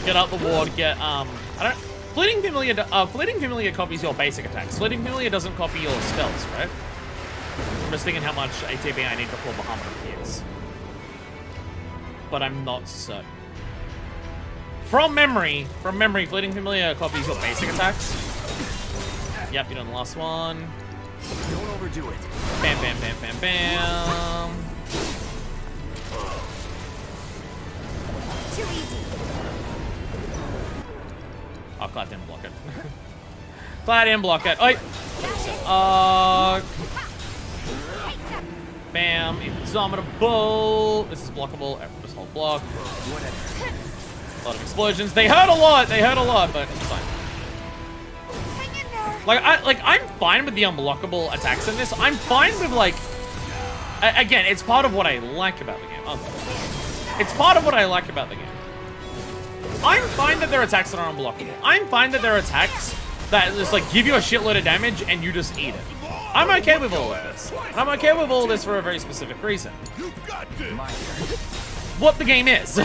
Get up the ward, get, Fleeting Familiar copies your basic attacks. Fleeting Familiar doesn't copy your spells, right? I'm just thinking how much ATB I need before Bahamut appears. But I'm not certain. From memory, Fleeting Familiar copies your basic attacks. Yep, you're doing the last one. Don't overdo it. Bam, bam, bam, bam, bam. Too easy. Oh, Cloud didn't block it. Cloud didn't block it. Oi! Bam. Indomitable. This is blockable. This whole block. A lot of explosions. They hurt a lot. They hurt a lot, but it's fine. Hang in there. Like I'm fine with the unblockable attacks in this. I'm fine with like. Again, it's part of what I like about the game. It's part of what I like about the game. I'm fine that there are attacks that are unblockable. I'm fine that there are attacks that just like give you a shitload of damage and you just eat it. I'm okay with all of this. And I'm okay with all of this for a very specific reason. What the game is.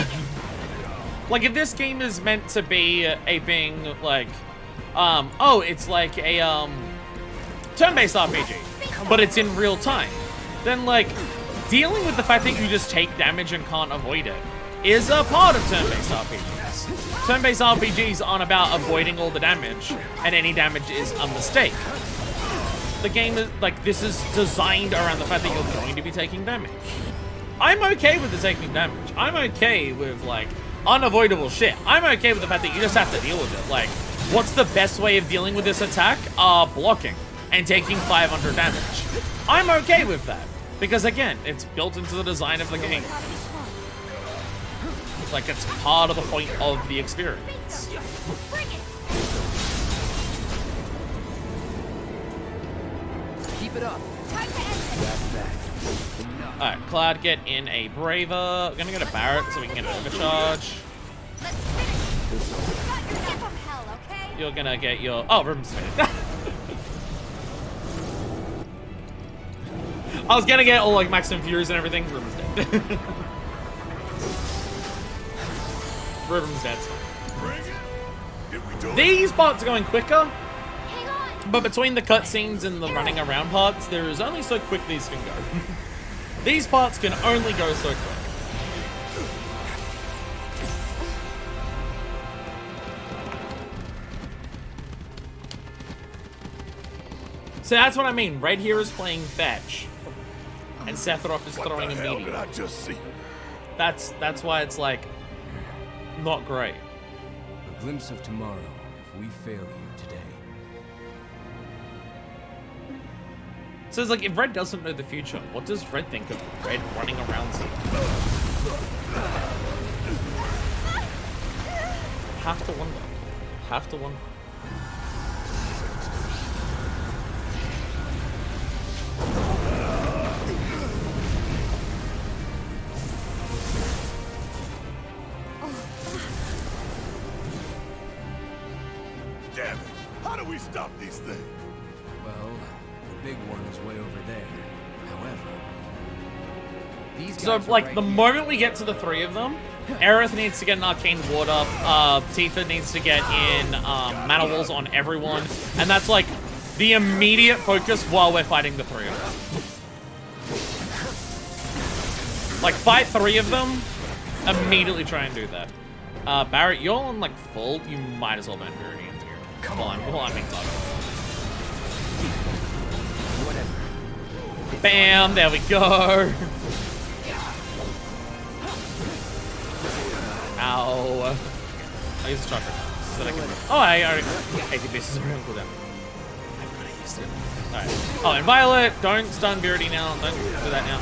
Like, if this game is meant to be a being like, it's like a turn-based RPG, but it's in real time, then like dealing with the fact that you just take damage and can't avoid it is a part of turn-based RPGs. Turn-based RPGs aren't about avoiding all the damage, and any damage is a mistake. The game is like, this is designed around the fact that you're going to be taking damage. I'm okay with the taking damage. I'm okay with like unavoidable shit. I'm okay with the fact that you just have to deal with it. Like, what's the best way of dealing with this attack? Blocking and taking 500 damage. I'm okay with that because again, it's built into the design of the game. Like, it's part of the point of the experience. Keep it up. Alright, Cloud, get in a Braver. I'm gonna get a Barret so we can get an overcharge. You're gonna get your... Oh, Ribbon's dead. I was gonna get all, like, Maximum Furies and everything. Ribbon's dead. Ribbon's dead. These parts are going quicker. But between the cutscenes and the running around parts, there is only so quick these can go. These parts can only go so quick. So that's what I mean. Red here is playing fetch, and Sephiroth is throwing a meteor. I just see? That's why it's like not great. A glimpse of tomorrow if we fail you today. So it's like, if Red doesn't know the future, what does Red think of Red running around here? Have to wonder. Have to wonder. Damn it! How do we stop these things? Well, the big one is way over there. However, these So, guys are like, right the here. moment we get to the three of them, Aerith needs to get an Arcane Ward up, Tifa needs to get in Mana Walls on everyone, and that's, like, the immediate focus while we're fighting the three of them. Like, fight three of them, immediately try and do that. Barret, you're on, like, full, you might as well burn Purity into here. Come on, well, I mean, talk. Bam, there we go. Ow. I used the chakra. So that I can... Oh, I already... 80 bases are on cooldown. I forgot I used it. Alright. Oh, and Violet, don't stun Beardy now. Don't do that now.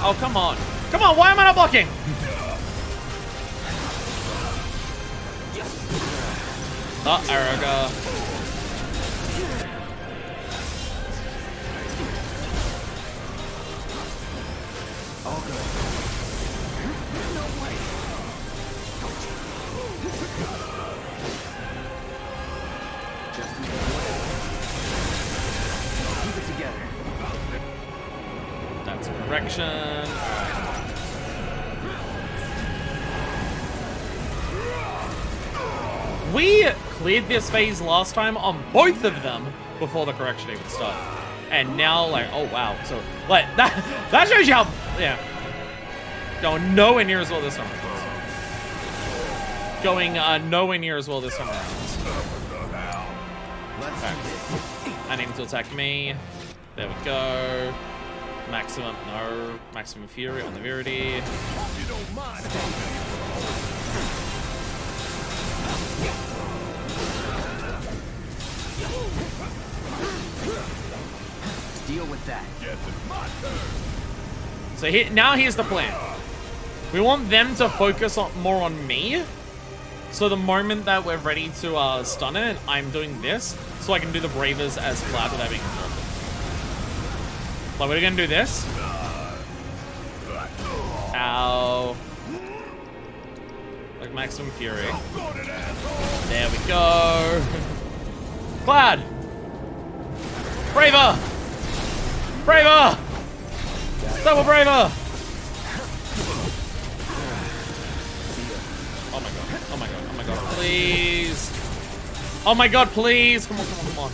Oh, come on. Come on, why am I not blocking? Oh, Araga. All good. Keep it together. That's a correction. We cleared this phase last time on both of them before the correction even started. And now, like, oh wow. So, like, that shows you how, yeah. Going nowhere near as well this time around. Going nowhere near as well this time around. Okay. I need him to attack me. There we go. Maximum, no. Maximum Fury on the Virity. Deal with that. So now here's the plan. We want them to focus more on me. So the moment that we're ready to stun it, I'm doing this, so I can do the Bravers as Cloud without being interrupted. Like, we're gonna do this. Ow. Like maximum fury. There we go. Cloud! Braver! Braver! Double braver! Oh my god, oh my god, oh my god, please! Oh my god, please! Come on, come on, come on.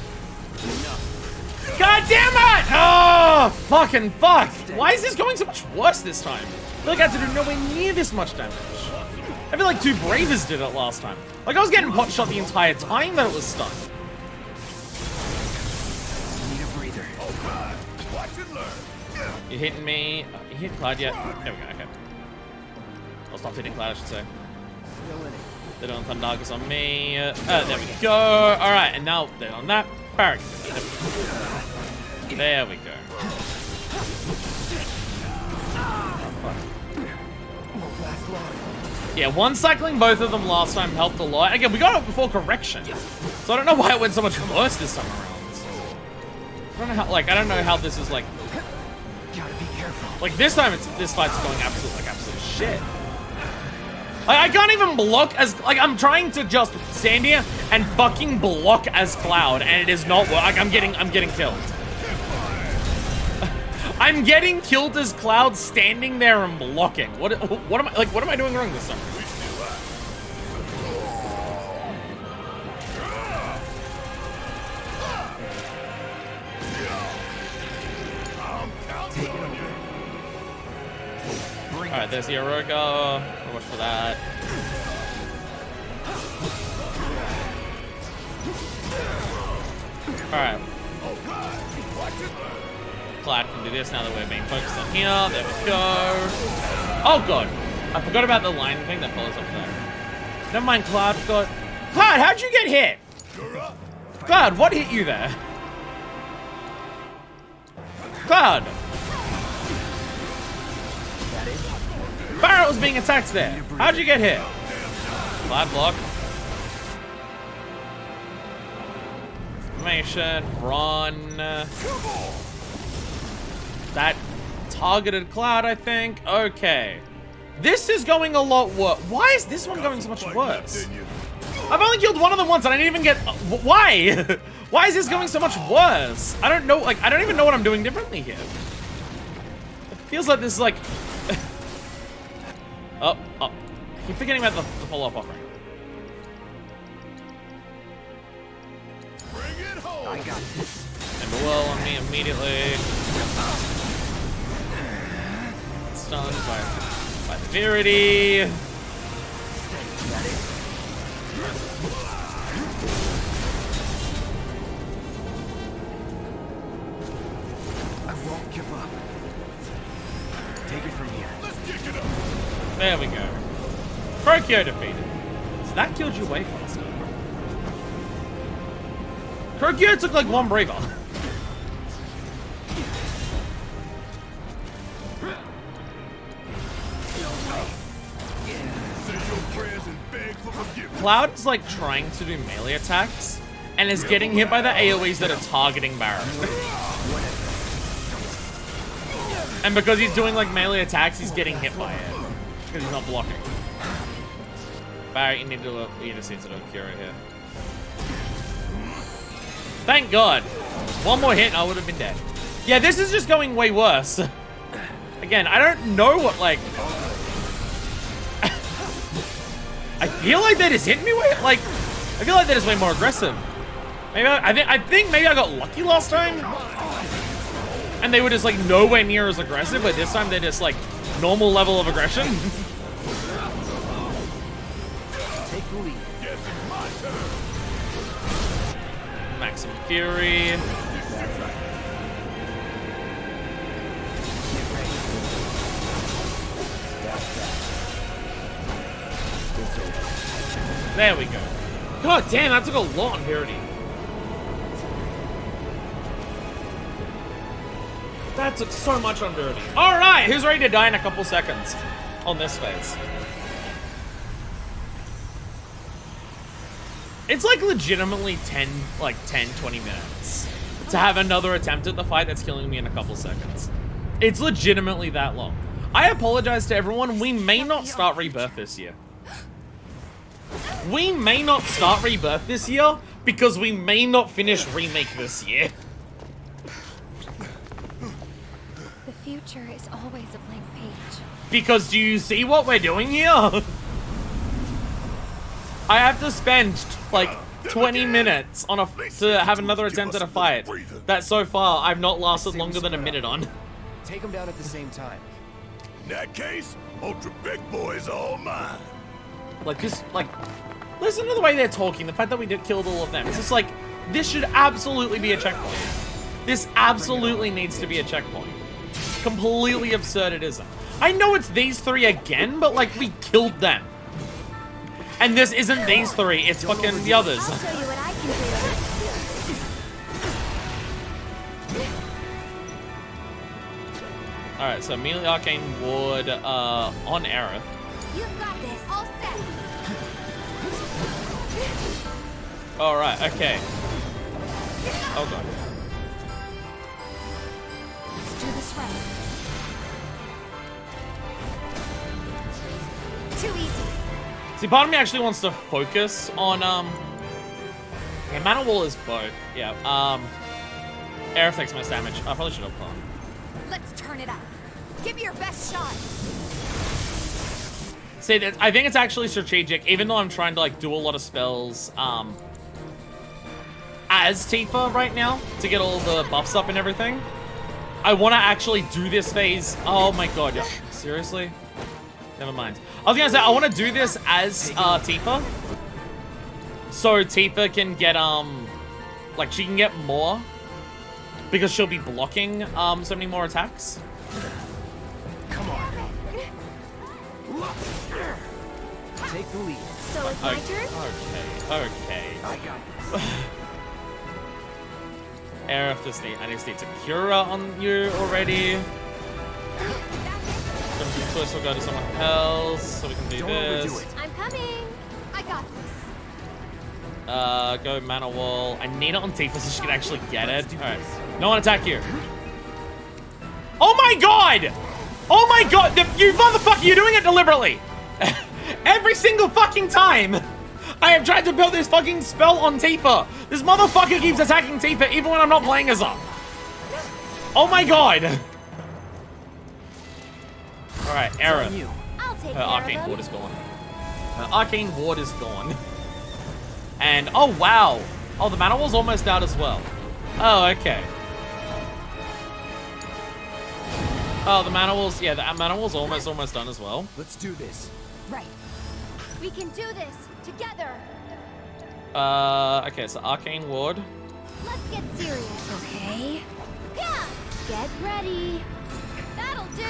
God damn it! Oh, fucking fuck! Why is this going so much worse this time? I feel like I had to do nowhere near this much damage. I feel like 2 Bravers did it last time. Like I was getting pot shot the entire time that it was stunned. Need a breather. You're hitting me. You hit Cloud yet? There we go, okay. I'll stop hitting Cloud, I should say. They're doing Thundagas on me. There we go. Alright, and now they're on that. Barrack. There we go. Yeah, one cycling both of them last time helped a lot. Again, we got it before correction. So I don't know why it went so much worse this time around. I don't know how, like, I don't know how this is, like... Gotta be careful. Like, this time, this fight's going absolute shit. I can't even block as, like, I'm trying to just stand here and fucking block as Cloud, and it is not, like, I'm getting killed. I'm getting killed as Cloud standing there and blocking. What am I doing wrong this time? Alright, there's the Aroga. I'll watch for that. Alright. Cloud can do this now that we're being focused on here. There we go. Oh god. I forgot about the line thing that follows up there. Never mind, Cloud. Cloud, how'd you get hit? Cloud, what hit you there? Cloud! Barrett was being attacked there. How'd you get hit? Cloud block. Information. Run. That targeted Cloud, I think. Okay. This is going a lot worse. Why is this one going so much worse? I've only killed one of them once and I didn't even get... Why? Why is this going so much worse? I don't know. Like, I don't even know what I'm doing differently here. It feels like this is like... Oh. I keep forgetting about the follow-up offering. I got this. Ember Well on me immediately. Stunned by the Verity. I won't give up. Take it from here. There we go. Procure defeated. So that killed you way faster. Procure took like 1 Braver. Cloud is like trying to do melee attacks and is getting hit by the AoEs that are targeting Barrett. And because he's doing like melee attacks, he's getting hit by it. Because he's not blocking. Barrett, you need to see to cure it here. Thank God. 1 more hit and I would have been dead. Yeah, this is just going way worse. Again, I don't know what, like... I feel like they're just hitting me way... Like, I feel like they're just way more aggressive. Maybe I think maybe I got lucky last time. And they were just, like, nowhere near as aggressive, but this time they're just, like, normal level of aggression. Take the lead. Maximum Fury. There we go. God damn, that took a lot on Verity. That took so much on Verity. Alright, who's ready to die in a couple seconds on this phase? It's like legitimately 10, 20 minutes to have another attempt at the fight that's killing me in a couple seconds. It's legitimately that long. I apologize to everyone. We may not start Rebirth this year. We may not start Rebirth this year because we may not finish Remake this year. The future is always a blank page. Because do you see what we're doing here? I have to spend like 20 minutes on to have another attempt at a fight that so far I've not lasted longer than a minute on. Take them down at the same time. In that case, Ultra Big Boy is all mine. Like just like, listen to the way they're talking. The fact that we killed all of them. It's just like, this should absolutely be a checkpoint. This absolutely needs to be a checkpoint. Completely absurd it isn't. I know it's these three again, but like we killed them. And this isn't these three, it's fucking the others. I'll show you what I can do. Alright, so immediately Arcane Ward on Aerith. You've got this. All set. Alright, okay. Oh god. Let's do this right. Too easy. See, part of me actually wants to focus on, yeah, Mana Wall is both. Yeah, Aerith takes most damage. I probably should have gone. Let's turn it up. Give me your best shot. See, I think it's actually strategic, even though I'm trying to, like, do a lot of spells, as Tifa right now, to get all the buffs up and everything. I want to actually do this phase. Oh my god, seriously? Never mind. I was gonna say, I want to do this as, Tifa. So Tifa can get, like, she can get more. Because she'll be blocking, so many more attacks. Come on. Take the lead. So it's my turn? Okay. I got this. Aerith, I just need to Cura on you already. Crimson Twist will go to someone else, so we can do Don't this. overdo it. I'm coming. I got this. Go Mana Wall. I need it on Tifa so she can actually get it. Alright. No one attack you. Oh my god! Oh my god! You motherfucker, you're doing it deliberately! Every single fucking time! I have tried to build this fucking spell on Tifa! This motherfucker keeps attacking Tifa even when I'm not playing as her! Oh my god! Alright, Aerith. I'll take Her care Arcane of them. Ward is gone. Her Arcane Ward is gone. And, oh wow! Oh, the Mana Wall's almost out as well. Oh, okay. Oh, the Mana Wall's, yeah, the Mana Wall's almost done as well. Let's do this. Right. We can do this together. Okay, so Arcane Ward. Let's get serious, okay? Yeah. Get ready. That'll do.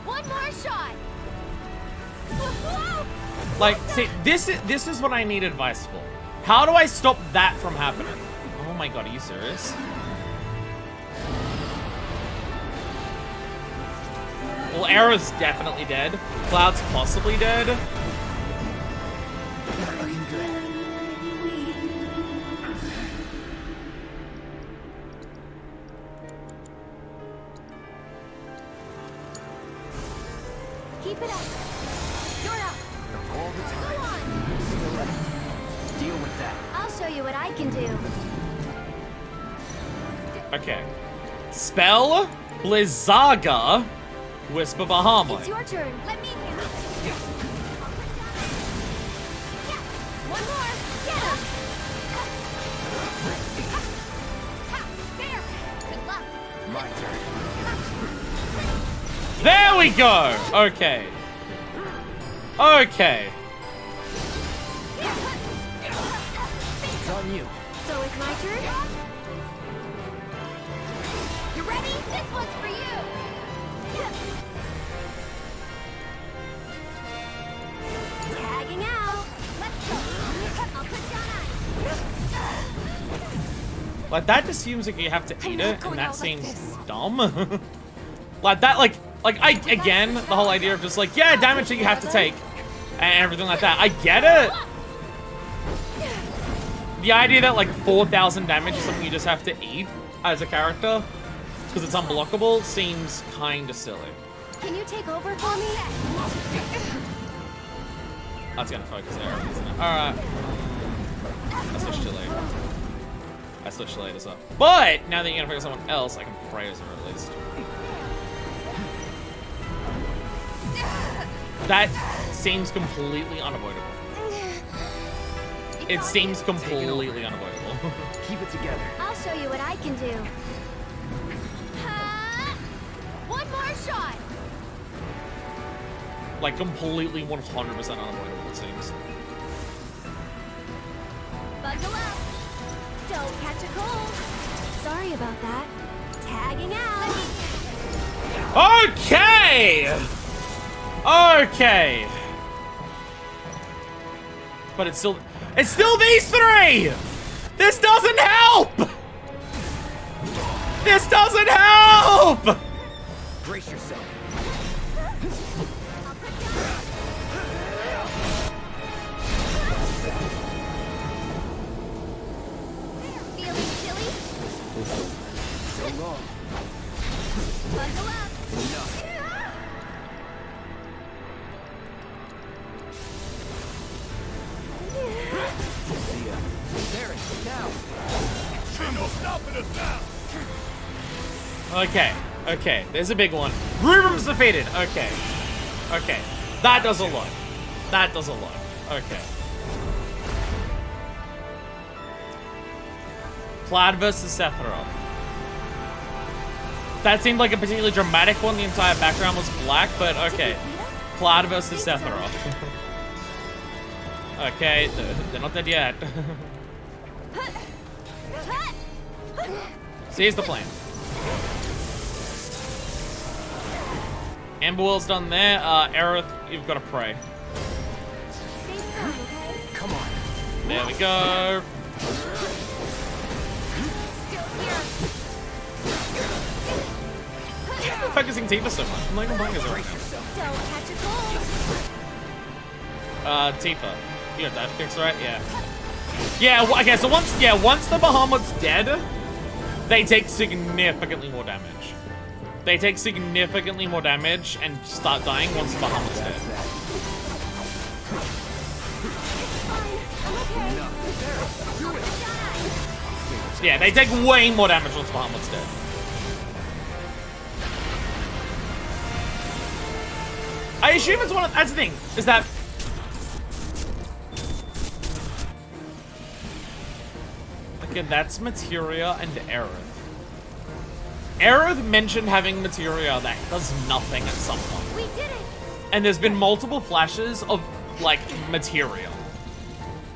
One more shot. Like, see, this is what I need advice for. How do I stop that from happening? Oh my god, are you serious? Well, Arrow's definitely dead. Cloud's possibly dead. Keep it up. You're up. All the Go time. on. Deal with that. I'll show you what I can do. Okay. Spell Blizzaga Whisper Bahamut. It's your turn. Let me. Yeah. One more. Get him. There. Good luck. My turn. There we go! Okay. Okay. It's on you. So it's my turn? You ready? This one's for you! Tagging out! Let's go! I'll put you on ice! Like, that just seems like you have to I'm eat not it, and going that out like seems this. dumb. Like, that, again, the whole idea of just like, yeah, damage that you have to take, and everything like that. I get it. The idea that, like, 4,000 damage is something you just have to eat as a character, because it's unblockable, seems kinda silly. Can you take over for me? That's gonna focus there, isn't it? Alright. I switched to later. I switched to later, so. But now that you're gonna focus on someone else, I can praise her at least. That seems completely unavoidable. It seems completely unavoidable. Keep it together. I'll show you what I can do. One more shot. Like completely 100% unavoidable, it seems. Buckle up. Don't catch a cold. Sorry about that. Tagging out. Okay! Okay. But it's still these three! This doesn't help! This doesn't help! Brace yourself. Feeling chilly? So long. Buckle up. Enough. See ya. There it is. Now. Ain't no stopping us now. Okay, okay, there's a big one. Rubram's defeated. Okay. Okay. That does a lot. That does a lot. Okay. Plaid versus Sephiroth. That seemed like a particularly dramatic one. The entire background was black, but okay. Plaid versus Sephiroth. Okay, they're not dead yet. So here's the plan. Amberwell's done there. Aerith, you've got to pray. Come on. There we go. I'm focusing Tifa so much. I'm not even playing as her right Don't catch a cold. now. Tifa. You got dash kicks, right? Yeah. Yeah, okay, so once the Bahamut's dead, they take significantly more damage. They take significantly more damage and start dying once the Bahamut's dead. Yeah, they take way more damage once Bahamut's dead. I assume it's one of, that's the thing, is that okay, that's Materia and Aerith. Aerith mentioned having Materia that does nothing at some point. We did it. And there's been multiple flashes of, like, Materia.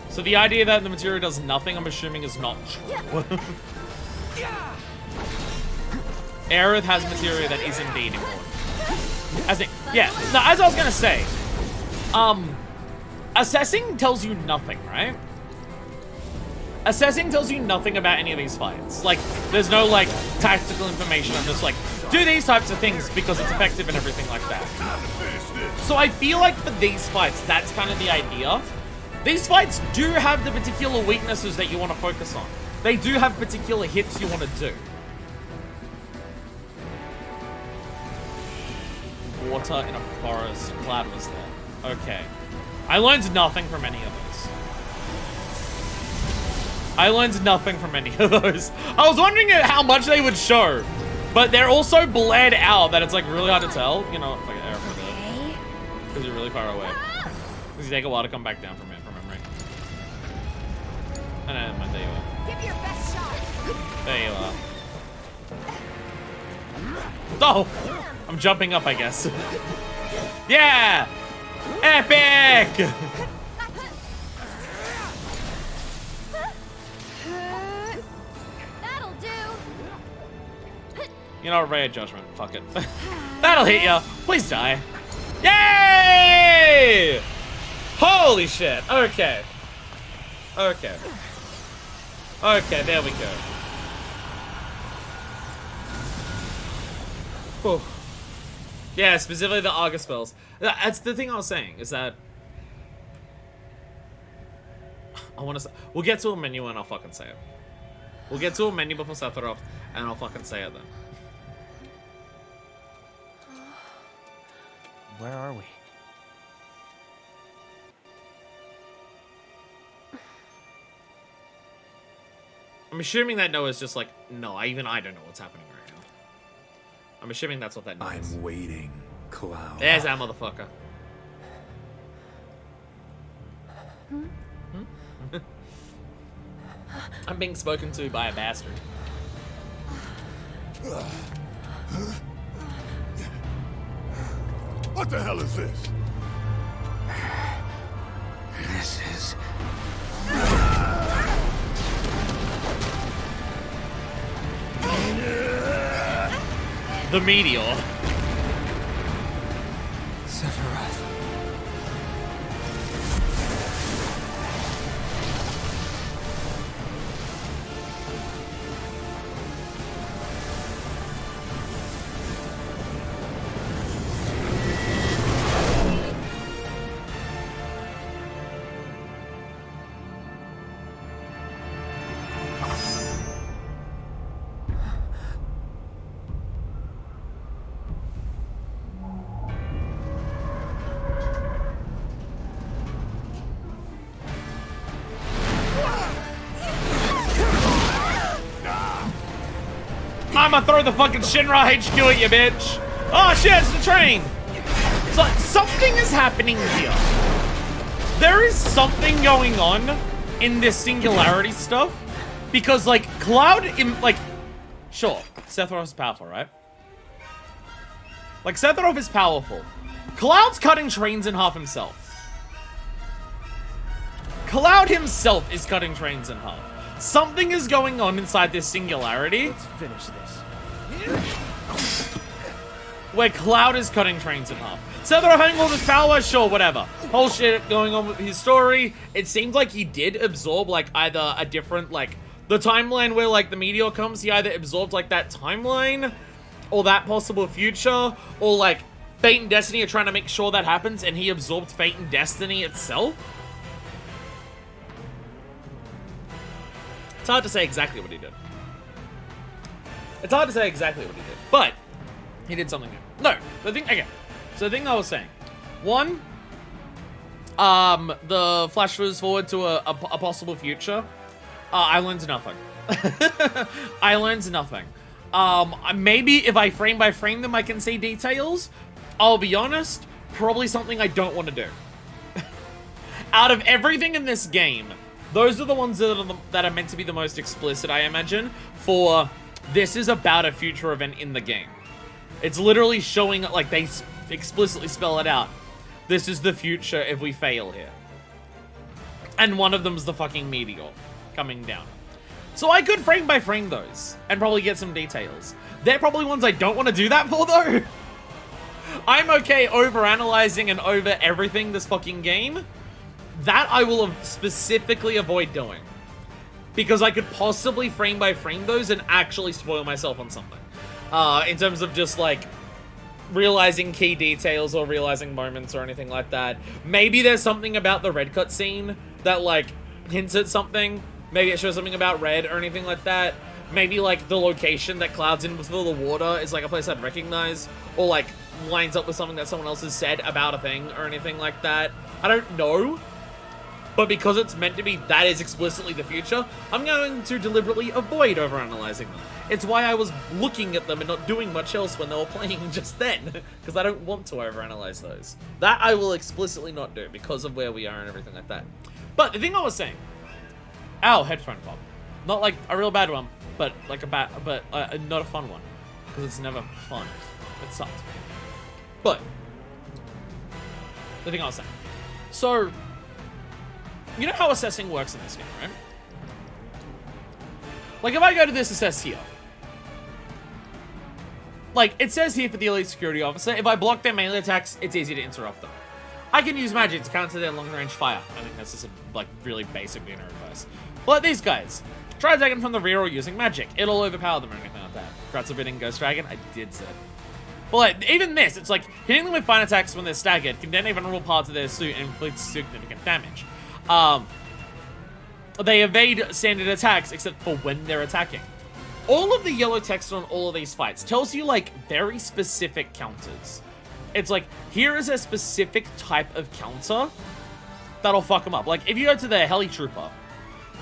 So the idea that the Materia does nothing, I'm assuming, is not true. Aerith has Materia that is indeed important. As in, yeah, no, as I was gonna say, assessing tells you nothing, right? Assessing tells you nothing about any of these fights. Like, there's no, like, tactical information. I'm just like, do these types of things because it's effective and everything like that. So I feel like for these fights, that's kind of the idea. These fights do have the particular weaknesses that you want to focus on. They do have particular hits you want to do. Water in a forest. Glad was there. Okay. I learned nothing from any of those. I learned nothing from any of those. I was wondering how much they would show, but they're also bled out that it's like really hard to tell. You know, like Okay. because you're really far away. Because you take a while to come back down from it, from memory. And then there you are. Give your best shot. There you are. Oh, I'm jumping up, I guess. Yeah, epic. That'll do. You know, Ray of Judgment. Fuck it. That'll hit ya. Please die. Yay! Holy shit. Okay. Okay. Okay, there we go. Whew. Yeah, specifically the Argus spells. That's the thing I was saying, is that I want to say, we'll get to a menu and I'll fucking say it. We'll get to a menu before Sephiroth and I'll fucking say it then. where are we? I'm assuming that Noah's just like, no, even I don't know what's happening right now. I'm assuming that's what that means. I'm waiting, Cloud. There's that motherfucker. I'm being spoken to by a bastard. What the hell is this? This is... The meteor. Sephiroth. I'ma throw the fucking Shinra HQ at you, bitch. Oh shit, it's the train. So something is happening here. There is something going on in this singularity stuff. Because like Cloud sure, Sephiroth's powerful, right? Like Sephiroth is powerful. Cloud's cutting trains in half himself. Cloud himself is cutting trains in half. Something is going on inside this singularity. Let's finish this. Where Cloud is cutting trains in half. Sephiroth having all this power, sure, whatever. Whole shit going on with his story. It seems like he did absorb like either a different like the timeline where like the meteor comes. He either absorbed like that timeline or that possible future, or like Fate and Destiny are trying to make sure that happens, and he absorbed Fate and Destiny itself. It's hard to say exactly what he did. It's hard to say exactly what he did, but he did something new. No, the thing, okay. So the thing I was saying, one, the flash was forward to a possible future. I learned nothing. I learned nothing. Maybe if I frame by frame them, I can see details. I'll be honest, probably something I don't want to do. Out of everything in this game, those are the ones that are meant to be the most explicit, I imagine, for this is about a future event in the game. It's literally showing, like, they explicitly spell it out. This is the future if we fail here. And one of them's the fucking meteor coming down. So I could frame by frame those and probably get some details. They're probably ones I don't want to do that for, though. I'm okay over-analyzing and over everything this fucking game. That I will specifically avoid doing. Because I could possibly frame by frame those and actually spoil myself on something. In terms of just, like, realizing key details or realizing moments or anything like that. Maybe there's something about the Red cutscene that, like, hints at something. Maybe it shows something about Red or anything like that. Maybe, like, the location that Cloud's in before the water is, like, a place I'd recognize. Or, like, lines up with something that someone else has said about a thing or anything like that. I don't know. But because it's meant to be that is explicitly the future, I'm going to deliberately avoid overanalyzing them. It's why I was looking at them and not doing much else when they were playing just then. Because I don't want to overanalyze those. That I will explicitly not do because of where we are and everything like that. But the thing I was saying, ow, headphone pop. Not like a real bad one, but like not a fun one. Because it's never fun. It sucks. But the thing I was saying. So, you know how assessing works in this game, right? Like, if I go to this assess here, like, it says here for the elite security officer, if I block their melee attacks, it's easy to interrupt them. I can use magic to counter their long-range fire. I think that's just a, like, really basic beginner advice. But like these guys, try attacking from the rear or using magic. It'll overpower them or anything like that. Congrats on beating Ghost Dragon. I did say. But like, even this, it's like, hitting them with fine attacks when they're staggered can detonate vulnerable parts of their suit and inflict significant damage. They evade standard attacks except for when they're attacking. All of the yellow text on all of these fights tells you like very specific counters. It's like, here is a specific type of counter that'll fuck them up. Like, if you go to the Heli Trooper,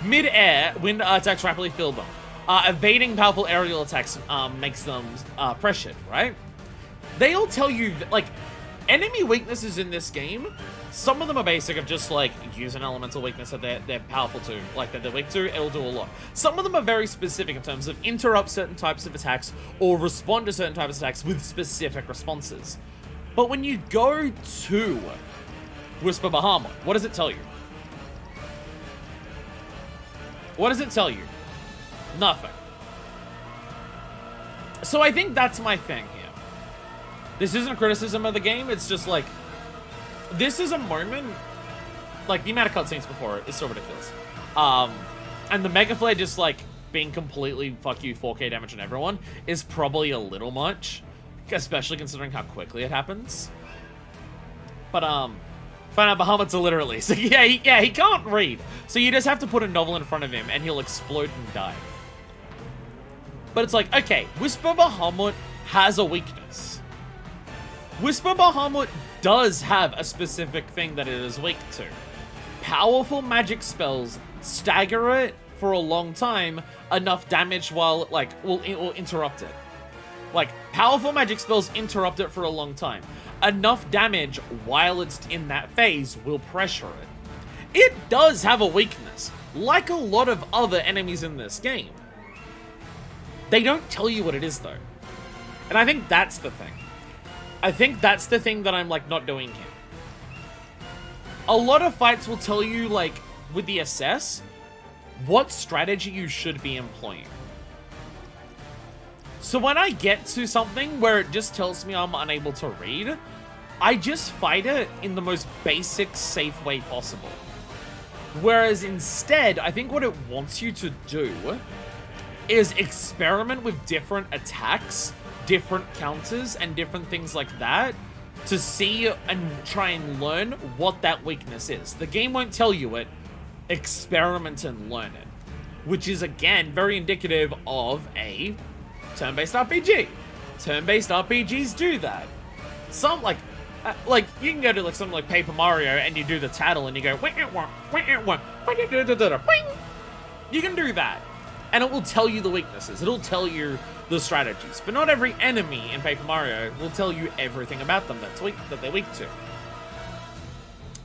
mid-air, wind attacks rapidly fill them. Evading powerful aerial attacks makes them pressured, right? They all tell you, like, enemy weaknesses in this game, some of them are basic of just, like, use an elemental weakness that they're powerful to, like, that they're weak to, it'll do a lot. Some of them are very specific in terms of interrupt certain types of attacks or respond to certain types of attacks with specific responses. But when you go to Whisper Bahamut, what does it tell you? What does it tell you? Nothing. So I think that's my thing here. This isn't a criticism of the game, it's just like, this is a moment, like, the amount of cutscenes before it is so ridiculous. And the Mega Flare just, like, being completely fuck you 4K damage on everyone is probably a little much, especially considering how quickly it happens. But, find out Bahamut's illiterate, so yeah, he can't read. So you just have to put a novel in front of him and he'll explode and die. But it's like, okay, Whisper Bahamut has a weakness. Whisper Bahamut does have a specific thing that it is weak to. Powerful magic spells stagger it for a long time, enough damage while, like, will interrupt it. Like, powerful magic spells interrupt it for a long time. Enough damage while it's in that phase will pressure it. It does have a weakness, like a lot of other enemies in this game. They don't tell you what it is, though. And I think that's the thing. I think that's the thing that I'm, like, not doing here. A lot of fights will tell you, like, with the assess, what strategy you should be employing. So when I get to something where it just tells me I'm unable to read, I just fight it in the most basic, safe way possible. Whereas instead, I think what it wants you to do is experiment with different attacks, different counters, and different things like that to see and try and learn what that weakness is. The game won't tell you it, experiment and learn it. Which is, again, very indicative of a turn-based RPG. Turn-based RPGs do that. Some, like, you can go to, like, something like Paper Mario and you do the tattle and you go, you can do that. And it will tell you the weaknesses. It'll tell you the strategies. But not every enemy in Paper Mario will tell you everything about them that they're weak to.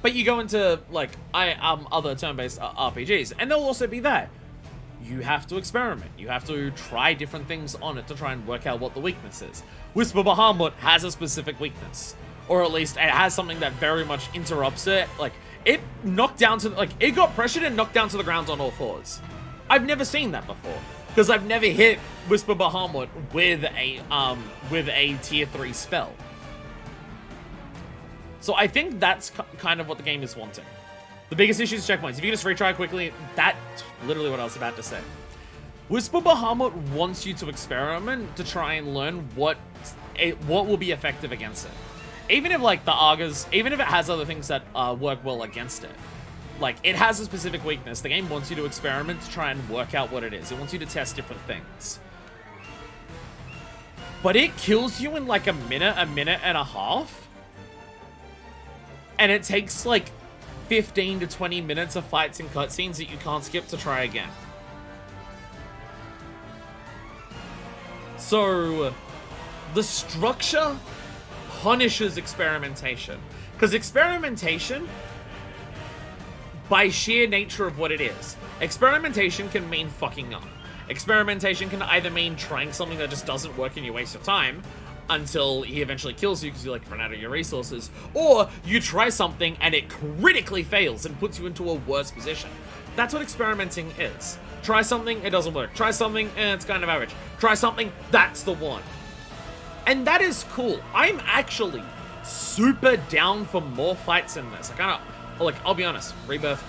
But you go into, like, other turn-based RPGs, and there'll also be that. You have to experiment. You have to try different things on it to try and work out what the weakness is. Whisper Bahamut has a specific weakness. Or at least it has something that very much interrupts it. Like, it knocked down to, like, it got pressured and knocked down to the ground on all fours. I've never seen that before, because I've never hit Whisper Bahamut with a tier 3 spell. So I think that's kind of what the game is wanting. The biggest issue is checkpoints. If you just retry quickly, that's literally what I was about to say. Whisper Bahamut wants you to experiment to try and learn what will be effective against it. Even if, like, the Argas, even if it has other things that work well against it. Like, it has a specific weakness. The game wants you to experiment to try and work out what it is. It wants you to test different things. But it kills you in, like, a minute and a half. And it takes, like, 15 to 20 minutes of fights and cutscenes that you can't skip to try again. So, the structure punishes experimentation. Because experimentation, by sheer nature of what it is, experimentation can mean fucking up. Experimentation can either mean trying something that just doesn't work and you waste your time until he eventually kills you because you, like, run out of your resources, or you try something and it critically fails and puts you into a worse position. That's what experimenting is. Try something, it doesn't work. Try something, it's kind of average. Try something, that's the one. And that is cool. I'm actually super down for more fights in this. I'll be honest, Rebirth,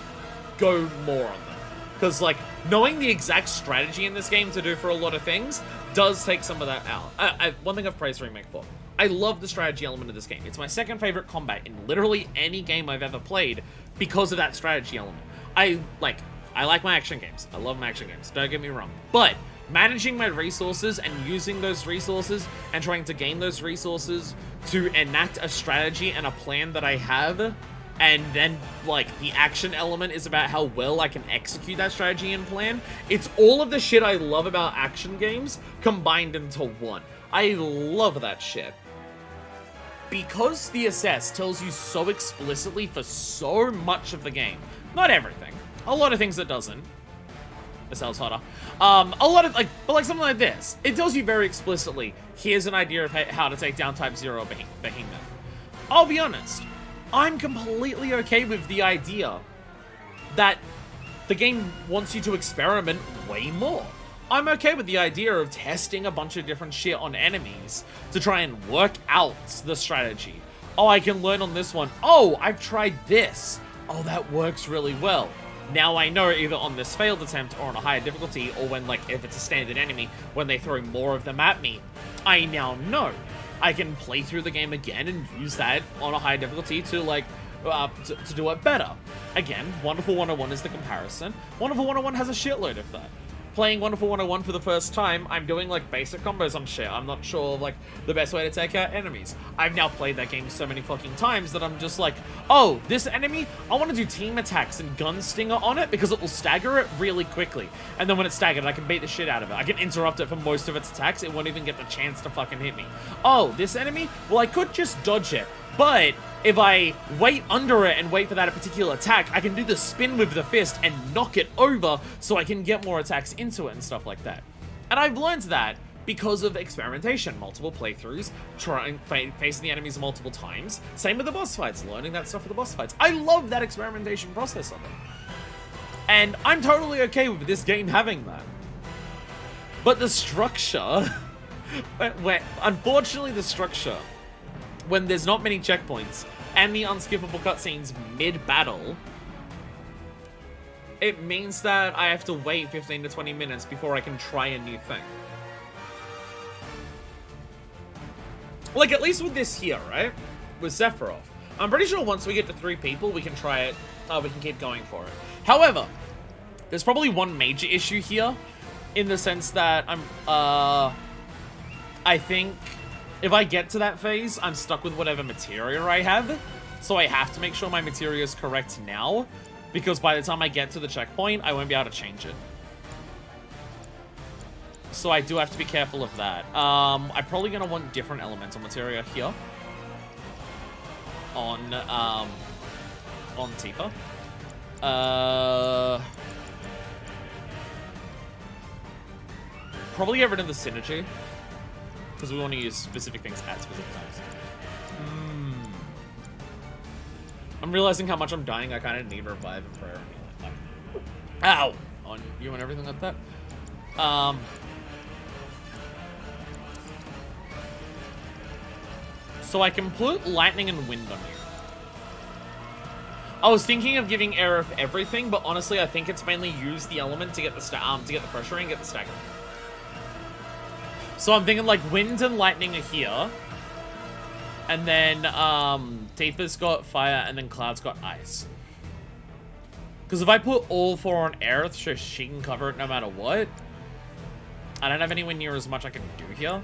go more on them. Because, like, knowing the exact strategy in this game to do for a lot of things does take some of that out. One thing I've praised Remake for, I love the strategy element of this game. It's my second favorite combat in literally any game I've ever played because of that strategy element. I like my action games. I love my action games, don't get me wrong. But managing my resources and using those resources and trying to gain those resources to enact a strategy and a plan that I have, and then, like, the action element is about how well I can execute that strategy and plan. It's all of the shit I love about action games combined into one. I love that shit. Because the assess tells you so explicitly for so much of the game, not everything, a lot of things it doesn't. This sounds hotter. A lot of, like, but like something like this, it tells you very explicitly, here's an idea of how to take down Type 0 Behemoth. I'll be honest, I'm completely okay with the idea that the game wants you to experiment way more. I'm okay with the idea of testing a bunch of different shit on enemies to try and work out the strategy. Oh, I can learn on this one. Oh, I've tried this. Oh, that works really well. Now I know either on this failed attempt or on a higher difficulty, or when, like, if it's a standard enemy, when they throw more of them at me, I now know. I can play through the game again and use that on a higher difficulty to, like, to do it better. Again, Wonderful 101 is the comparison. Wonderful 101 has a shitload of that. Playing Wonderful 101 for the first time, I'm doing, like, basic combos on shit. I'm not sure, like, the best way to take out enemies. I've now played that game so many fucking times that I'm just like, oh, this enemy, I want to do team attacks and gun stinger on it because it will stagger it really quickly. And then when it's staggered, I can beat the shit out of it. I can interrupt it for most of its attacks. It won't even get the chance to fucking hit me. Oh, this enemy? Well, I could just dodge it. But if I wait under it and wait for that particular attack, I can do the spin with the fist and knock it over so I can get more attacks into it and stuff like that. And I've learned that because of experimentation, multiple playthroughs, facing the enemies multiple times. Same with the boss fights, learning that stuff for the boss fights. I love that experimentation process of it. And I'm totally okay with this game having that. But the structure, unfortunately the structure, when there's not many checkpoints and the unskippable cutscenes mid-battle, it means that I have to wait 15 to 20 minutes before I can try a new thing. Like, at least with this here, right? With Sephiroth. I'm pretty sure once we get to 3 people, we can try it. We can keep going for it. However, there's probably one major issue here, in the sense that I think if I get to that phase, I'm stuck with whatever materia I have. So I have to make sure my materia is correct now, because by the time I get to the checkpoint, I won't be able to change it. So I do have to be careful of that. I'm probably going to want different elemental materia here. On Tifa. Probably get rid of the synergy, because we want to use specific things at specific times. I'm realizing how much I'm dying. I kind of need revive and prayer. Ow! On you and everything like that. So I can put lightning and wind on you. I was thinking of giving Aerith everything, but honestly, I think it's mainly use the element to get the pressure and get the stagger. So I'm thinking like wind and lightning are here. And then Tifa's got fire and then Cloud's got ice. Because if I put all 4 on Aerith, so she can cover it no matter what. I don't have anywhere near as much I can do here.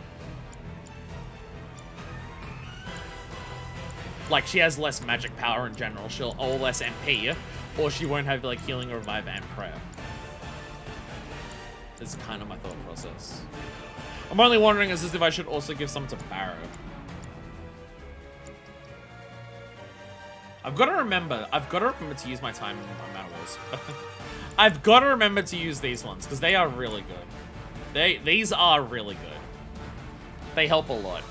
Like, she has less magic power in general, or less MP, or she won't have, like, healing, revive, and prayer. This is kind of my thought process. I'm only wondering is if I should also give some to Barrow. I've got to remember to use my time on Mad Wars. I've got to remember to use these ones, because they are really good. These are really good. They help a lot.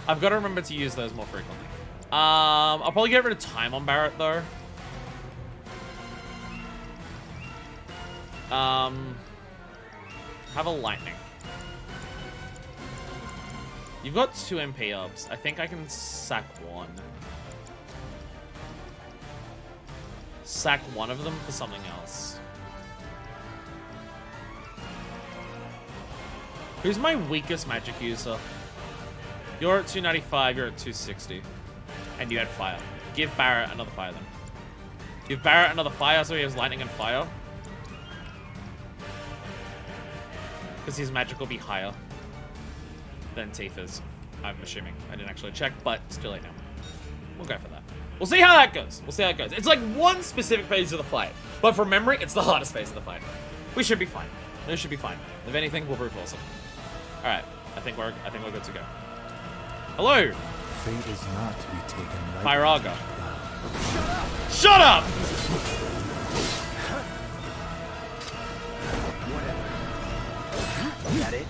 I've got to remember to use those more frequently. I'll probably get rid of time on Barrett, though. Have a lightning. You've got 2 MP ups. I think I can sack 1. Sack 1 of them for something else. Who's my weakest magic user? You're at 295, you're at 260. And you had fire. Give Barrett another fire then. Give Barrett another fire so he has lightning and fire. Because his magic will be higher than Tifa's, I'm assuming. I didn't actually check, but it's too late now. We'll go for that. We'll see how that goes. We'll see how it goes. It's like one specific phase of the fight, but from memory, it's the hardest phase of the fight. We should be fine. We should be fine. If anything, we'll brute force it. All right, I think we're good to go. Hello, Fate is not to be taken lightly. Pyraga. Shut up! Is that it?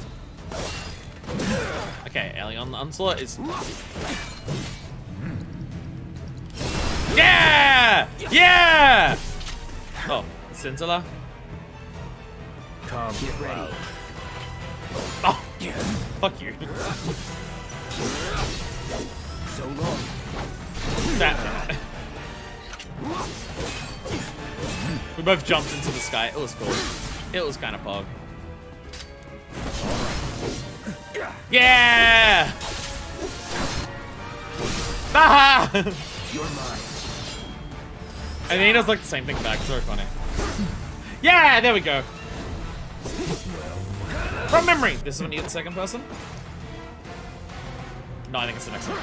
Okay, Alien Onslaught is... Yeah! Yeah! Oh, Scintilla? Come, Get ready. Oh, fuck you. So long. That. We both jumped into the sky. It was cool. It was kind of pog. Yeah! Ah! You're mine. And then he does like the same thing back. It's very funny. Yeah, there we go. From memory. This is when you get the second person? No, I think it's the next one.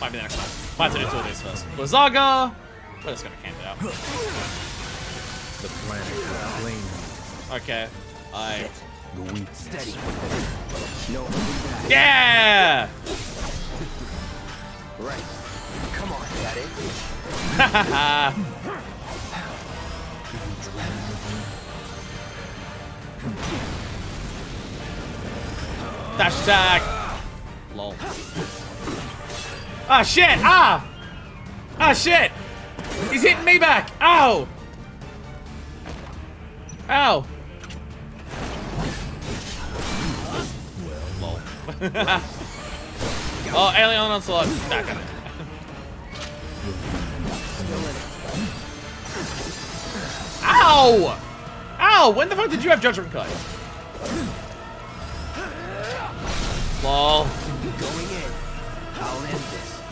Might be the next one. Might have to do two of these first. Blizzaga. We're just gonna camp it out. the planet will claim you. Okay. The weak Steady. No holding back. Yeah! Right. Come on, got it. Dash attack. Lol. Ah, shit! Ah! Ah, shit! He's hitting me back! Ow! Ow! Lol. Oh, Alien Onslaught. Back at it. Ow! Ow! When the fuck did you have Judgment Cut? Lol. Going in. I'll end this.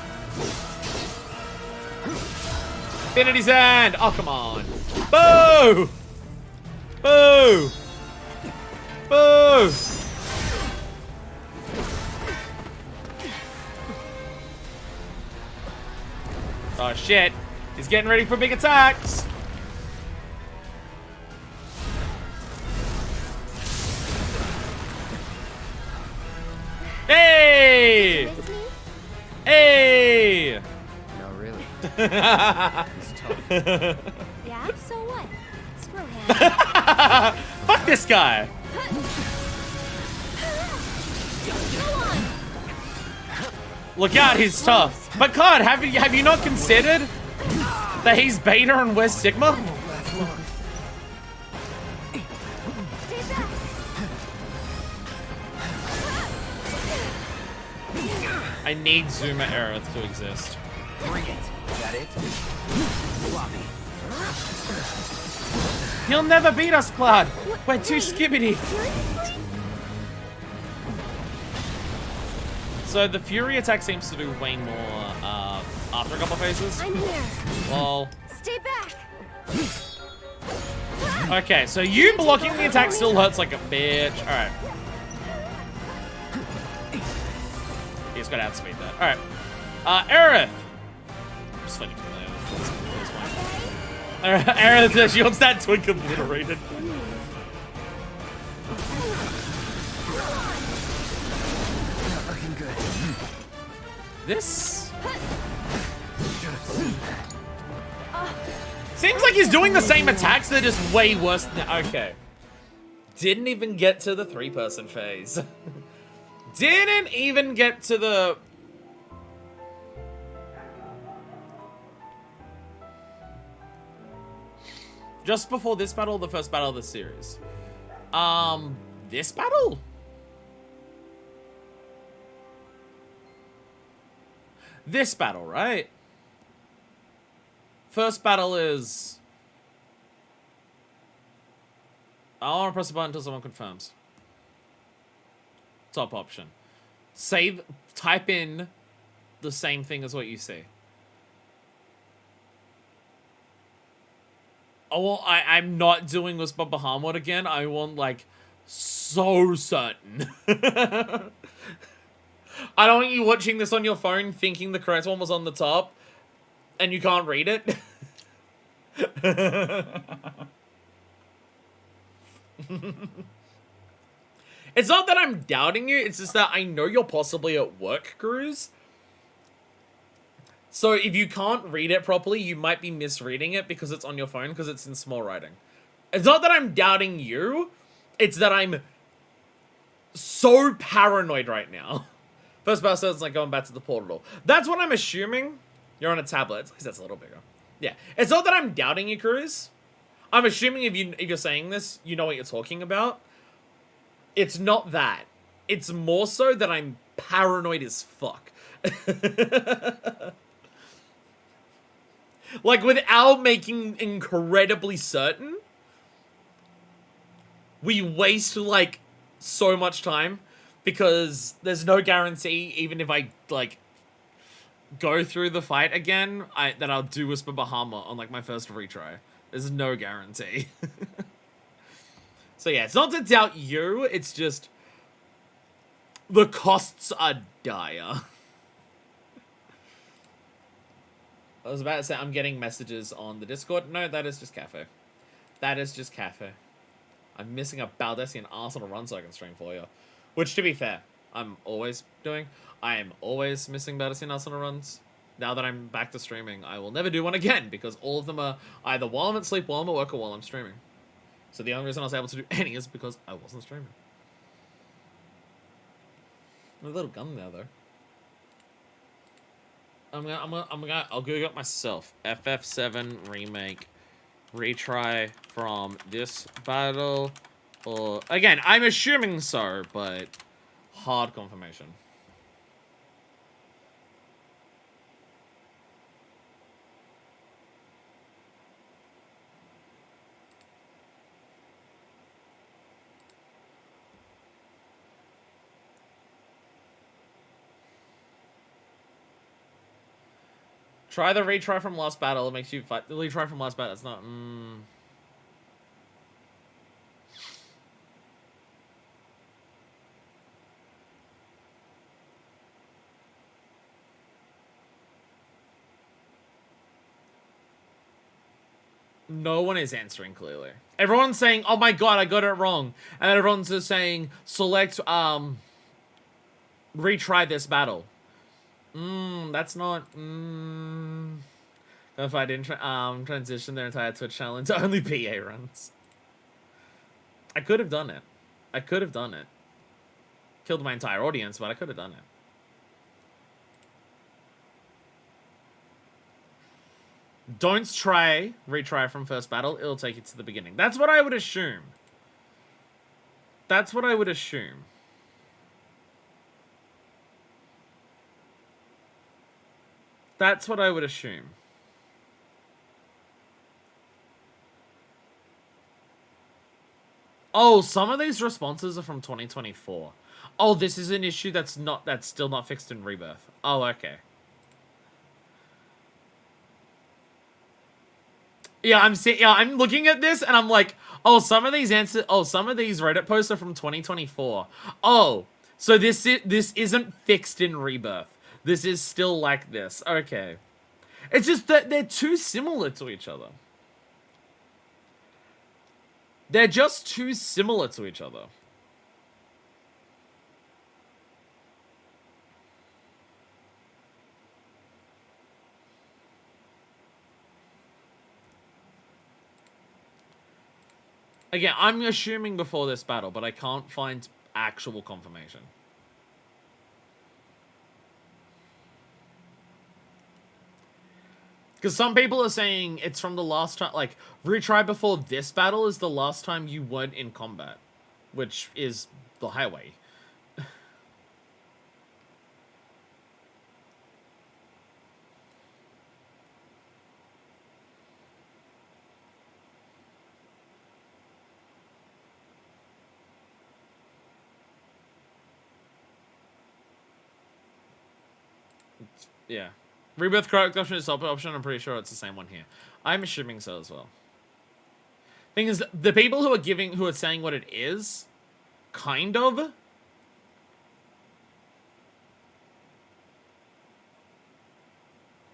Infinity's End! Oh, come on. Boo! Boo! Boo! Oh, shit. He's getting ready for big attacks. Hey! Miss me? Hey! No, really. It's tough. Yeah, so what? Screw him. Fuck this guy. Look out, he's tough. But Cloud, have you not considered that he's Beta and we're Sigma? Stay back. I need Zuma Aerith to exist. Bring it. Got it. Floppy. He'll never beat us, Cloud. We're too skibbity. Seriously? So the Fury attack seems to do way more after a couple phases. I'm here. Lol. Stay back. Okay, so you blocking the attack still hurts like a bitch. Alright. He's got to outspeed that. Alright. Aerith! Just fighting for that. Aerith, she wants that twink obliterated. Not looking good. This... Seems like he's doing the same attacks, they're just way worse than... Okay. Didn't even get to the 3-person phase. Didn't even get to the... Just before this battle, the first battle of the series. This battle? This battle, right? First battle is... I don't want to press the button until someone confirms. Top option. Type in the same thing as what you see. Oh, well, I'm not doing Whisper Bahamut again. I want, like, so certain. I don't want you watching this on your phone thinking the correct one was on the top and you can't read it. It's not that I'm doubting you, it's just that I know you're possibly at work, Cruz. So if you can't read it properly, you might be misreading it because it's on your phone, because it's in small writing. It's not that I'm doubting you, it's that I'm so paranoid right now. First battle says it's like going back to the portal. That's what I'm assuming. You're on a tablet. At least that's a little bigger. Yeah. It's not that I'm doubting you, Cruz. I'm assuming if you're saying this, you know what you're talking about. It's not that. It's more so that I'm paranoid as fuck. Like, without making incredibly certain, we waste, like, so much time because there's no guarantee, even if I, like, go through the fight again, that I'll do Whisper Bahama on, like, my first retry. There's no guarantee. So yeah, it's not to doubt you, it's just the costs are dire. I was about to say I'm getting messages on the Discord. No, that is just Cafe. That is just Cafe. I'm missing a Baldessian Arsenal run so I can stream for you. Which, to be fair, I'm always doing. I am always missing Baldessian Arsenal runs. Now that I'm back to streaming, I will never do one again because all of them are either while I'm at sleep, while I'm at work, or while I'm streaming. So the only reason I was able to do any is because I wasn't streaming. A little gun there though. I'll go get myself FF7 Remake retry from this battle, or again I'm assuming so, but hard confirmation. Try the retry from last battle. It makes you fight. The retry from last battle. It's not. No one is answering clearly. Everyone's saying, "Oh my god, I got it wrong," and everyone's just saying, "Select retry this battle." That's not, if I didn't, transition their entire Twitch channel into only PA runs. I could have done it. I could have done it. Killed my entire audience, but I could have done it. Don't retry from first battle. It'll take you to the beginning. That's what I would assume. That's what I would assume. That's what I would assume. Oh, some of these responses are from 2024. Oh, this is an issue that's still not fixed in Rebirth. Oh, okay. Yeah, I'm looking at this and I'm like, oh, some of these Reddit posts are from 2024. Oh, so this isn't fixed in Rebirth. This is still like this. Okay. It's just that they're too similar to each other. They're just too similar to each other. Again, I'm assuming before this battle, but I can't find actual confirmation. Because some people are saying it's from the last time, like, retry before this battle is the last time you weren't in combat, which is the highway. Yeah. Rebirth correct option is top option. I'm pretty sure it's the same one here. I'm assuming so as well. Thing is, the people who are saying what it is, Kind of.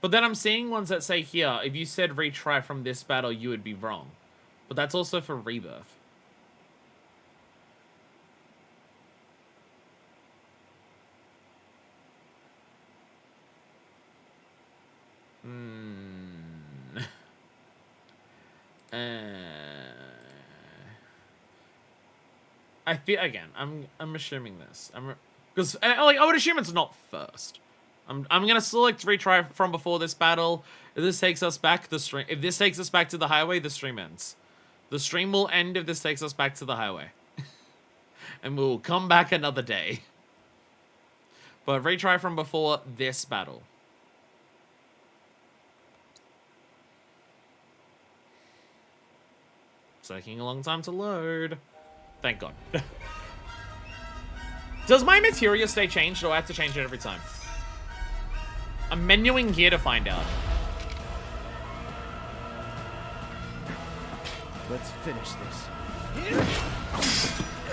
But then I'm seeing ones that say here, if you said retry from this battle, you would be wrong. But that's also for Rebirth. I feel again. I'm assuming this. Because like I would assume it's not first. I'm gonna select retry from before this battle. If this takes us back, the stream. If this takes us back to the highway, the stream ends. The stream will end if this takes us back to the highway, and we will come back another day. But retry from before this battle. It's taking a long time to load. Thank God. Does my materia stay changed, or do I have to change it every time? I'm menuing here to find out. Let's finish this.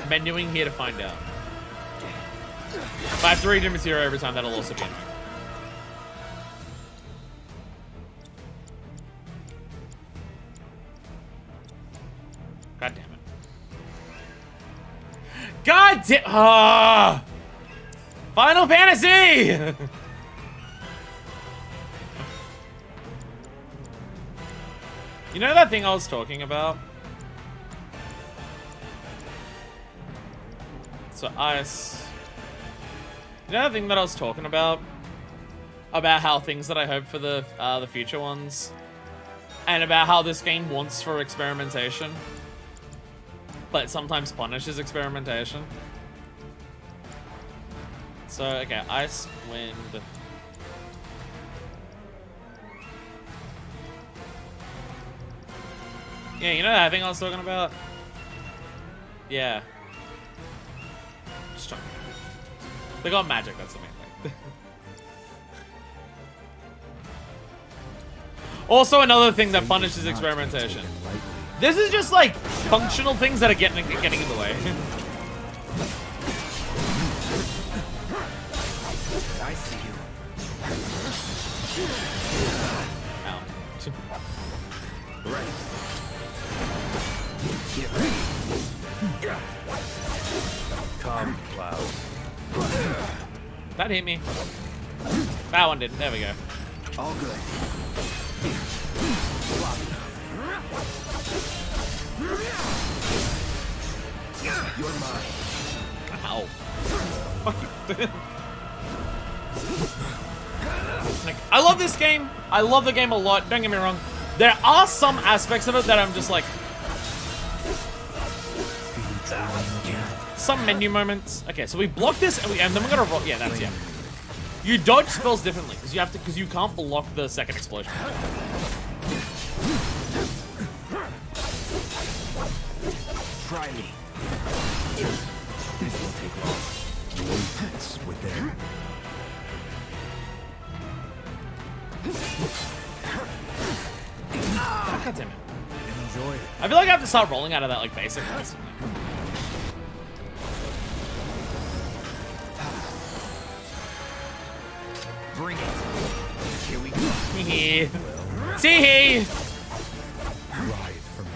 Menuing here to find out. If I have to read the materia every time, that'll also be annoying. God damn it. God damn. Ah! Final Fantasy! You know that thing I was talking about? So ice. You know that thing that I was talking about? About how things that I hope for the future ones, and about how this game wants for experimentation, but sometimes punishes experimentation. So okay, ice, wind. Yeah, you know that thing I was talking about? Yeah. Just trying. They got magic, that's the main thing. Also another thing that punishes experimentation. This is just like functional things that are getting in the way. I see you. Ow. Right. Calm, Cloud. That hit me. That one didn't. There we go. All good. You're mine. Ow. Like, I love this game. I love the game a lot. Don't get me wrong. There are some aspects of it that I'm just like... Some menu moments. Okay, so we block this and then we're gonna roll. Yeah, that's yeah. You dodge spells differently because you can't block the second explosion. Try me. This will take long. That's with them. God damn it. Enjoy it. I feel like I have to start rolling out of that like basic. Bring it. Here we go. Tee-hee. Tee-hee. Ride for me.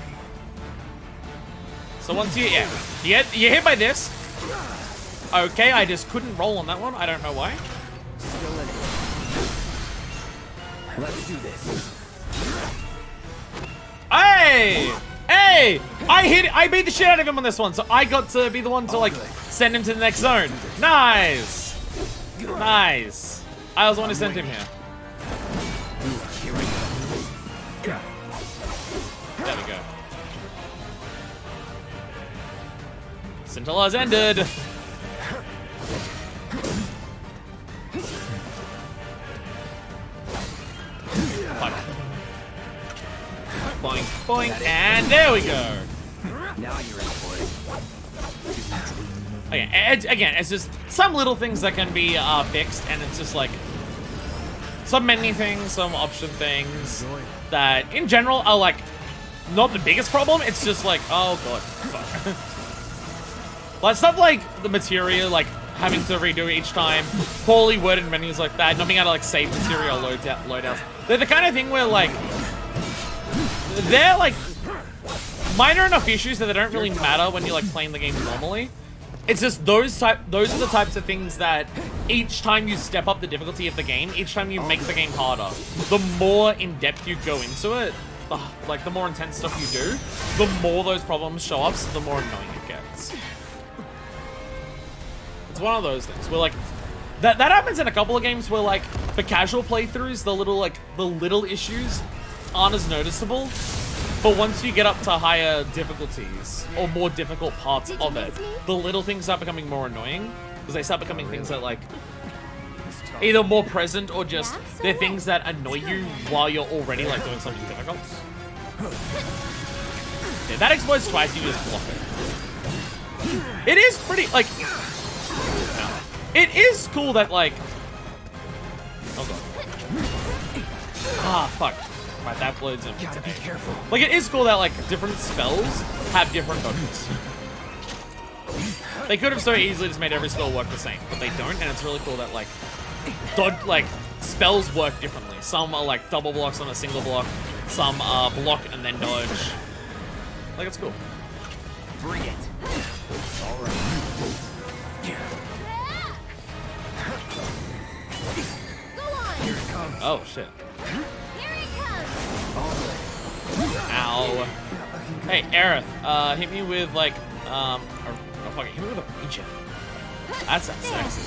So once you hit by this. Okay, I just couldn't roll on that one. I don't know why. Still in it. Let's do this. Hey! Hey! I beat the shit out of him on this one, so I got to be the one to like send him to the next zone. Nice! Nice. I was the one who sent him here. Here we go. There we go. Scintilla's ended. Fuck. Boink, boink, and there we go. Now you're in for it. Okay, again, it's just some little things that can be fixed, and it's just like some menu things, some option things that, in general, are like not the biggest problem. It's just like, oh god, fuck. Like stuff like the materia, like having to redo each time, poorly worded menus like that, not being able to like save materia loadouts. They're the kind of thing where like they're like minor enough issues that they don't really matter when you're like playing the game normally. It's just those are the types of things that each time you step up the difficulty of the game, each time you make the game harder, the more in depth you go into it, the more intense stuff you do, the more those problems show up, so the more annoying it gets. It's one of those things where like that happens in a couple of games where like for casual playthroughs, the little issues aren't as noticeable. But once you get up to higher difficulties, or more difficult parts of it, the little things start becoming more annoying, because they start becoming things that, like, either more present, or just, they're things that annoy you while you're already, like, doing something difficult. Yeah, that explodes twice, you just block it. It is pretty, like, it is cool that, like, oh god. Ah, fuck. Right, that blows him. Gotta be careful. Like, it is cool that, like, different spells have different dodges. They could have so easily just made every spell work the same, but they don't, and it's really cool that, like, spells work differently. Some are, like, double blocks on a single block. Some are block and then dodge. Like, it's cool. Bring it. All right. Go on. Here it comes. Oh, shit. Ow. Hey, Aerith, hit me with, like, oh, fuck it, hit me with a regen. That sounds sexy.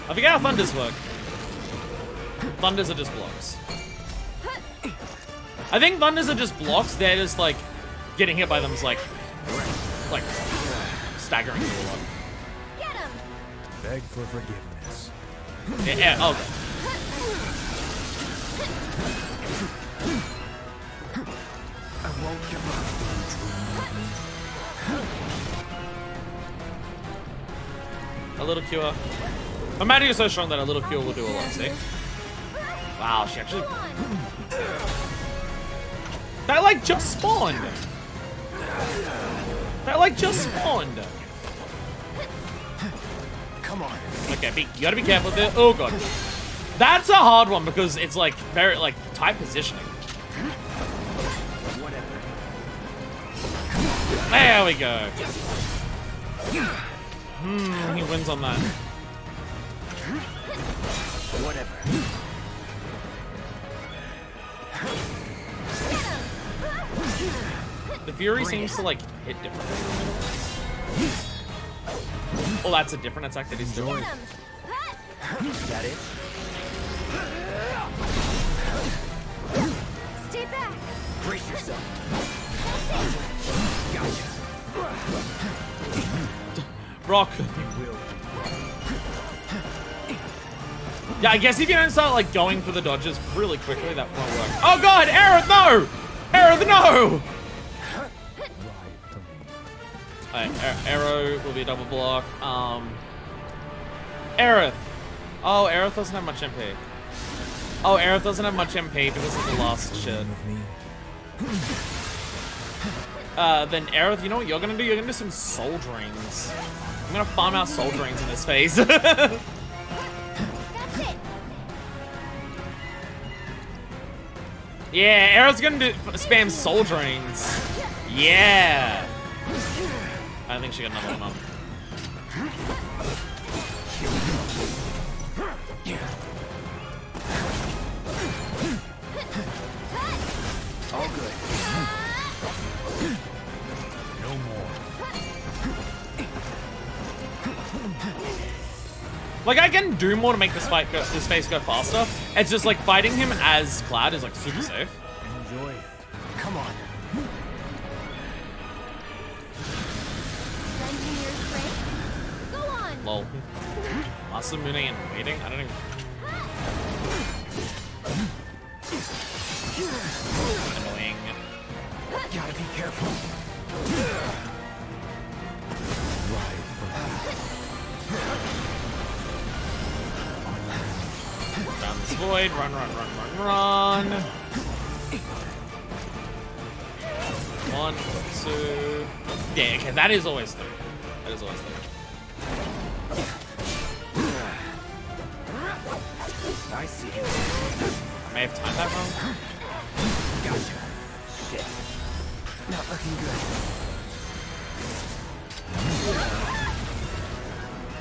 I forget how thunders work. Thunders are just blocks. I think thunders are just blocks, they're just, like, getting hit by them is, like, staggering you a lot. Beg for forgiveness. Yeah, okay. I won't give up. A little cure. My magic is so strong that a little cure will do a lot, see? Wow, she actually... That, like, just spawned! That, like, just spawned! Come on. Okay, you gotta be careful with it. Oh god. That's a hard one because it's like very like tight positioning. Whatever. There we go. He wins on that. Whatever. The Fury seems to like hit differently. Oh, that's a different attack that he's doing. Got it? Stay back. Brace yourself. Gotcha. Brock. Yeah, I guess if you don't start like going for the dodges really quickly, that won't work. Oh god, Aerith, no! Aerith, no! Alright, Arrow will be a double block. Aerith. Oh, Aerith doesn't have much MP. Oh, Aerith doesn't have much MP because of the last shit. Then Aerith, you know what you're gonna do? You're gonna do some soul drains. I'm gonna farm out soul drains in this phase. That's it. Yeah, Aerith's gonna do spam soul drains. Yeah. I don't think she got another one up. All good. No more. Like, I can do more to make this phase go faster. It's just like fighting him as Cloud is like super safe. Enjoy it. Come on. Go on. Lol. Masamune and waiting? I don't even... Annoying. Gotta be careful. Down this void. Run, run, run, run, run. 1, 2. Yeah, okay, that is always 3. That is always 3. I see you. I may have timed that wrong. Gotcha. Shit. Not looking good.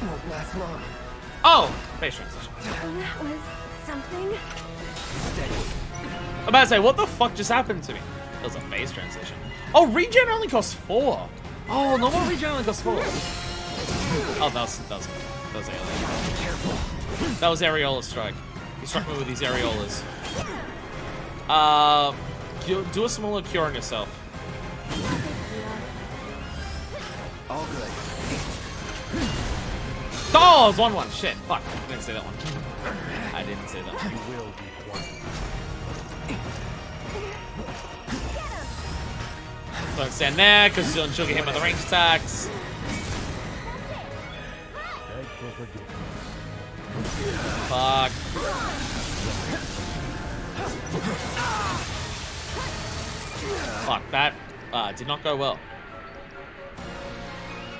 Won't last long. Oh! Face transition. That was something. Steady. I'm about to say, what the fuck just happened to me? That was a phase transition. Oh, regen only costs 4. Oh, normal regen only costs 4. Oh, that was Alien. Careful. That was Areola strike. He struck me with these Areolas. Do a smaller cure on yourself. All good. Oh, it was 1-1. Shit. Fuck. I didn't say that one. I didn't say that one. You will be one. Don't stand there, because you'll get him with the range attacks. Beg for forgiveness. Fuck. Fuck, that did not go well.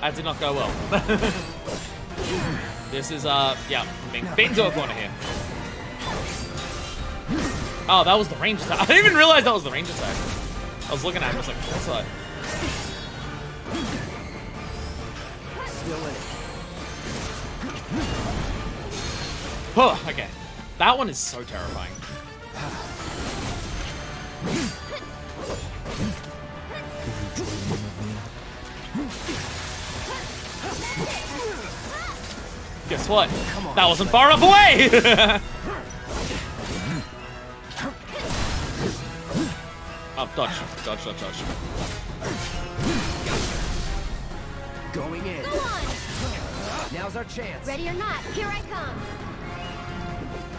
That did not go well. This is, yeah, being into a corner here. Oh, that was the range attack. I didn't even realize that was the range attack. I was looking at it, I was like, what's that? Still in it. Oh, okay. That one is so terrifying. Guess what? That wasn't far enough away! Oh, dodge. Dodge, dodge, dodge. Going in. Go on! Now's our chance. Ready or not, here I come.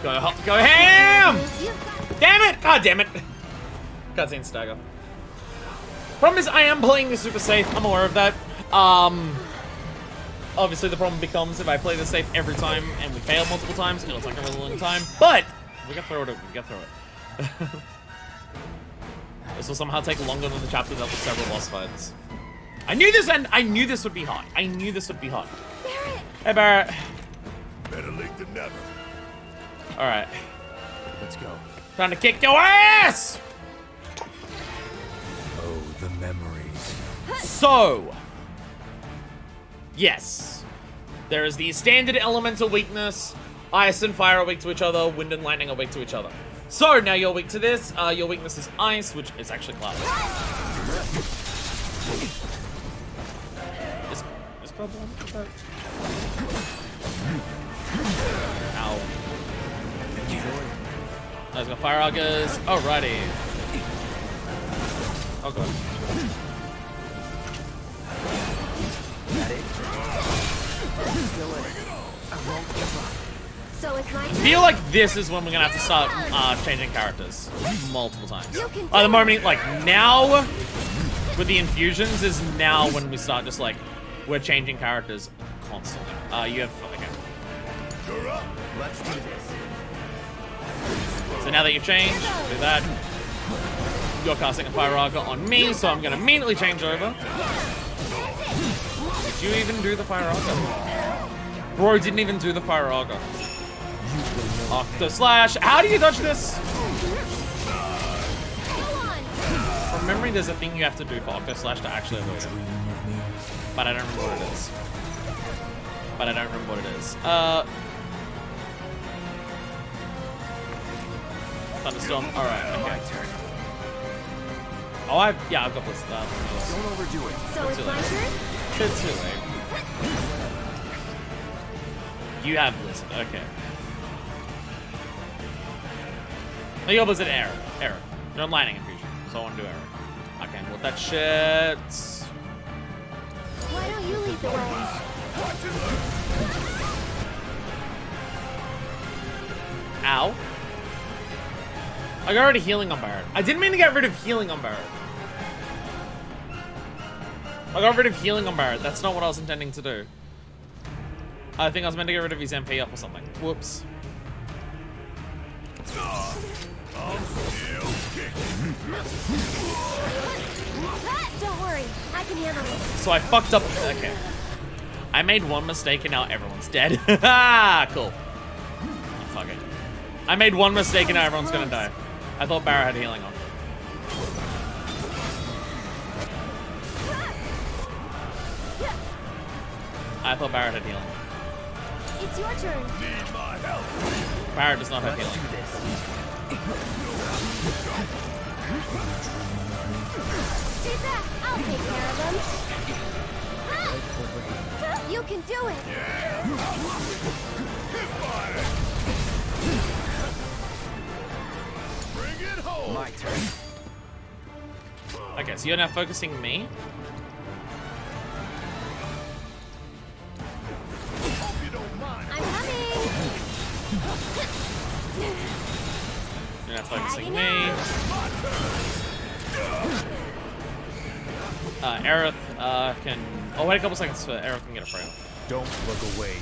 Go ham! You've got Damn it! God damn it! Cutscene stagger. Problem is, I am playing this super safe. I'm aware of that. Obviously, the problem becomes if I play this safe every time and we fail multiple times, it'll take a really long time. But we can throw it. We can throw it. This will somehow take longer than the chapter dealt with several boss fights. I knew this, and I knew this would be hard. I knew this would be hard. Barrett. Hey, Barrett. Better late than never. All right. Let's go. Trying to kick your ass. Oh, the memories. So, yes, there is the standard elemental weakness. Ice and fire are weak to each other. Wind and lightning are weak to each other. So now you're weak to this. Your weakness is ice, which is actually clouds. Is cloud one? Ow. Let's go fire augers. Alrighty. Oh god. Got it. Still in it. I won't give up. So it's my I turn. feel like this is when we're gonna have to start changing characters multiple times. You can At the do moment, like now, with the infusions, is now when we start just like we're changing characters constantly. You have okay. You're up. Let's do this. So now that you've changed, do that. You're casting a fire auger on me, so I'm gonna immediately change over. Did you even do the fire auger? Bro didn't even do the fire auger. Octo slash. How do you dodge this? From memory, there's a thing you have to do for Octo slash to actually avoid it. But I don't remember what it is. Thunderstorm. All right. Okay. Oh, I've got this. Don't overdo it. So it's my turn? It's too late. You have Blizzard. Okay. No, your Blizzard error. No lightning infusion. So I want to do error. Okay, well that shit. Why don't you lead the way? Ow. I got rid of healing on Barret. I didn't mean to get rid of healing on Barret. I got rid of healing on Barret. That's not what I was intending to do. I think I was meant to get rid of his MP up or something. Whoops. I'm still kicking. Don't worry, I can handle it. So I fucked up. Okay. I made one mistake and now everyone's dead. Cool. Fuck it. I made one mistake and now everyone's gonna die. I thought Barra had healing on. I thought Barrett had healing. It's your turn. Need my help. Barrett does not have healing. Stay back. I'll take care of them. You can do it. Bring it home. My turn. Okay, so you're now focusing me. Hope you don't mind. I'm coming. You're now focusing me. Aerith can... Oh, wait a couple seconds so Aerith can get a frame. Don't look away.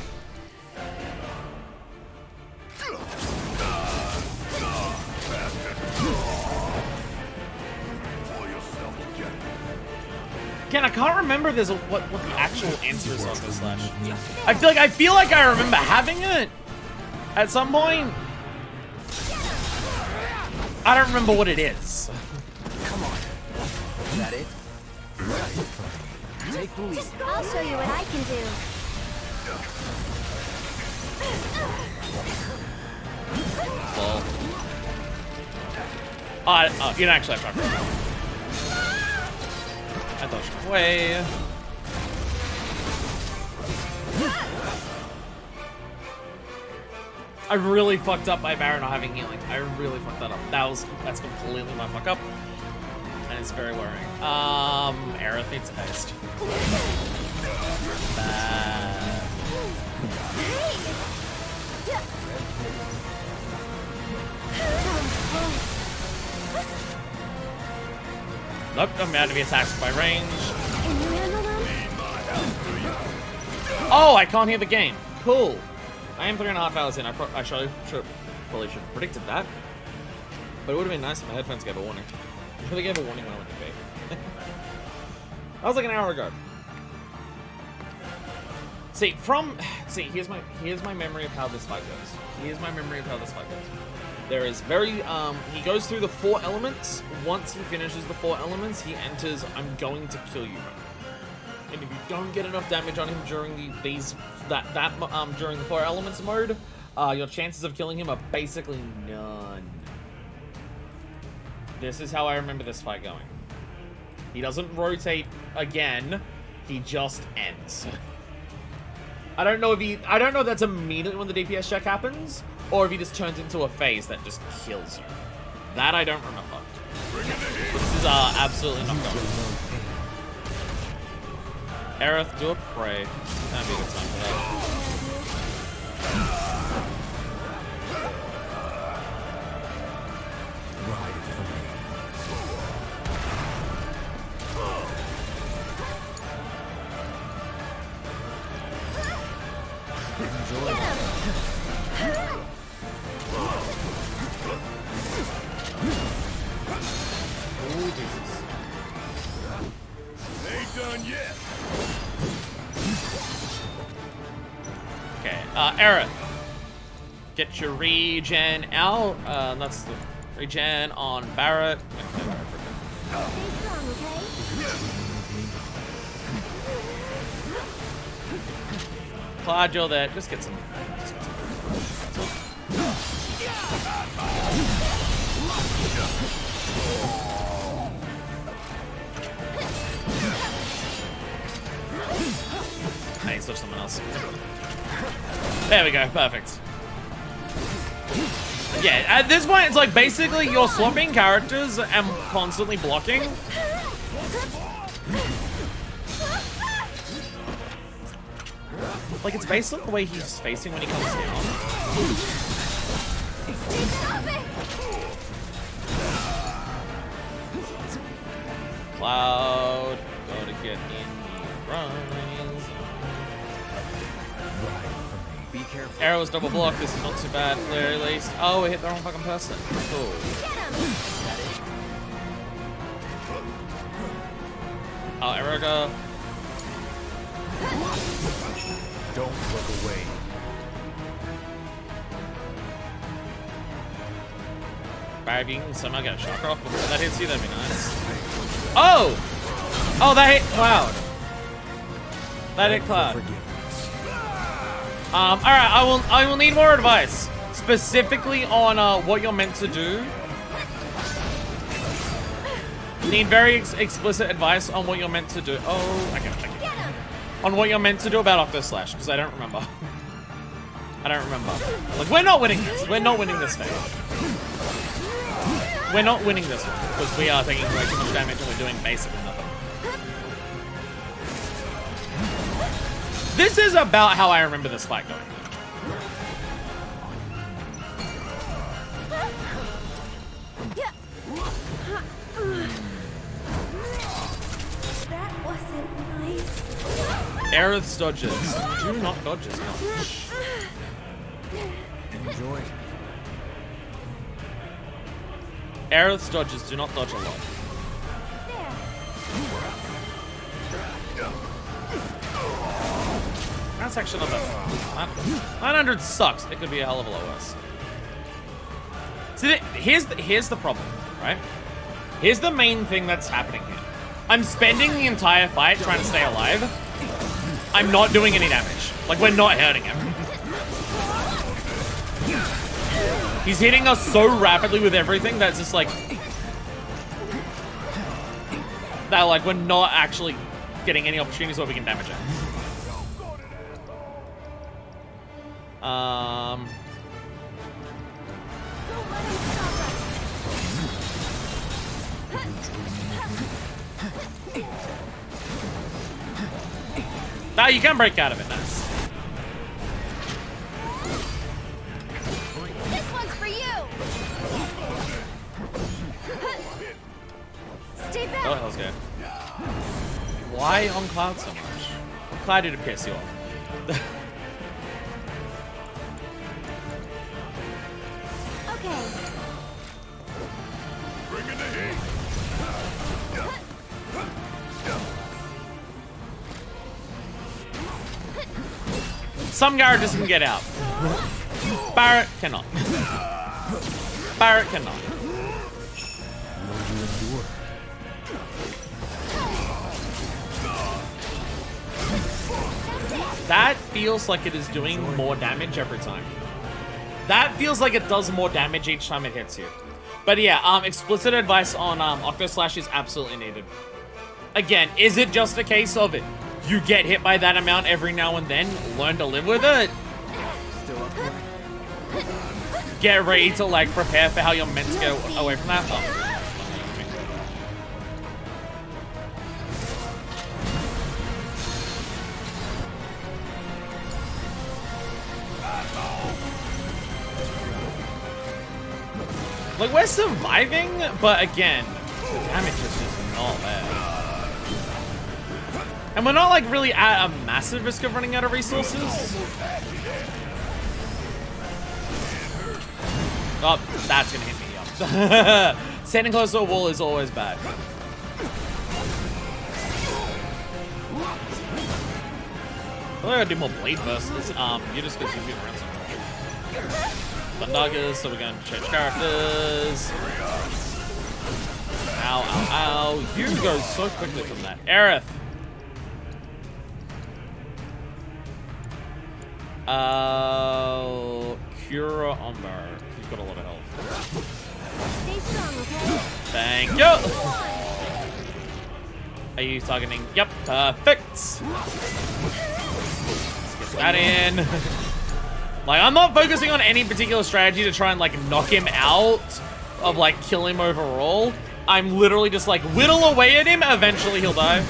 Pull yourself together. Again, I can't remember what the actual answer is on this slash. I feel like I remember having it at some point. I don't remember what it is. Come on. Is that it? Take the lead. I'll show you what I can do. Well, you don't actually have to. I thought she was away. I really fucked up by Baron not having healing. I really fucked that up. That's completely my fuck up. And it's very worrying. Aerith needs haste. Nope, I'm out to be attacked by range. Can you handle them? Oh, I can't hear the game. Cool. I am 3.5 hours in. I probably should have predicted that. But it would have been nice if my headphones gave a warning. I'm sure they gave a warning when I went to bed. That was like an hour ago. See, here's my memory of how this fight goes. There is he goes through the 4 elements. Once he finishes the 4 elements, he enters I'm going to kill you mode. And if you don't get enough damage on him during during the 4 elements mode, your chances of killing him are basically none. This is how I remember this fight going. He doesn't rotate again. He just ends. I don't know if that's immediately when the DPS check happens, or if he just turns into a phase that just kills you. That I don't remember. This is absolutely not going. Aerith, do a pray. That'd be a good time for that. Ride for me. Enjoy. Oh, Jesus. Ain't done yet. Okay, Aerith. Get your regen out. That's the regen on Barrett. Stay strong, okay? Glad you're there. Just get some. I need to switch someone else. There we go. Perfect. Yeah, at this point, it's like basically you're swapping characters and constantly blocking. Like, it's based on the way he's facing when he comes down. Cloud, gotta get in the rise. Be careful. Arrows double block. This is not too bad, at the very least. Oh, we hit the wrong fucking person. Cool. Oh, Erica. Don't look away. Barry, if you can somehow get a shock off before that hits you, that'd be nice. Oh! Oh, that hit Cloud. That hit Cloud. Alright, I will need more advice. Specifically on what you're meant to do. Need very explicit advice on what you're meant to do. Oh, okay. On what you're meant to do about Octo Slash, because I don't remember. I don't remember. Like, we're not winning this. We're not winning this phase. We're not winning this one, because we are taking way too much damage and we're doing basically nothing. This is about how I remember this fight going. That wasn't nice. Aerith's dodges. Do not dodge as much. Enjoy. Aerith's dodges do not dodge a lot. That's actually not bad. 900 sucks. It could be a hell of a lot worse. See, here's the problem, right? Here's the main thing that's happening here. I'm spending the entire fight trying to stay alive. I'm not doing any damage. Like, we're not hurting him. He's hitting us so rapidly with everything that's just like... that, like, we're not actually getting any opportunities where we can damage him. Ah, you can break out of it, nice. This one's for you. Stay back. Oh, that was good. Why on Cloud so much? Cloud did piss you off. Okay. Bring in the heat. Some characters can get out. Barrett cannot. Barrett cannot. That feels like it is doing more damage every time. That feels like it does more damage each time it hits you. But yeah, explicit advice on Octo Slash is absolutely needed. Again, is it just a case of it? You get hit by that amount every now and then, learn to live with it. Get ready to like prepare for how you're meant to go away from that. Oh. Like, we're surviving, but again, the damage is just not there. And we're not, like, really at a massive risk of running out of resources. Oh, that's gonna hit me up. Standing close to a wall is always bad. I gotta do more blade bursts. You just get zooming around so much. Thundagas, so we're gonna change characters. Ow, ow, ow. You go so quickly from that. Aerith. Cura Umber. He's got a lot of health. Stay strong, okay? Thank you. Are you targeting? Yep, perfect. Let's get that in. Like, I'm not focusing on any particular strategy to try and, like, knock him out of, like, kill him overall. I'm literally just, like, whittle away at him. Eventually, he'll die.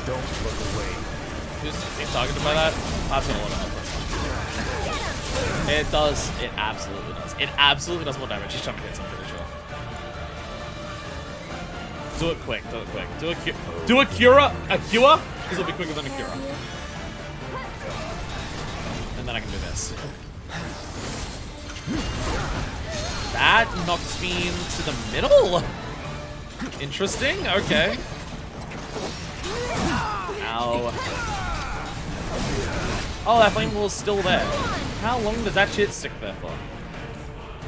Don't look away. Just get targeted by that. That's gonna lot of help. It does. It absolutely does. It absolutely does more damage each time it hits, I'm pretty sure. Do it quick. Do it quick. Do a cura. A cure? This will be quicker than a cura. then I can do this. That knocks me into the middle. Interesting. Okay. Ow. Oh, that flame wall's still there. How long does that shit stick there for?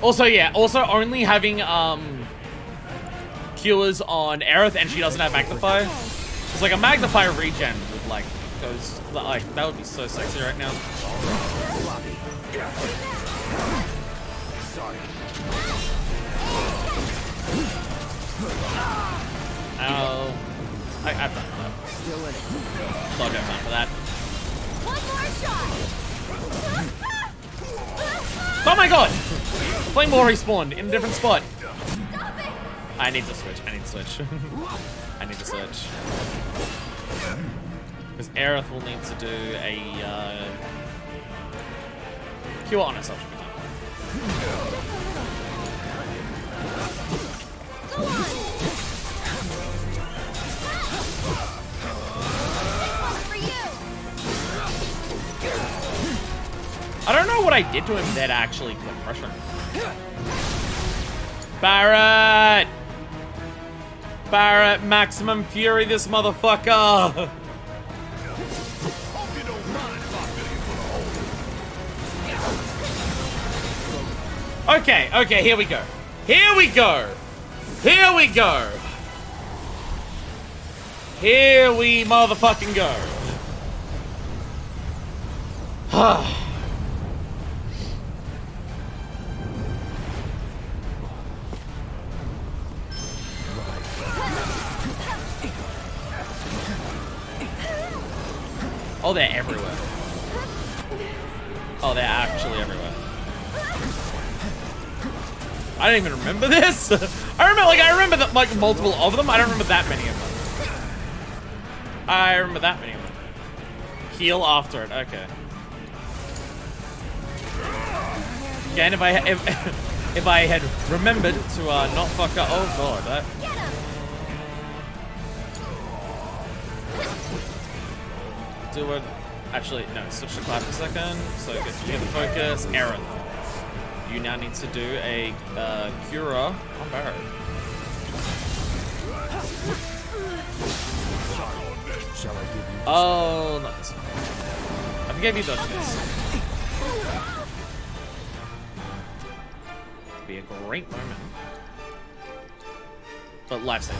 Also, yeah. Also, only having cures on Aerith, and she doesn't have Magnify. It's like a Magnify regen with like goes like that would be so sexy right now. Ow. I've done that. Still in it. Don't have time for that. One more shot. Oh my god! Flame War respawned in a different spot. Stop it. I need to switch. I need to switch. I need to switch. Because Aerith will need to do a cure on herself. Go on. For you. I don't know what I did to him that actually put pressure on him. Barret! Barret, maximum fury this motherfucker! Hope you don't mind if I fill you full of holes. Okay, okay, here we go. Here we go! Here we go! Here we motherfucking go. Oh, they're everywhere. Oh, they're actually everywhere. I don't even remember this. I remember that like multiple of them. I don't remember that many of them. I remember that many of them. Heal after it. Okay. Again, if I had remembered to not fuck up. Oh god, that. Do it. Actually, no. Switch to Cloud for a second. So get the focus. Aerith. You now need to do a Cura on Barret. Shall I give you? Oh, not this one. I forgave you dodge this. Be a great moment. But lifesaving.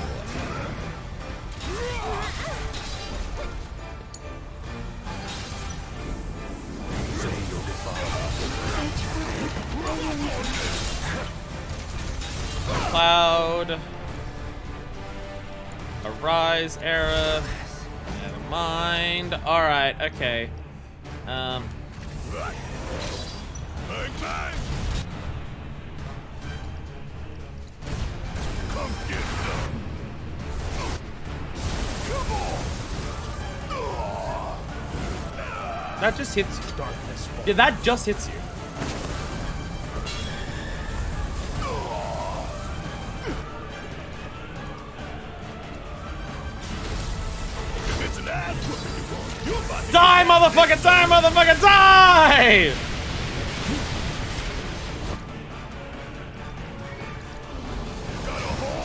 Cloud. Arise, Aerith. Never mind. Alright, okay. Bang, bang. Come get them. Come on. That just hits you. Yeah, that just hits you. Die, motherfucker! Die, motherfucker! Die!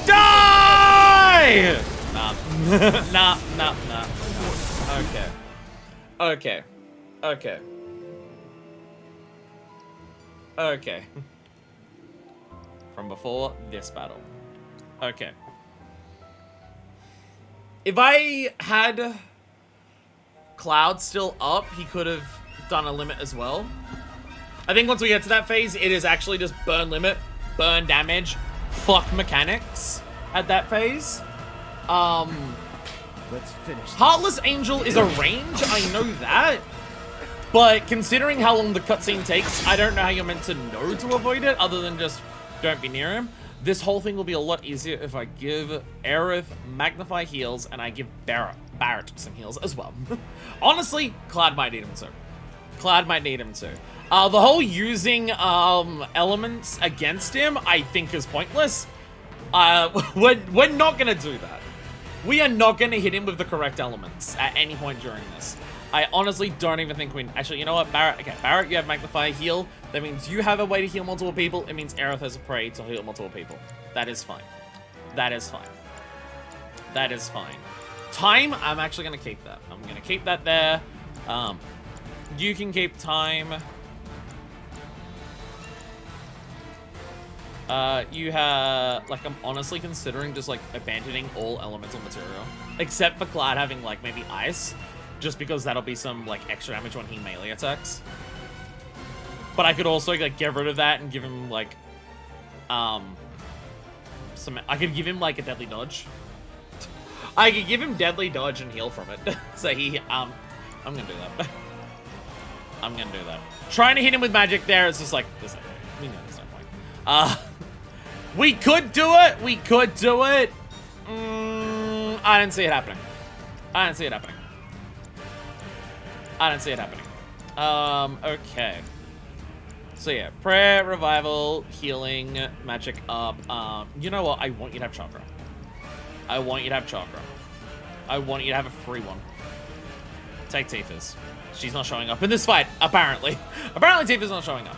Die! Nah. nah. Okay. Okay. Okay. Okay. From before this battle. Okay. If I had Cloud still up, he could have done a limit as well. I think once we get to that phase, it is actually just burn limit, burn damage, fuck mechanics at that phase. Let's finish. Heartless Angel is a range, I know that. But considering how long the cutscene takes, I don't know how you're meant to know to avoid it, other than just don't be near him. This whole thing will be a lot easier if I give Aerith Magnify heals and I give Barret some heals as well. Honestly, Cloud might need him too. Cloud might need him too. The whole using elements against him, I think, is pointless. We're not gonna do that. We are not gonna hit him with the correct elements at any point during this. I honestly don't even think we... Actually, you know what, Barrett? Okay, Barrett, you have Magnify Heal. That means you have a way to heal multiple people. It means Aerith has a prey to heal multiple people. That is fine. That is fine. That is fine. Time, I'm actually going to keep that. I'm going to keep that there. You can keep time. You have... Like, I'm honestly considering just, like, abandoning all elemental material. Except for Cloud having, like, maybe ice. Just because that'll be some, like, extra damage when he melee attacks. But I could also, like, get rid of that and give him, like, I could give him, like, a deadly dodge. I could give him deadly dodge and heal from it. So he, I'm gonna do that. I'm gonna do that. Trying to hit him with magic there is just like, there's no point. We know there's no point. We could do it. We could do it. I didn't see it happening. I didn't see it happening. I didn't see it happening. Okay. So yeah, prayer, revival, healing, magic up. You know what? I want you to have chakra. I want you to have chakra. I want you to have a free one. Take Tifa's. She's not showing up in this fight, apparently. Apparently Tifa's not showing up.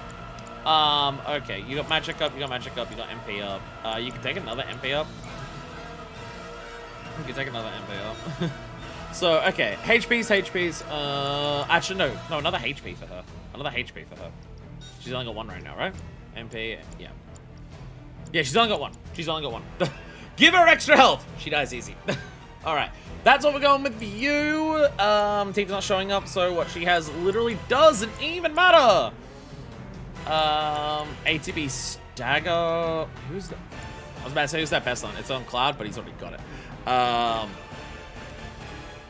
Okay, you got magic up, you got magic up, you got MP up. You can take another MP up. You can take another MP up. So, okay, HP's. Actually, no, another HP for her. Another HP for her. She's only got one right now, right? MP, yeah. Yeah, she's only got one. She's only got one. Give her extra health. She dies easy. All right, that's what we're going with you. Tifa's not showing up, so what she has literally doesn't even matter. ATB Stagger. Who's that? I was about to say, who's that best on? It's on Cloud, but he's already got it.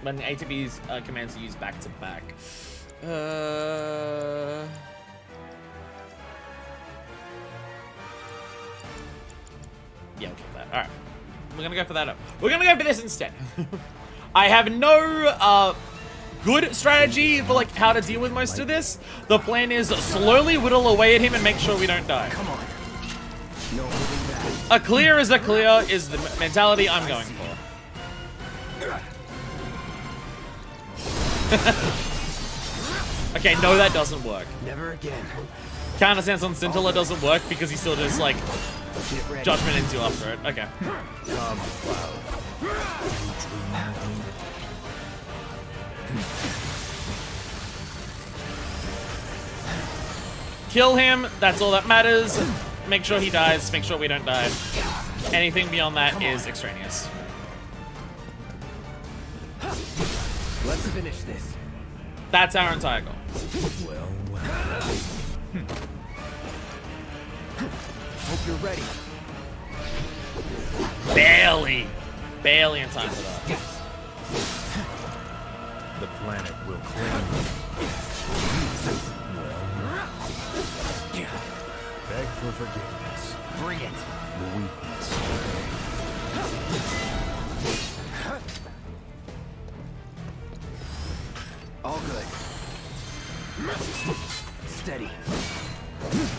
When ATB's commands are used back to back. Yeah, we'll keep that. All right. We're gonna go for that up. We're gonna go for this instead. I have no good strategy for like how to deal with most of this. The plan is slowly whittle away at him and make sure we don't die. Come on. No moving back. A clear is a clear is the mentality I'm going for. Okay, no, that doesn't work. Never again. Counter Sense on Scintilla doesn't work because he still just like Judgment into after it. Okay. Kill him. That's all that matters. Make sure he dies. Make sure we don't die. Anything beyond that is extraneous. Let's finish this. That's our entire goal. Well. Hope you're ready. Barely in time for that. The planet will claim you. Beg for forgiveness. Bring it. The weakness. All good. Steady.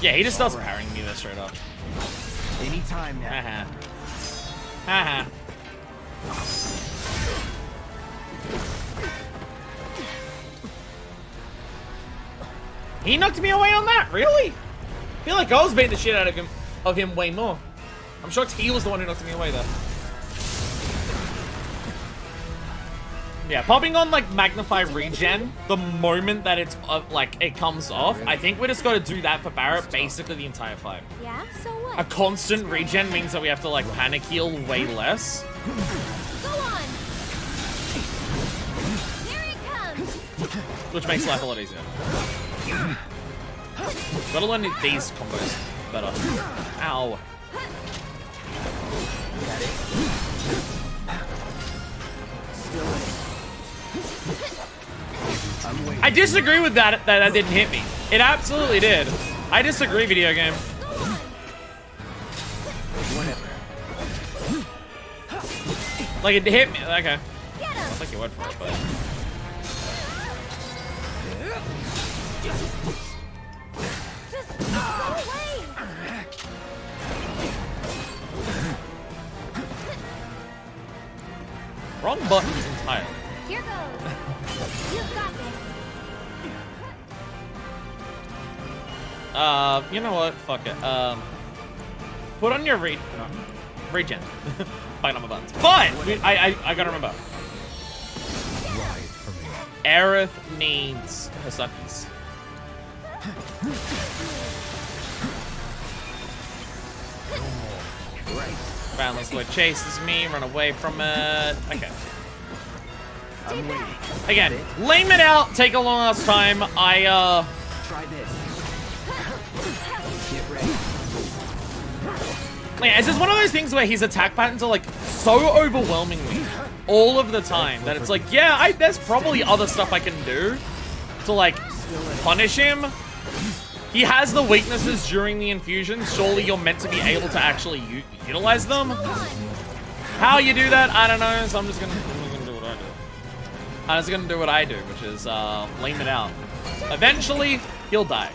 Yeah, he just starts parrying me there straight up. Anytime now. Haha. Haha. He knocked me away on that? Really? I feel like I was beating the shit out of him way more. I'm sure he was the one who knocked me away there. Yeah, popping on like Magnify Regen the moment that it's like it comes off. I think we just got to do that for Barrett basically the entire fight. Yeah, so what? A constant regen means that we have to like panic heal way less. Go on! Here he comes! Which makes life a lot easier. Gotta learn these combos better. Ow. I disagree with that didn't hit me. It absolutely did. I disagree, video game. Like it hit me. Okay. I'll take your word for it, but Just go away! wrong buttons entirely. Here goes. You've got this. You know what? Fuck it. Put on your regen. Biting on my buttons. But I gotta remember. Aerith needs her suckies. Boundless Lord chases me, run away from it. Okay. I'm waiting. Again, lame it out, take a long ass time. Try this. Get ready. Yeah, it's just one of those things where his attack patterns are like so overwhelming me all of the time that it's like, yeah, there's probably other stuff I can do to like punish him. He has the weaknesses during the infusions. Surely you're meant to be able to actually utilize them. How you do that, I don't know. So I'm just gonna do what I do. I'm just gonna do what I do, which is lame it out. Eventually, he'll die.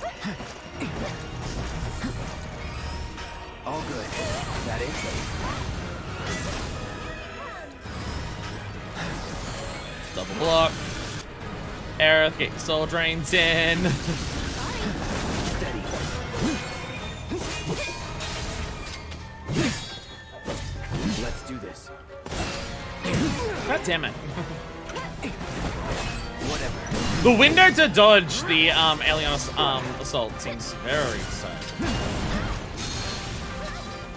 All good. That it? Double block. Aerith, get your soul drains in. Steady. Let's do this. God damn it. Whatever. The window to dodge the alien assault seems very exciting.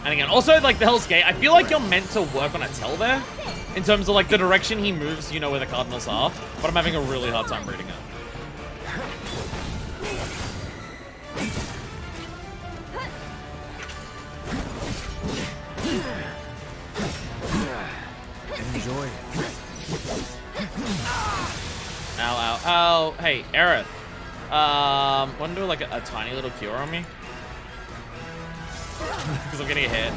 And again, also like the Hell's Gate, I feel like you're meant to work on a tell there. In terms of like the direction he moves, you know where the cardinals are. But I'm having a really hard time reading it. Enjoy. Ow, ow, ow. Hey, Aerith. Wanna do like a tiny little cure on me? Because I'm getting hit.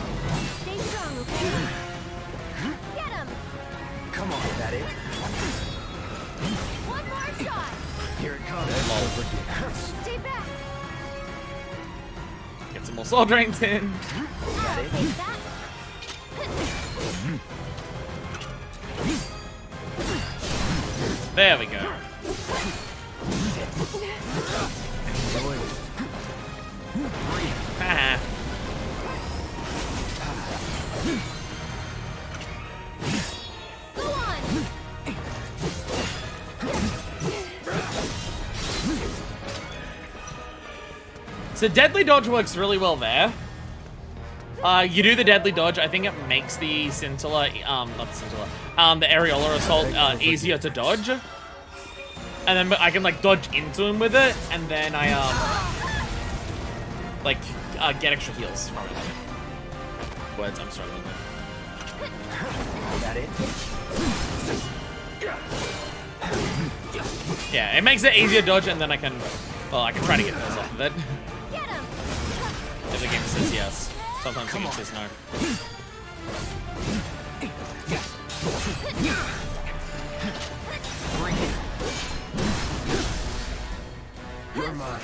Stay strong, okay? Get him. Come on, that it? One more shot. Here it comes. Stay back. Get some more soul drains in. That it? Take that. There we go. Haha. Go on. So deadly dodge works really well there. You do the deadly dodge. I think it makes the scintilla, not the scintilla, the areola assault easier to dodge. And then I can like dodge into him with it, and then I get extra heals from it. Words I'm struggling with. That it? Yeah, it makes it easier to dodge, and then I can try to get those off of it. Get him. If the game says yes. Sometimes the game says no. Bring it. You're mine.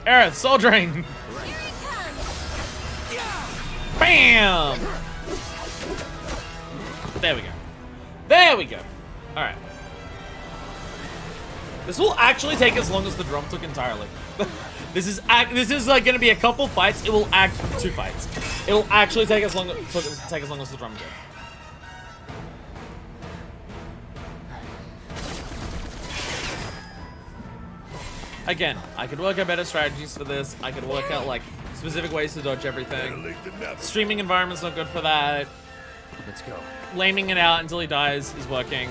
Aerith, soul drain! Here it comes. Bam! There we go. There we go. Alright. This will actually take as long as the drum took entirely. This is like gonna be a couple fights. It will act 2 fights. It will actually take as long as the drum did. Again, I could work out better strategies for this. I could work out like specific ways to dodge everything. Streaming environment's not good for that. Let's go. Laming it out until he dies is working.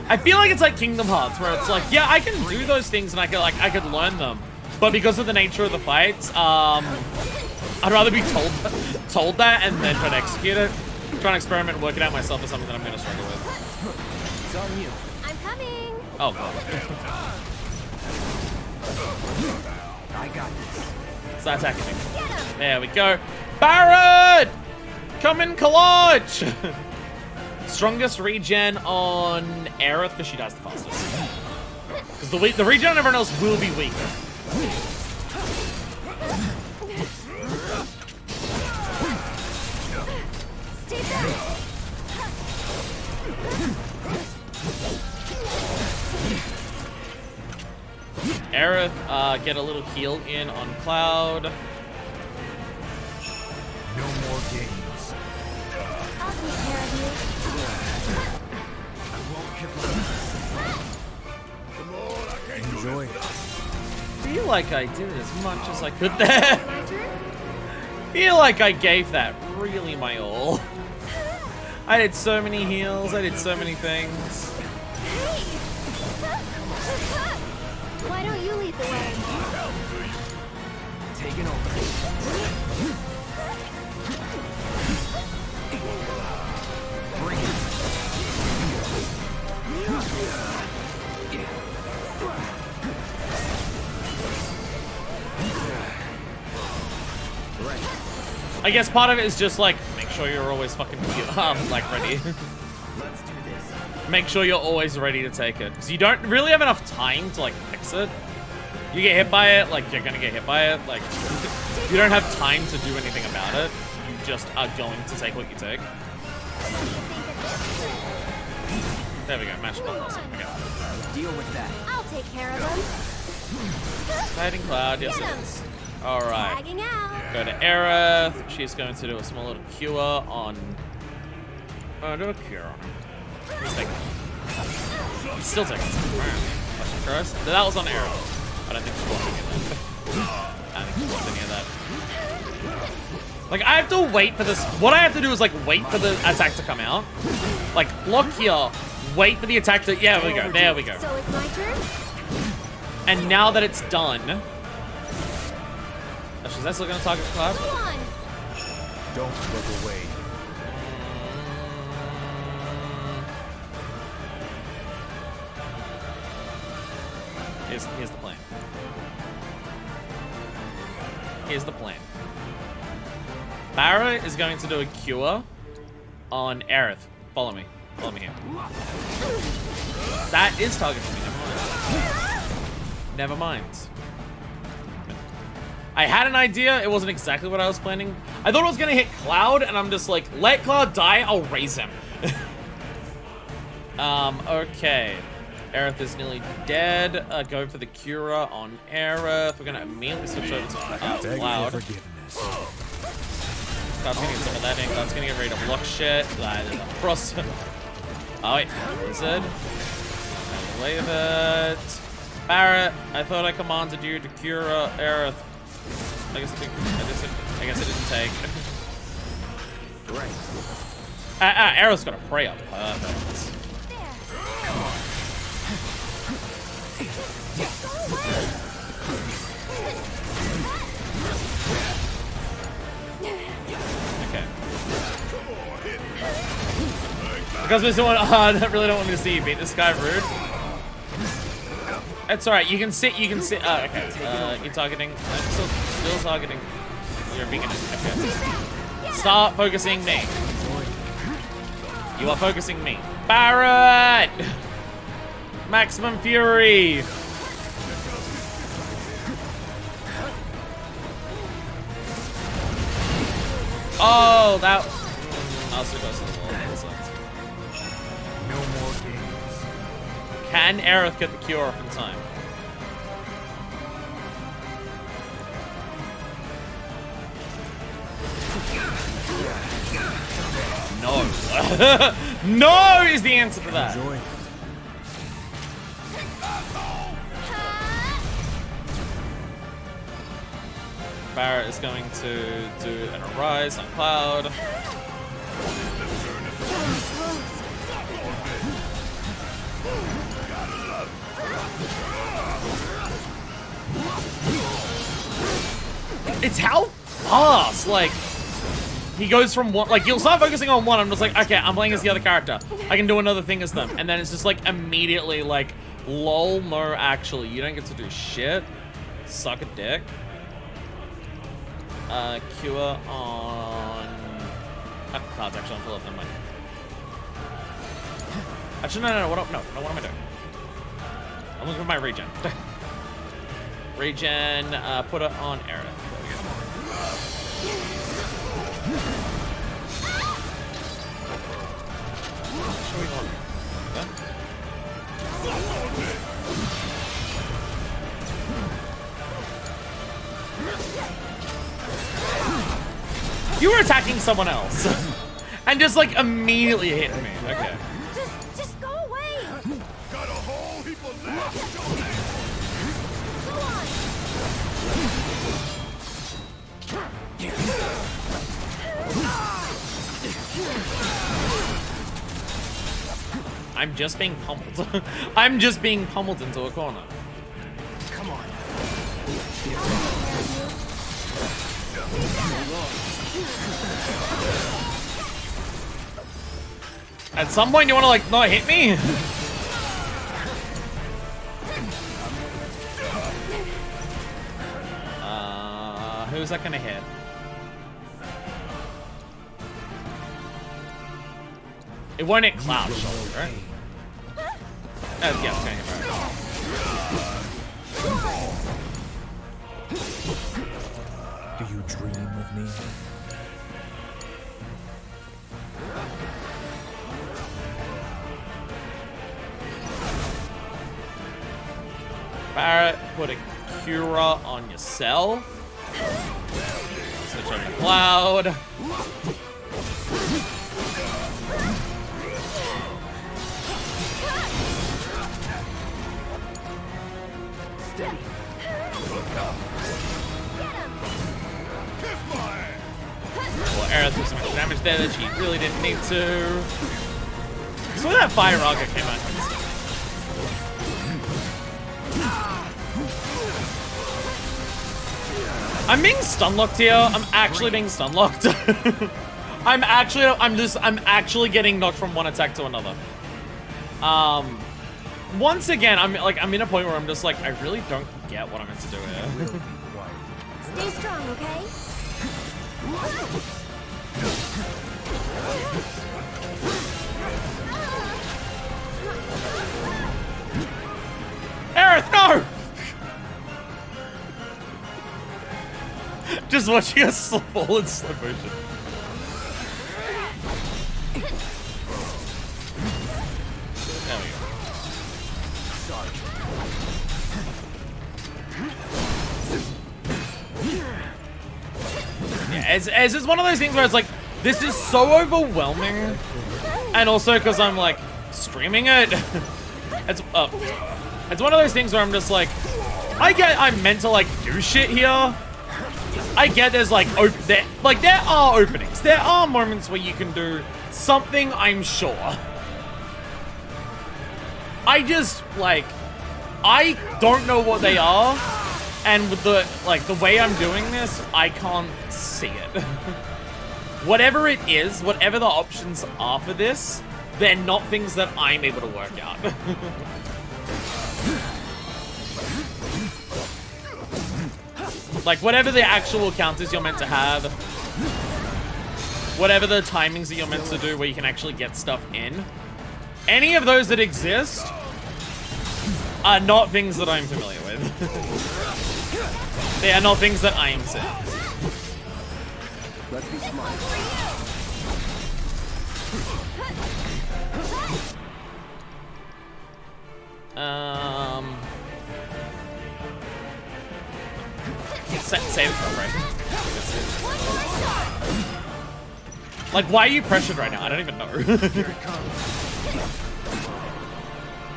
I feel like it's like Kingdom Hearts, where it's like, yeah, I can do those things and I could learn them, but because of the nature of the fights, I'd rather be told that and then try to execute it. Trying to experiment and work it out myself is something that I'm gonna struggle with. It's on you. I'm coming. Oh god. I got this. Start attacking me. Get him. There we go. Barret! Come in, collage! Strongest regen on Aerith because she dies the fastest. Because the regen on everyone else will be weak. Stay back. get a little heal in on Cloud. No more games. I'll take care of you. Enjoy. I feel like I did as much as I could there. My turn? Feel like I gave that really my all. I did so many heals, I did so many things. Hey! Why don't you lead the way? Taking over. Bring it. I guess part of it is just like, make sure you're always fucking like ready. Let's do this. Make sure you're always ready to take it. Because you don't really have enough time to like fix it. You get hit by it, like you're gonna get hit by it. Like, you don't have time to do anything about it. You just are going to take what you take. There we go, match ball. Awesome. Okay. Deal with that. I'll take care of them. Fighting Cloud, yes it is. Alright. Lagging out. Go to Aerith. She's going to do a small little cure on... do a cure on him. He's taking it. He's still taking it. Flashing Curse. That was on Aerith. I don't think she's blocking it. I don't think she blocked any of that. Like, I have to wait for this. What I have to do is, like, wait for the attack to come out. Like, block here. Wait for the attack to... Yeah, there we go. There we go. So it's my turn? And now that it's done... Is that still gonna target Cloud? Come on. Don't look away. Here's the plan. Here's the plan. Barra is going to do a cure on Aerith. Follow me. Follow me here. That is targeting me. Never mind. I had an idea. It wasn't exactly what I was planning. I thought I was going to hit Cloud, and I'm just like, let Cloud die. I'll raise him. Okay. Aerith is nearly dead. Go for the Cura on Aerith. We're going to immediately switch over to Cloud. Cloud's going to get some of that in. Cloud's going to get ready to block shit. Frost. Oh, wait. Wizard. Wave it. Barret, I thought I commanded you to Cura Aerith. I guess it didn't take. Right. Arrow's got a prey up. Perfect. Okay. Because we still want, I really don't want me to see you beat this guy, rude. It's alright, you can sit, oh, okay. You're targeting, still targeting. You're a beacon, okay. Start focusing me. You are focusing me. Barret! Maximum Fury! Oh, that also goes to the wall. That sucks. No more games. Can Aerith get the cure off in time? No. No is the answer to that. Enjoy. Barret is going to do an Arise on Cloud. It's how fast, like, he goes from one, like, you'll start focusing on one, I'm just like, okay, I'm playing as the other character. I can do another thing as them. And then it's just like immediately like, lol, no, actually, you don't get to do shit. Suck a dick. Cure on... Cards actually on full of them, mind. Actually, no, what am I doing? I'm looking for my regen. Regen, put it on Aerith. You were attacking someone else. And just like immediately hitting me. Okay. Just go away. Got a whole heap of that. I'm just being pummeled. I'm just being pummeled into a corner. Come on. At some point, you want to like not hit me? Who's that gonna hit? It won't hit Cloud shoulder, right? Yeah, it's gonna hit right. Do you dream of me? Barret, put a Cura on yourself. Switch over to Cloud. Well, Aerith did so much damage there that she really didn't need to. So that Fire Raga came out. I'm being stun locked here. I'm actually being stun locked. I'm actually getting knocked from one attack to another. Once again, I'm in a point where I'm just like, I really don't get what I'm meant to do here. Stay strong, okay? Aerith, no! Just watching us fall in slow motion. There we go. Yeah, as is one of those things where it's like, this is so overwhelming, and also because I'm like streaming it. It's one of those things where I'm just like, I get I'm meant to like do shit here. I get there's like there are openings. There are moments where you can do something, I'm sure. I just like I don't know what they are, and with the way I'm doing this, I can't see it. Whatever it is, whatever the options are for this, they're not things that I'm able to work out. Like, whatever the actual counters you're meant to have, whatever the timings that you're meant to do where you can actually get stuff in, any of those that exist are not things that I'm familiar with. They are not things that I am seeing. Let's be smart. Save it, right? Like, why are you pressured right now? I don't even know. Here it comes.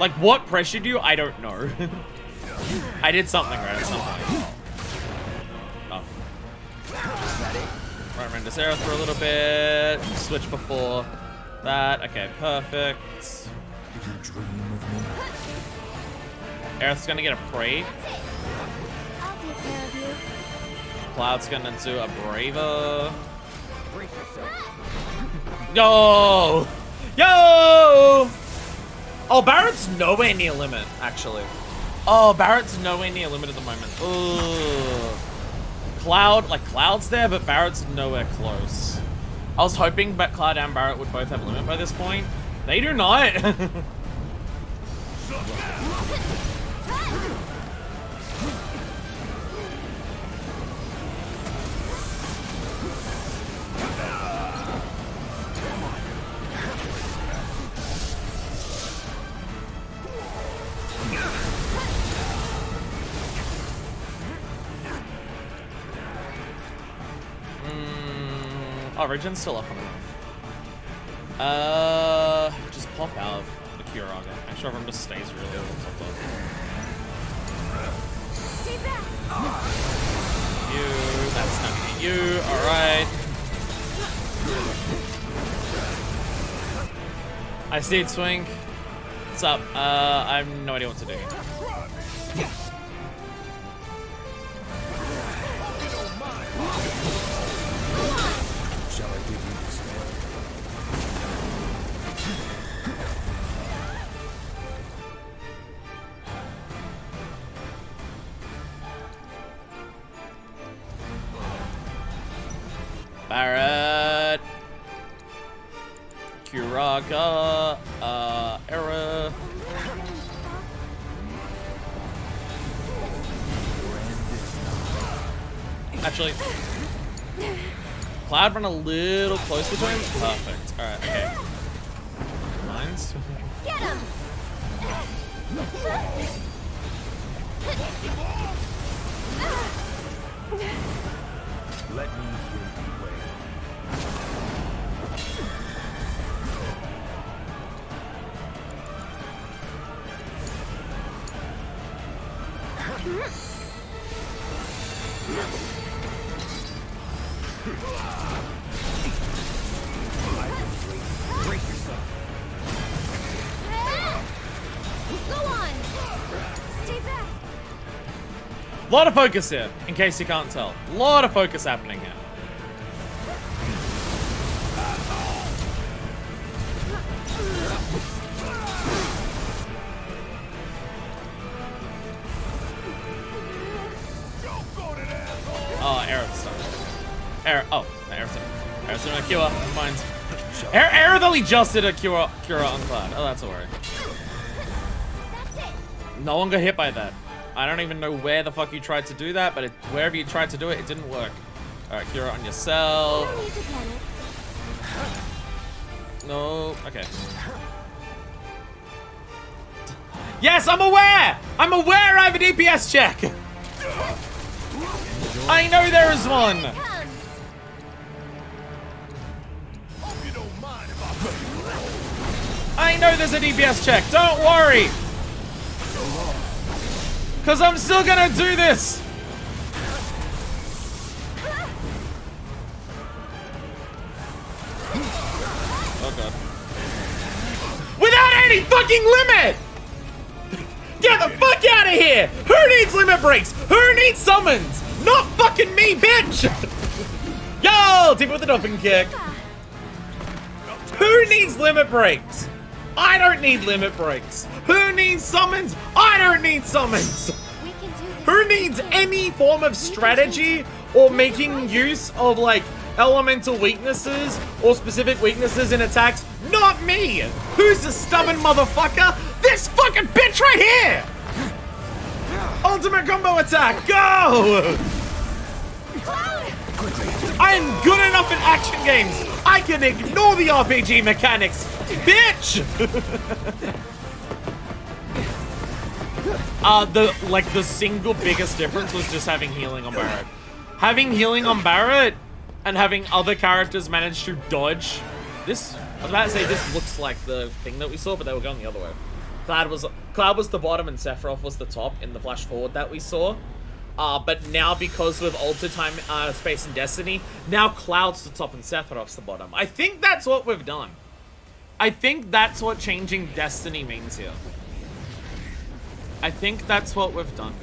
Like, what pressured you? I don't know. I did something right at some point. Oh. Right around this Aerith for a little bit. Switch before that. Okay, perfect. Did you dream of me? Aerith's gonna get a Prey. I'll take care of you. Cloud's gonna do a Braver. Brace yourself. Yo! Yo! Oh, Barret's nowhere near limit, actually. Oh, Barret's nowhere near limit at the moment. Ugh. Cloud's there, but Barret's nowhere close. I was hoping that Cloud and Barret would both have limit by this point. They do not. Oh, Regen's still up on it. Just pop out the Kyoraga. Actually, everyone just stays really over the top. Stay back. You, that's snapping at you. All right. I see it, Swing. What's up? I have no idea what to do. Shall I give you this man? Barrett. Kyoraga. Era. Actually, Cloud run a little closer to him. Perfect. Alright, okay. Mines. Get him. Let me hear you wail. Break yourself. Go on. Stay back. A lot of focus here, in case you can't tell. A lot of focus happening here. Oh, Aerith's stuck. Oh, no, Aerith's stuck. Aerith's doing a Cure. Never mind. Aerith only just did a Cure on Cloud. Oh, that's a worry. No one got hit by that. I don't even know where the fuck you tried to do that, but wherever you tried to do it, it didn't work. Alright, Cure on yourself. No need to panic. No, okay. Yes, I'm aware! I'm aware I have a DPS check! I know there is one! I know there's a DPS check, don't worry! Cause I'm still gonna do this! Oh god. Without any fucking limit! Get the fuck out of here! Who needs limit breaks? Who needs summons? Not fucking me, bitch! Yo! Team with the dolphin kick. Who needs limit breaks? I don't need limit breaks. Who needs summons? I don't need summons. We can do this. Who needs any form of strategy or making use of like elemental weaknesses or specific weaknesses in attacks? Not me! Who's the stubborn motherfucker? This fucking bitch right here! Ultimate combo attack, go! I am good enough in action games. I can ignore the RPG mechanics, bitch! The single biggest difference was just having healing on Barrett. Having healing on Barrett and having other characters manage to dodge. This, I was about to say this looks like the thing that we saw, but they were going the other way. Cloud was the bottom and Sephiroth was the top in the flash forward that we saw. But now because with Altered Time, Space, and Destiny, now Cloud's the top and Sephiroth's the bottom. I think that's what we've done. I think that's what changing Destiny means here. I think that's what we've done.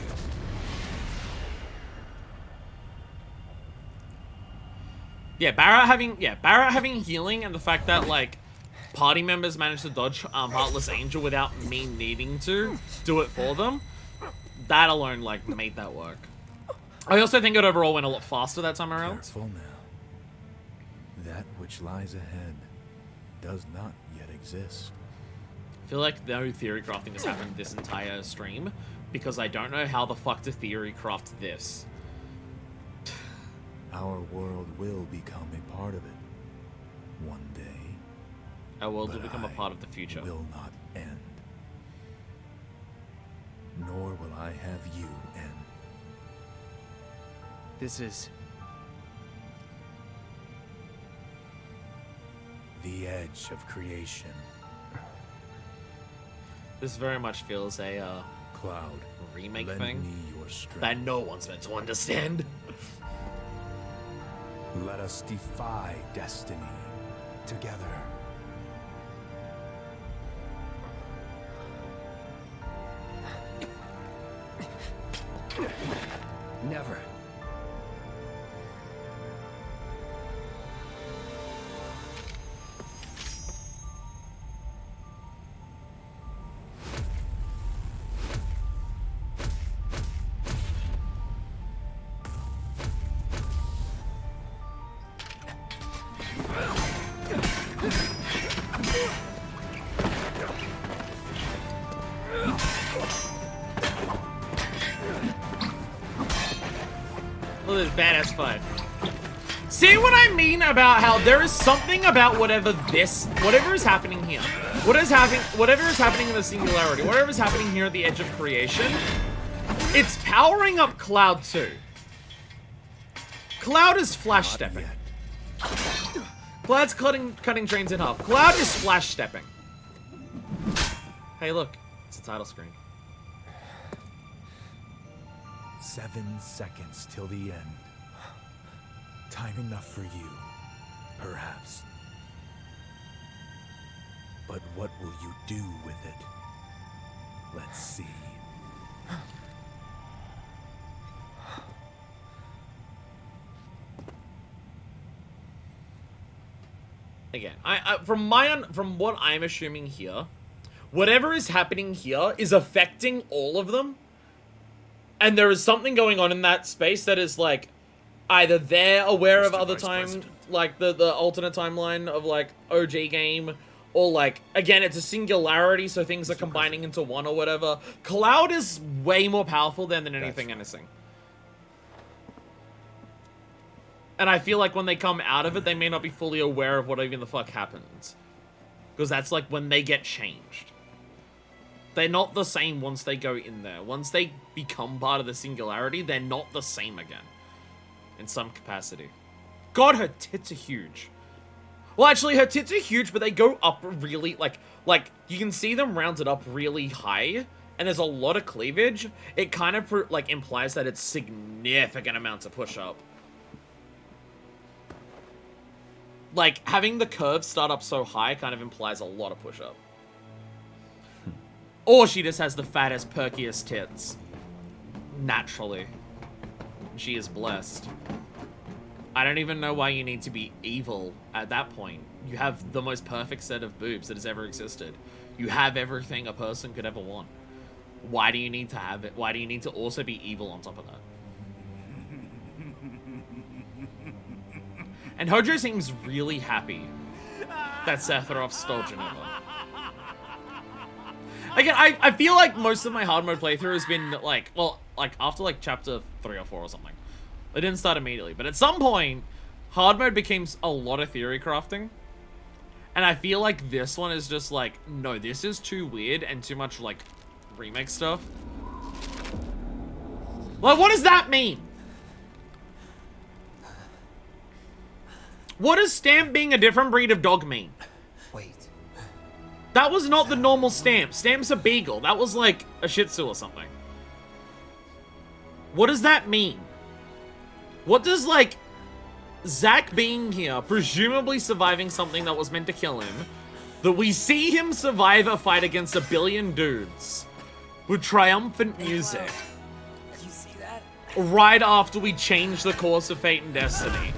Yeah, Barrett having healing and the fact that like party members managed to dodge Heartless Angel without me needing to do it for them. That alone like made that work. I also think it overall went a lot faster that time around. Careful now. That which lies ahead does not yet exist. I feel like no theory crafting has happened this entire stream because I don't know how the fuck to theory craft this. Our world will become a part of it. One day. Our world will But become a I part of the future. Will not end. Nor will I have you end. This is... The edge of creation. This very much feels a Cloud, remake lend thing me your strength. that no one's meant to understand. Let us defy destiny together. Never. Look at this badass fight. See what I mean about how there is something about whatever is happening here. Whatever is happening in the singularity, whatever is happening here at the edge of creation, it's powering up Cloud too. Cloud is flash stepping. Cloud's cutting trains in half. Cloud is flash stepping. Hey look, it's the title screen. 7 seconds till the end. Time enough for you, perhaps. But what will you do with it? Let's see. Again, from what I'm assuming here, whatever is happening here is affecting all of them. And there is something going on in that space that is like either they're aware of other time, like the alternate timeline of like OG game, or like again it's a singularity, so things are combining into one or whatever. Cloud is way more powerful than anything anything. And I feel like when they come out of it, they may not be fully aware of what even the fuck happens. Because that's like when they get changed. They're not the same once they go in there. Once they become part of the singularity, they're not the same again. In some capacity. God, her tits are huge. Well, actually, her tits are huge, but they go up really, like you can see them rounded up really high, and there's a lot of cleavage. It kind of, like, implies that it's significant amounts of push-up. Like, having the curve start up so high kind of implies a lot of push-up. Or she just has the fattest, perkiest tits. Naturally. She is blessed. I don't even know why you need to be evil at that point. You have the most perfect set of boobs that has ever existed. You have everything a person could ever want. Why do you need to have it? Why do you need to also be evil on top of that? And Hojo seems really happy that Sephiroth stole Genova. Again, I feel like most of my hard mode playthrough has been like, well, like after like chapter 3 or 4 or something. It didn't start immediately, but at some point, hard mode became a lot of theory crafting. And I feel like this one is just like, no, this is too weird and too much like remake stuff. Like, what does that mean? What does Stamp being a different breed of dog mean? Wait. That was not the normal Stamp. Stamp's a beagle. That was like a Shih Tzu or something. What does that mean? What does, like, Zack being here, presumably surviving something that was meant to kill him, that we see him survive a fight against a billion dudes with triumphant music You see that? right after we change the course of fate and destiny.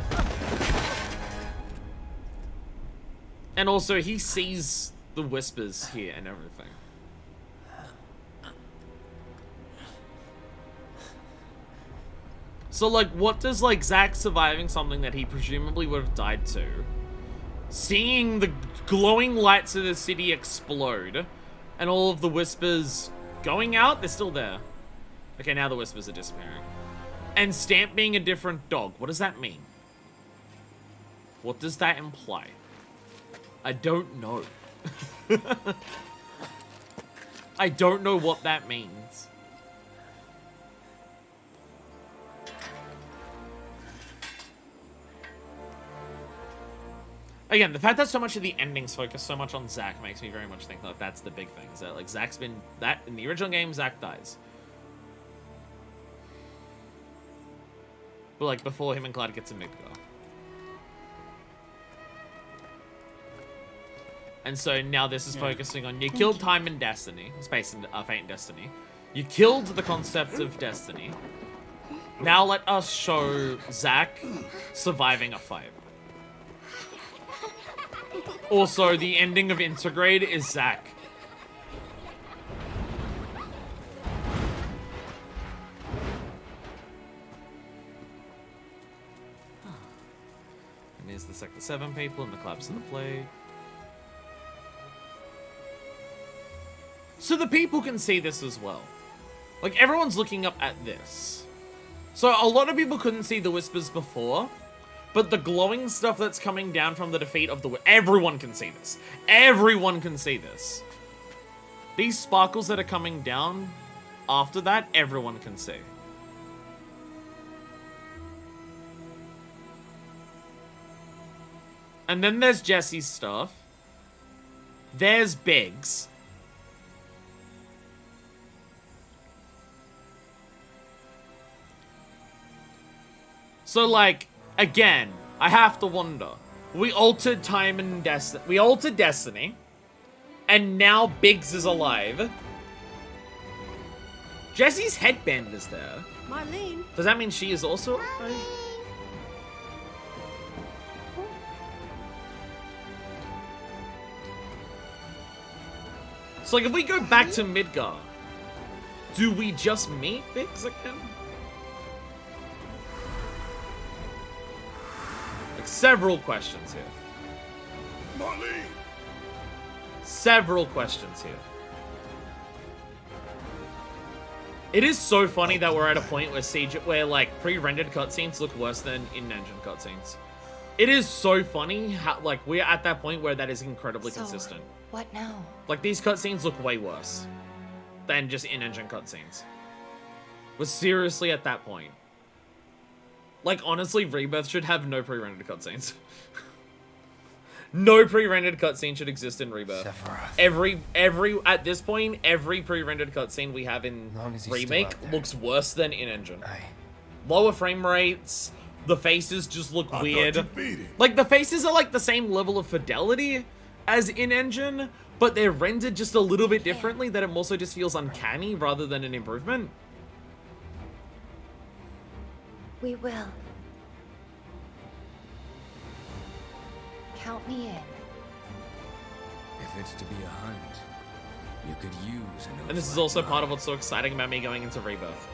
And also, he sees the whispers here and everything. So, like, what does, like, Zack surviving something that he presumably would have died to, seeing the glowing lights of the city explode, and all of the whispers going out? They're still there. Okay, now the whispers are disappearing. And Stamp being a different dog. What does that mean? What does that imply? I don't know. I don't know what that means. Again, the fact that so much of the endings focus so much on Zack makes me very much think that that's the big thing. Is that, like, Zack's been... That, in the original game, Zack dies. But, like, before him and Cloud get to Midgar. And so now this is focusing on... You killed Time and Destiny. Space and Fate and Destiny. You killed the concept of Destiny. Now let us show Zack surviving a fight. Also, the ending of Intergrade is Zack. And here's the Sector 7 people and the collapse of the plague. So the people can see this as well. Like, everyone's looking up at this. So a lot of people couldn't see the whispers before. But the glowing stuff that's coming down from the defeat of the... Everyone can see this. Everyone can see this. These sparkles that are coming down after that, everyone can see. And then there's Jesse's stuff. There's Biggs. So, like... Again, I have to wonder. We altered time and destiny. We altered Destiny. And now Biggs is alive. Jesse's headband is there. Marlene. Does that mean she is also alive? So, like, if we go back to Midgar, do we just meet Biggs again? Several questions here. Marlene! Several questions here. It is so funny that we're at a point where like pre-rendered cutscenes look worse than in-engine cutscenes. It is so funny how like we're at that point where that is incredibly consistent. What now? Like these cutscenes look way worse than just in-engine cutscenes. We're seriously at that point. Like, honestly, Rebirth should have no pre-rendered cutscenes. No pre-rendered cutscene should exist in Rebirth. Sephiroth. At this point, every pre-rendered cutscene we have in Remake looks worse than in-engine. Lower frame rates, the faces just look weird. Like, the faces are like the same level of fidelity as in-engine, but they're rendered just a little bit differently that it also just feels uncanny rather than an improvement. We will. Count me in. If it's to be a hunt, you could use an... And this is also part of what's so exciting about me going into Rebirth.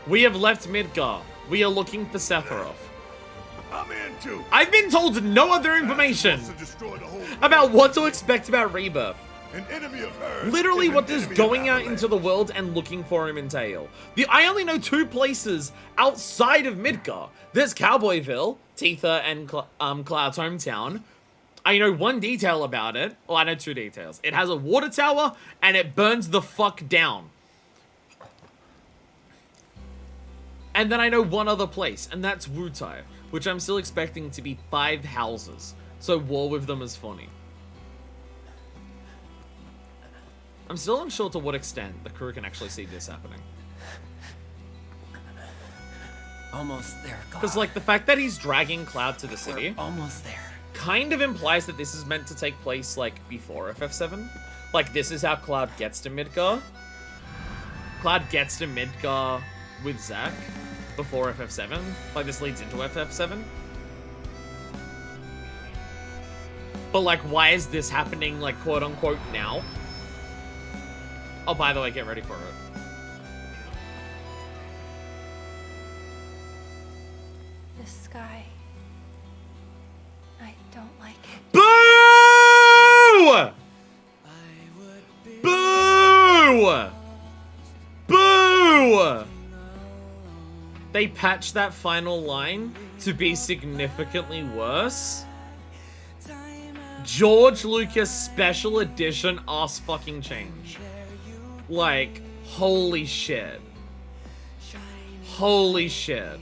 We have left Midgar. We are looking for Sephiroth. I'm in too. I've been told no other information about what to expect about Rebirth. An enemy of hers. Literally what does going out into the world and looking for him entail? I only know 2 places outside of Midgar. There's Cowboyville, Tifa and Cloud's hometown. I know 1 detail about it. Well, I know 2 details. It has a water tower and it burns the fuck down. And then I know 1 other place, and that's Wutai, which I'm still expecting to be 5 houses. So war with them is funny. I'm still unsure to what extent the crew can actually see this happening. Almost there, God. Because, like, the fact that he's dragging Cloud to the city... We're almost there. Kind of implies that this is meant to take place, like, before FF7. Like, this is how Cloud gets to Midgar. Cloud gets to Midgar with Zack before FF7. Like, this leads into FF7. But, like, why is this happening, like, quote-unquote now? Oh, by the way, get ready for it. The sky. I don't like it. Boo! Boo! Boo! They patched that final line to be significantly worse. George Lucas Special Edition ass fucking change. Like, holy shit. Holy shit.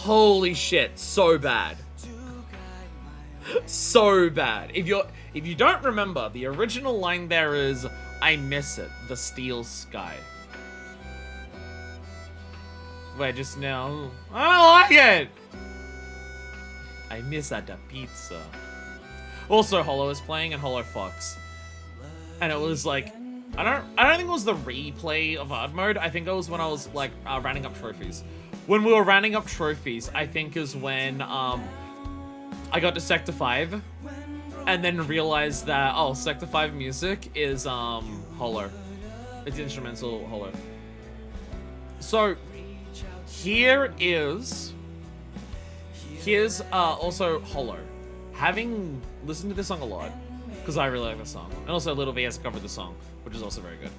Holy shit, so bad. So bad. If you don't remember, the original line there is, I miss it, the steel sky. Wait, just now, I don't like it. I miss that pizza. Also, Hollow is playing and Hollow Fox. And it was like, I don't think it was the replay of hard mode. I think it was when I was like rounding up trophies. When we were rounding up trophies, I think is when I got to Sector 5 and then realized that, oh, Sector 5 music is Hollow. It's instrumental Hollow. So here's also Hollow. Having listened to this song a lot, because I really like the song, and also Little VS covered the song, which is also very good.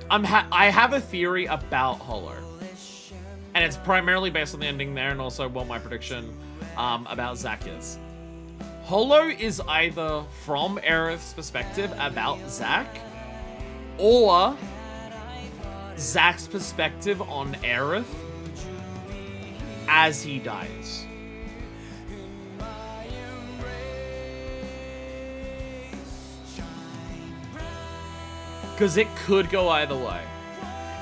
I have a theory about Hollow, and it's primarily based on the ending there, and also what my prediction about Zack is. Hollow is either from Aerith's perspective about Zack, or Zack's perspective on Aerith as he dies. Because it could go either way.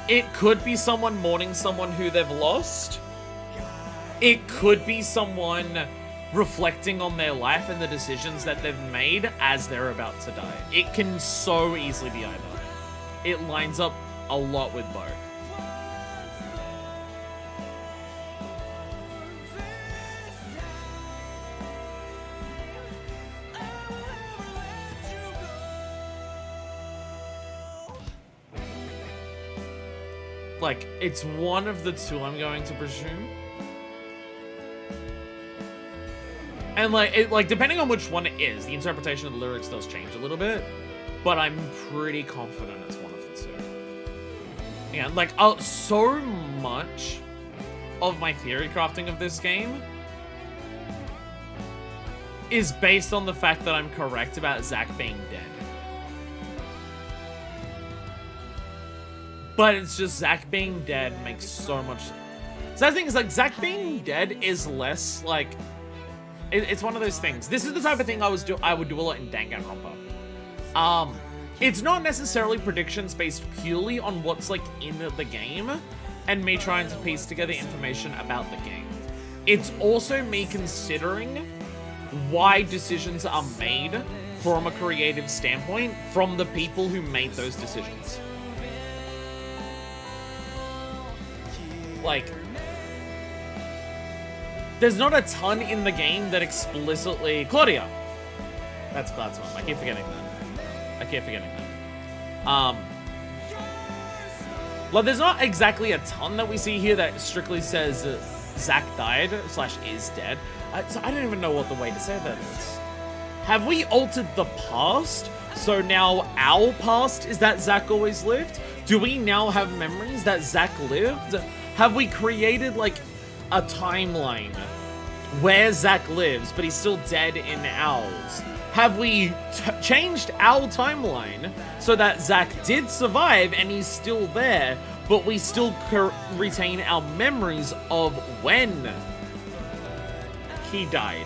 It could be someone mourning someone who they've lost. It could be someone reflecting on their life and the decisions that they've made as they're about to die. It can so easily be either. It lines up a lot with both. Like, it's one of the two, I'm going to presume. And like, depending on which one it is, the interpretation of the lyrics does change a little bit, but I'm pretty confident it's one of the two. Yeah, like, so much of my theory crafting of this game is based on the fact that I'm correct about Zack being dead. But it's just Zack being dead makes so much sense. So the thing is, like, Zack being dead is less, like... It's one of those things. This is the type of thing I would do a lot in Danganronpa. It's not necessarily predictions based purely on what's, like, in the game, and me trying to piece together information about the game. It's also me considering why decisions are made from a creative standpoint from the people who made those decisions. Like, there's not a ton in the game that explicitly... Claudia! That's Cloud's mom. I keep forgetting that. Well, there's not exactly a ton that we see here that strictly says Zack died / is dead. So I don't even know what the way to say that is. Have we altered the past? So now our past is that Zack always lived? Do we now have memories that Zack lived? Have we created, like, a timeline where Zack lives, but he's still dead in ours? Have we changed our timeline so that Zack did survive and he's still there, but we still retain our memories of when he died?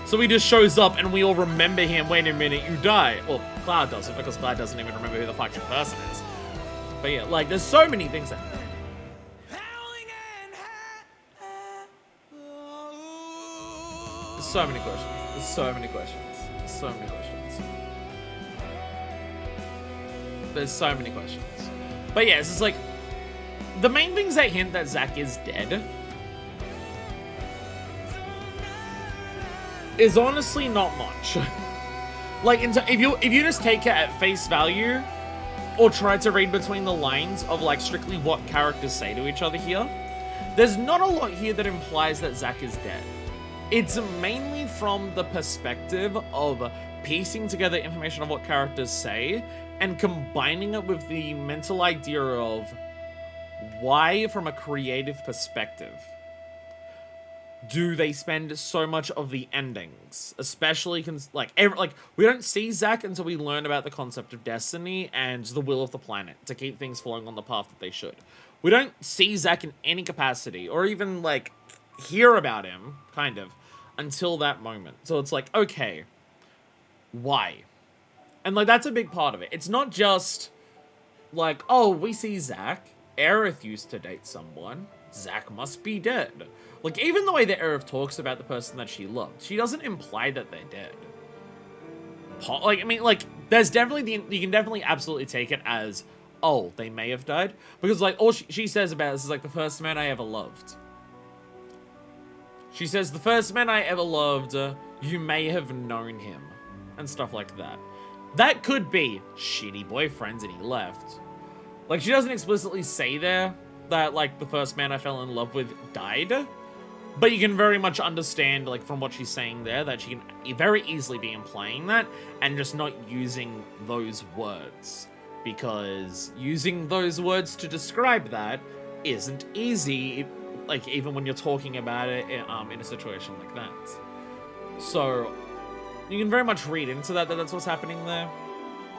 So he just shows up and we all remember him. Wait a minute, you died. Well, Cloud doesn't, because Cloud doesn't even remember who the fucking person is. But yeah, like, there's so many things that... So many questions. There's so many questions. So many questions. There's so many questions. But yeah, it's just like, the main things that hint that Zack is dead is honestly not much. Like, if you just take it at face value, or try to read between the lines of, like, strictly what characters say to each other here, there's not a lot here that implies that Zack is dead. It's mainly from the perspective of piecing together information of what characters say and combining it with the mental idea of why, from a creative perspective, do they spend so much of the endings, especially we don't see Zack until we learn about the concept of destiny and the will of the planet to keep things flowing on the path that they should. We don't see Zack in any capacity or even like hear about him kind of until that moment. So it's like, okay, why? And like that's a big part of it. It's not just like, oh, we see Zack, Aerith used to date someone, Zack must be dead. Like, even the way that Aerith talks about the person that she loved, she doesn't imply that they're dead. Like, I mean, like, there's definitely you can definitely absolutely take it as, oh, they may have died. Because, like, all she says about this is, like, the first man I ever loved. She says, the first man I ever loved, you may have known him. And stuff like that. That could be shitty boyfriends and he left. Like, she doesn't explicitly say there that, like, the first man I fell in love with died. But you can very much understand, like, from what she's saying there, that she can very easily be implying that and just not using those words. Because using those words to describe that isn't easy, like, even when you're talking about it in a situation like that. So, you can very much read into that that's what's happening there.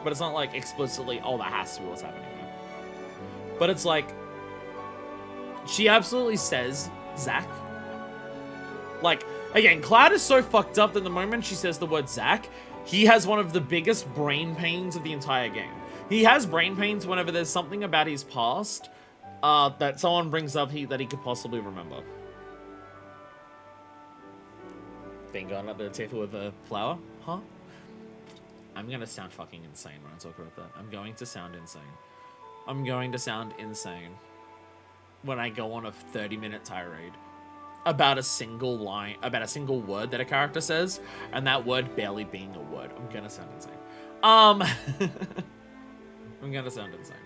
But it's not, like, explicitly, oh, that has to be what's happening there. But it's like, she absolutely says, Zack. Like, again, Cloud is so fucked up that the moment she says the word Zack, he has one of the biggest brain pains of the entire game. He has brain pains whenever there's something about his past that someone brings up that he could possibly remember. Been going up the table with a flower? Huh? I'm gonna sound fucking insane when I talk about that. I'm going to sound insane. I'm going to sound insane when I go on a 30-minute tirade about a single line, about a single word that a character says, and that word barely being a word. I'm gonna sound insane. I'm gonna sound insane.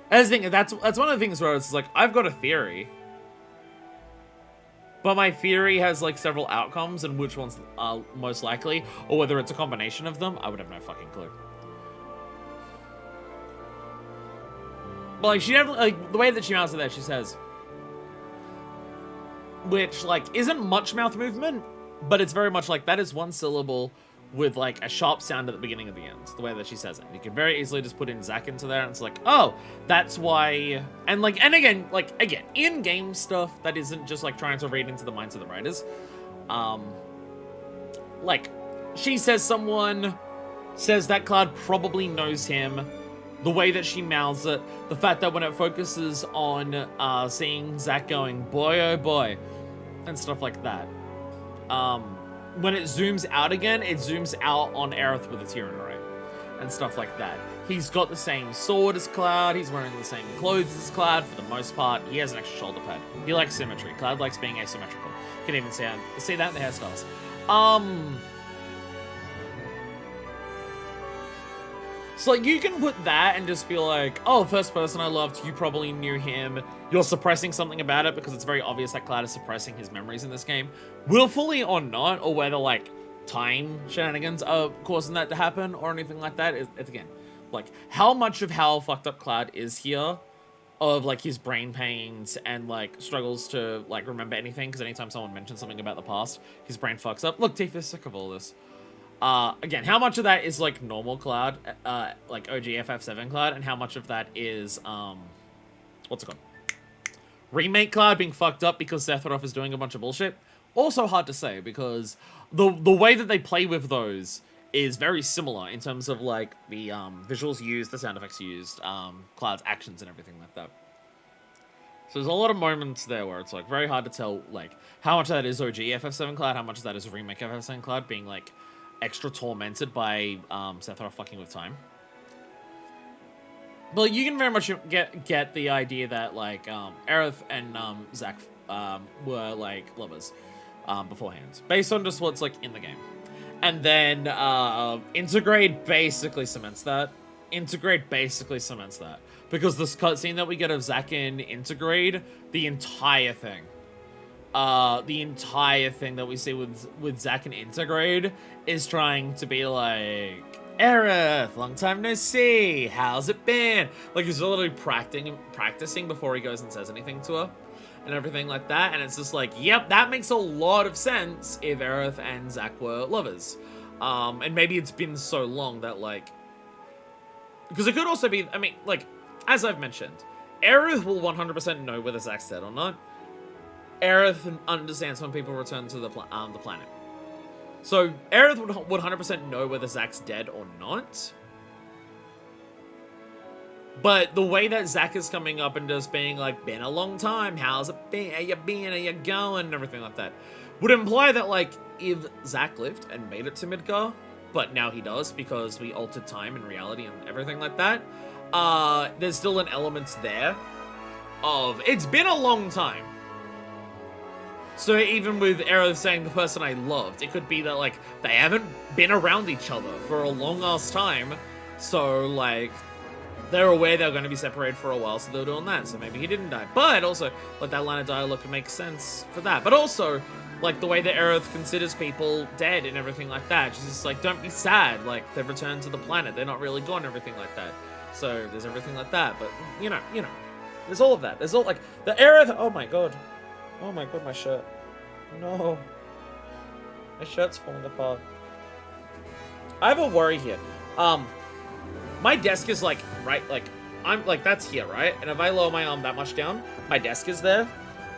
As the thing, that's one of the things where it's like, I've got a theory, but my theory has like several outcomes, and which one's most likely, or whether it's a combination of them, I would have no fucking clue. But like, she definitely, like, the way that she mouths it there, she says, which like isn't much mouth movement, but it's very much like that is one syllable with like a sharp sound at the beginning of the end, the way that she says it. You can very easily just put in Zack into there, and it's like, oh, that's why. And like, and again, in-game stuff that isn't just like trying to read into the minds of the writers. Like, she says someone says that Cloud probably knows him. The way that she mouths it, the fact that when it focuses on seeing Zack going, boy oh boy, and stuff like that. When it zooms out again, it zooms out on Aerith with a tear in her eye, and stuff like that. He's got the same sword as Cloud, he's wearing the same clothes as Cloud for the most part. He has an extra shoulder pad. He likes symmetry. Cloud likes being asymmetrical. You can even see that in the hairstyles. So, like, you can put that and just be like, oh, first person I loved, you probably knew him. You're suppressing something about it because it's very obvious that Cloud is suppressing his memories in this game. Willfully or not, or whether, like, time shenanigans are causing that to happen or anything like that. It's again, like, how much of how fucked up Cloud is here, of, like, his brain pains and, like, struggles to, like, remember anything, because anytime someone mentions something about the past, his brain fucks up. Look, Tifa's sick of all this. Again, how much of that is, like, normal Cloud, like OG FF7 Cloud, and how much of that is, what's it called? Remake Cloud being fucked up because Sephiroth is doing a bunch of bullshit? Also hard to say, because the way that they play with those is very similar in terms of, like, the, visuals used, the sound effects used, Cloud's actions and everything like that. So there's a lot of moments there where it's, like, very hard to tell, like, how much of that is OG FF7 Cloud, how much of that is Remake FF7 Cloud being, like, extra tormented by Sephiroth fucking with time. But you can very much get the idea that, like, Aerith and Zack were, like, lovers beforehand, based on just what's, like, in the game. And then Integrate basically cements that. Because this cutscene that we get of Zack in Integrate, the entire thing that we see with Zack and Integrate is trying to be like, Aerith, long time no see, how's it been? Like, he's literally practicing before he goes and says anything to her. and everything like that. And it's just like, yep, that makes a lot of sense if Aerith and Zack were lovers. And maybe it's been so long that, like, because it could also be, I mean, like, as I've mentioned, Aerith will 100% know whether Zack's dead or not. Aerith understands when people return to the planet. So Aerith would 100% know whether Zack's dead or not. But the way that Zack is coming up and just being like, been a long time, how's it been, how you been, how you going, and everything like that, would imply that, like, if Zack lived and made it to Midgar, but now he does because we altered time and reality and everything like that, there's still an element there of, it's been a long time. So even with Aerith saying the person I loved, it could be that, like, they haven't been around each other for a long-ass time, so, like, they're aware they're going to be separated for a while, so they're doing that, so maybe he didn't die. But also, like, that line of dialogue makes sense for that. But also, like, the way that Aerith considers people dead and everything like that, she's just like, don't be sad, like, they've returned to the planet, they're not really gone, and everything like that. So, there's everything like that, but, you know, there's all of that. There's all, like, the Aerith, oh my god, my shirt. No. My shirt's falling apart. I have a worry here. My desk is, like, right, like, I'm, like, that's here, right? And if I lower my arm that much down, my desk is there.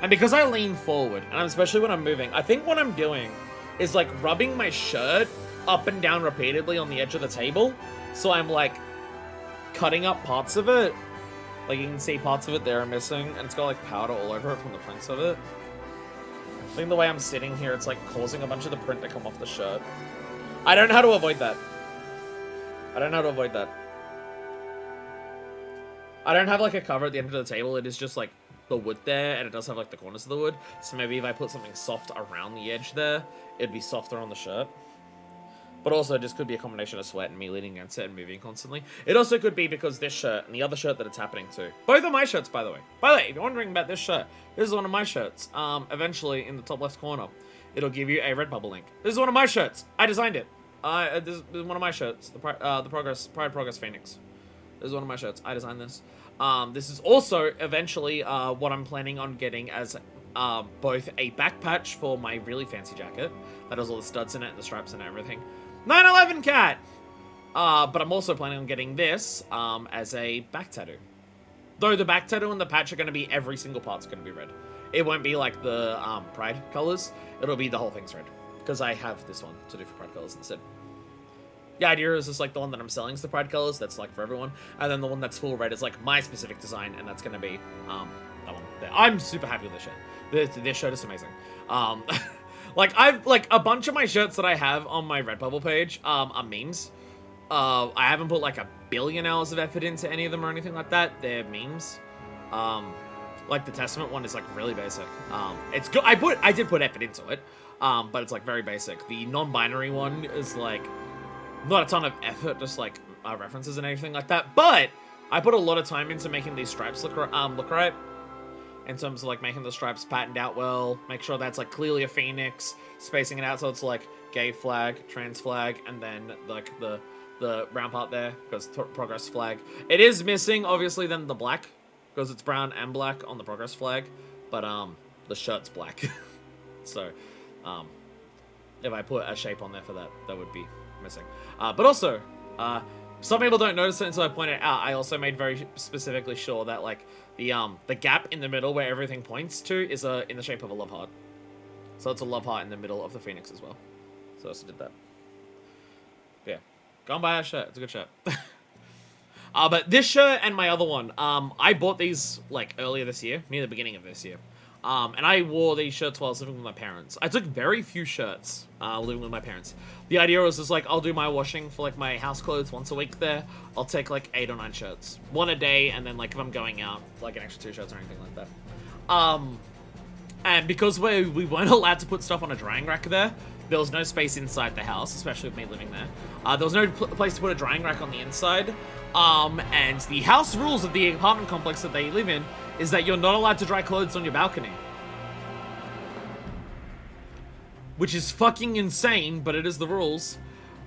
And because I lean forward, and especially when I'm moving, I think what I'm doing is, like, rubbing my shirt up and down repeatedly on the edge of the table. So I'm, like, cutting up parts of it. Like, you can see parts of it there are missing, and it's got, like, powder all over it from the prints of it. I think the way I'm sitting here, it's, like, causing a bunch of the print to come off the shirt. I don't know how to avoid that. I don't have, like, a cover at the end of the table. It is just, like, the wood there, and it does have, like, the corners of the wood. So maybe if I put something soft around the edge there, it'd be softer on the shirt. But also, it just could be a combination of sweat and me leaning against it and moving constantly. It also could be because this shirt and the other shirt that it's happening to. Both are my shirts, by the way. By the way, if you're wondering about this shirt, this is one of my shirts. Eventually, in the top left corner, it'll give you a Redbubble link. This is one of my shirts. I designed it. This is one of my shirts. The Pride Progress Phoenix. This is one of my shirts. I designed this. This is also eventually what I'm planning on getting as both a back patch for my really fancy jacket that has all the studs in it and the stripes and everything. 9/11 cat! But I'm also planning on getting this as a back tattoo. Though the back tattoo and the patch are going to be, every single part's going to be red. It won't be like the Pride colors. It'll be the whole thing's red. Because I have this one to do for Pride colors instead. The idea is just like the one that I'm selling is the Pride colors. That's like for everyone. And then the one that's full red is like my specific design. And that's going to be that one there. I'm super happy with this shirt. This shirt is amazing. Like, I've, like, a bunch of my shirts that I have on my Redbubble page are memes. I haven't put, like, 1 billion hours of effort into any of them or anything like that. They're memes. Like, the Testament one is, like, really basic. It's good. I did put effort into it, but it's, like, very basic. The non-binary one is, like, not a ton of effort, just, like, references and everything like that. But I put a lot of time into making these stripes look right. In terms of, like, making the stripes patterned out well, make sure that's, like, clearly a phoenix, spacing it out so it's, like, gay flag, trans flag, and then, like, the round part there, because progress flag. It is missing, obviously, then the black, because it's brown and black on the progress flag, but, the shirt's black. So, if I put a shape on there for that, that would be missing. But also, some people don't notice it until I point it out. I also made very specifically sure that, like, the gap in the middle where everything points to is in the shape of a love heart. So it's a love heart in the middle of the phoenix as well. So I also did that. Yeah. Go and buy that shirt. It's a good shirt. But this shirt and my other one, I bought these, like, earlier this year, near the beginning of this year. And I wore these shirts while I was living with my parents. I took very few shirts living with my parents. The idea was just like, I'll do my washing for like my house clothes once a week there. I'll take like 8 or 9 shirts. 1 a day, and then like if I'm going out, like an extra 2 shirts or anything like that. And because we weren't allowed to put stuff on a drying rack there was no space inside the house, especially with me living there. There was no place to put a drying rack on the inside. And the house rules of the apartment complex that they live in is that you're not allowed to dry clothes on your balcony. Which is fucking insane, but it is the rules.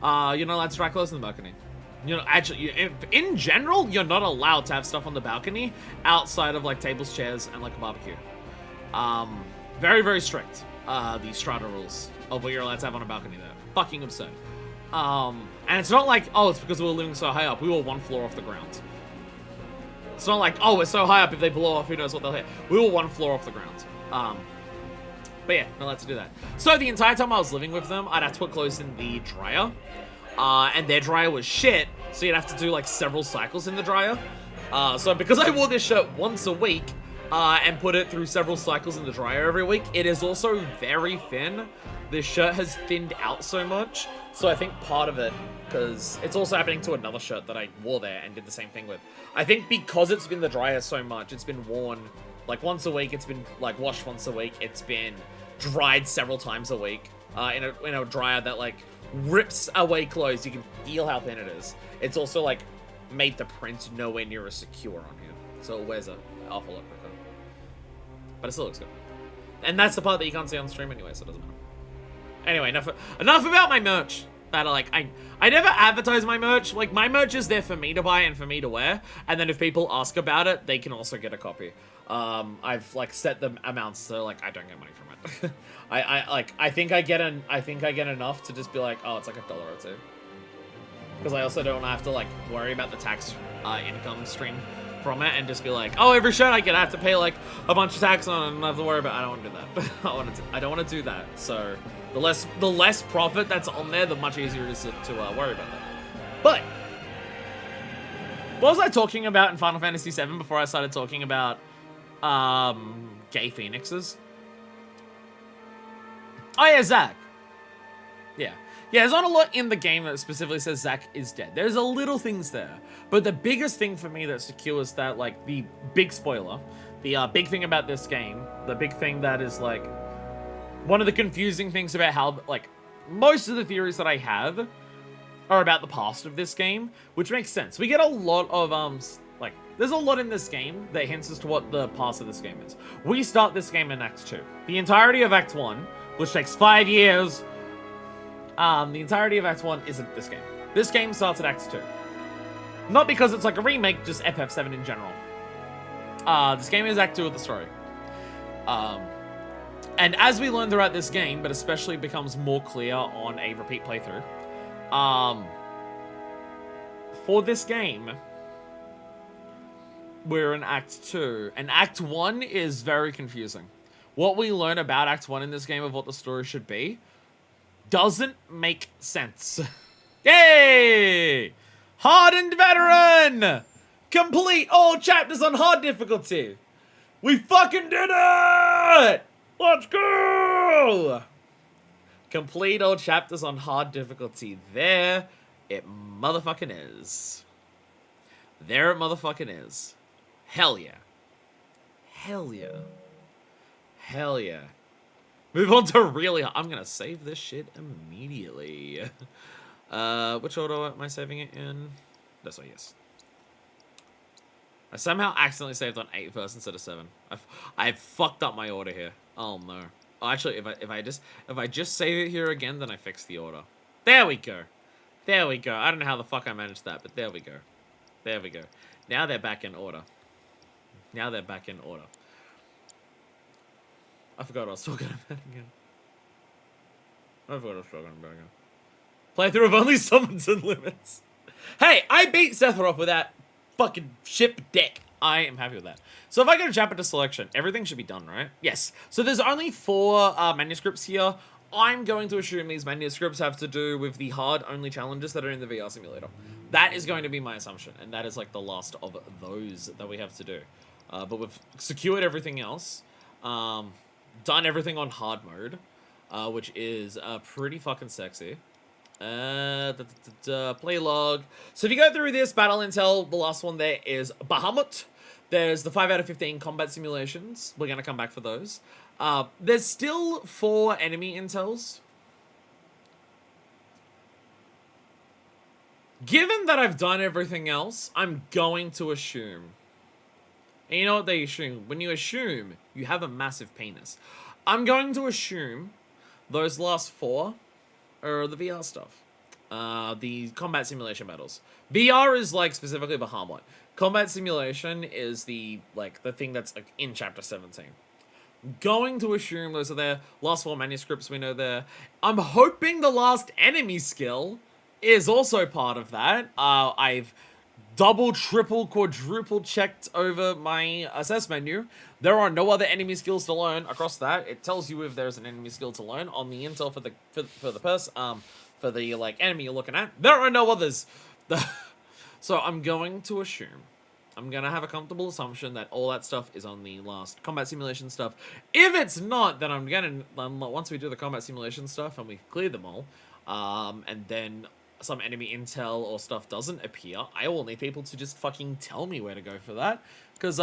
You're not allowed to dry clothes on the balcony. You know, actually, in general, you're not allowed to have stuff on the balcony outside of, like, tables, chairs, and, like, a barbecue. Very, very strict, the strata rules of what you're allowed to have on a balcony there. Fucking absurd. And it's not like, oh, it's because we were living so high up. We were 1 floor off the ground. It's not like, oh, we're so high up, if they blow off, who knows what they'll hit. We were 1 floor off the ground. But yeah, not allowed to do that. So the entire time I was living with them, I'd have to put clothes in the dryer. And their dryer was shit, so you'd have to do like several cycles in the dryer. So because I wore this shirt once a week, and put it through several cycles in the dryer every week, it is also very thin. This shirt has thinned out so much, so I think part of it, because it's also happening to another shirt that I wore there and did the same thing with. I think because it's been in the dryer so much, it's been worn like once a week, it's been like washed once a week, it's been dried several times a week, in a dryer that like rips away clothes. You can feel how thin it is. It's also like made the print nowhere near as secure on here, so it wears an awful lot quicker. But it still looks good. And that's the part that you can't see on stream anyway, so it doesn't matter. Anyway, enough about my merch. That like I never advertise my merch. Like, my merch is there for me to buy and for me to wear, and then if people ask about it, they can also get a copy. I've like set the amounts so like I don't get money from it. I think I get enough to just be like, oh, it's like $1 or $2. Because I also don't have to like worry about the tax income stream from it and just be like, oh, every shirt I get, I have to pay like a bunch of tax on it and I have to worry about it. I don't want to do that. I don't want to do that. So the less profit that's on there, the much easier it is to worry about that. But what was I talking about in Final Fantasy VII before I started talking about gay phoenixes? Oh yeah, Zack. Yeah, there's not a lot in the game that specifically says Zack is dead. There's a little things there. But the biggest thing for me that secures that, like, the big spoiler, the big thing about this game, the big thing that is, like, one of the confusing things about how, like, most of the theories that I have are about the past of this game, which makes sense. We get a lot of, like, there's a lot in this game that hints as to what the past of this game is. We start this game in Act 2. The entirety of Act 1, which takes 5 years, the entirety of Act 1 isn't this game. This game starts at Act 2. Not because it's like a remake, just FF7 in general. This game is Act 2 of the story. And as we learn throughout this game, but especially becomes more clear on a repeat playthrough, for this game, we're in Act 2. And Act 1 is very confusing. What we learn about Act 1 in this game of what the story should be doesn't make sense. Yay! Hardened veteran! Complete all chapters on hard difficulty! We fucking did it! Let's go! Complete all chapters on hard difficulty. There it motherfucking is. There it motherfucking is. Hell yeah. Hell yeah. Hell yeah. Move on to really hard. I'm gonna save this shit immediately. Which order am I saving it in? This way, yes. I somehow accidentally saved on 8 first instead of 7. I've fucked up my order here. Oh no. Oh, actually, if I just save it here again, then I fix the order. There we go. There we go. I don't know how the fuck I managed that, but there we go. There we go. Now they're back in order. Now they're back in order. I forgot what I was talking about again. Playthrough of only summons and limits. Hey, I beat Sephiroth with that fucking ship deck. I am happy with that. So if I go to jump into selection, everything should be done, right? Yes. So there's only 4 manuscripts here. I'm going to assume these manuscripts have to do with the hard-only challenges that are in the VR simulator. That is going to be my assumption, and that is like the last of those that we have to do. But we've secured everything else. Done everything on hard mode, which is pretty fucking sexy. Play log. So if you go through this battle intel, the last one there is Bahamut. There's the 5 out of 15 combat simulations. We're gonna come back for those. There's still 4 enemy intels. Given that I've done everything else, I'm going to assume. And you know what they assume? When you assume, you have a massive penis. I'm going to assume those last 4 are the VR stuff. The combat simulation battles. VR is like specifically Bahamut. Combat simulation is the thing that's like in chapter 17. Going to assume those are there. Last 4 manuscripts we know there. I'm hoping the last enemy skill is also part of that. I've double, triple, quadruple checked over my assess menu. There are no other enemy skills to learn across that. It tells you if there's an enemy skill to learn on the intel for the like enemy you're looking at. There are no others. So I'm going to assume, I'm gonna have a comfortable assumption that all that stuff is on the last combat simulation stuff. If it's not, then I'm gonna, once we do the combat simulation stuff and we clear them all, and then some enemy intel or stuff doesn't appear, I will need people to just fucking tell me where to go for that. Because,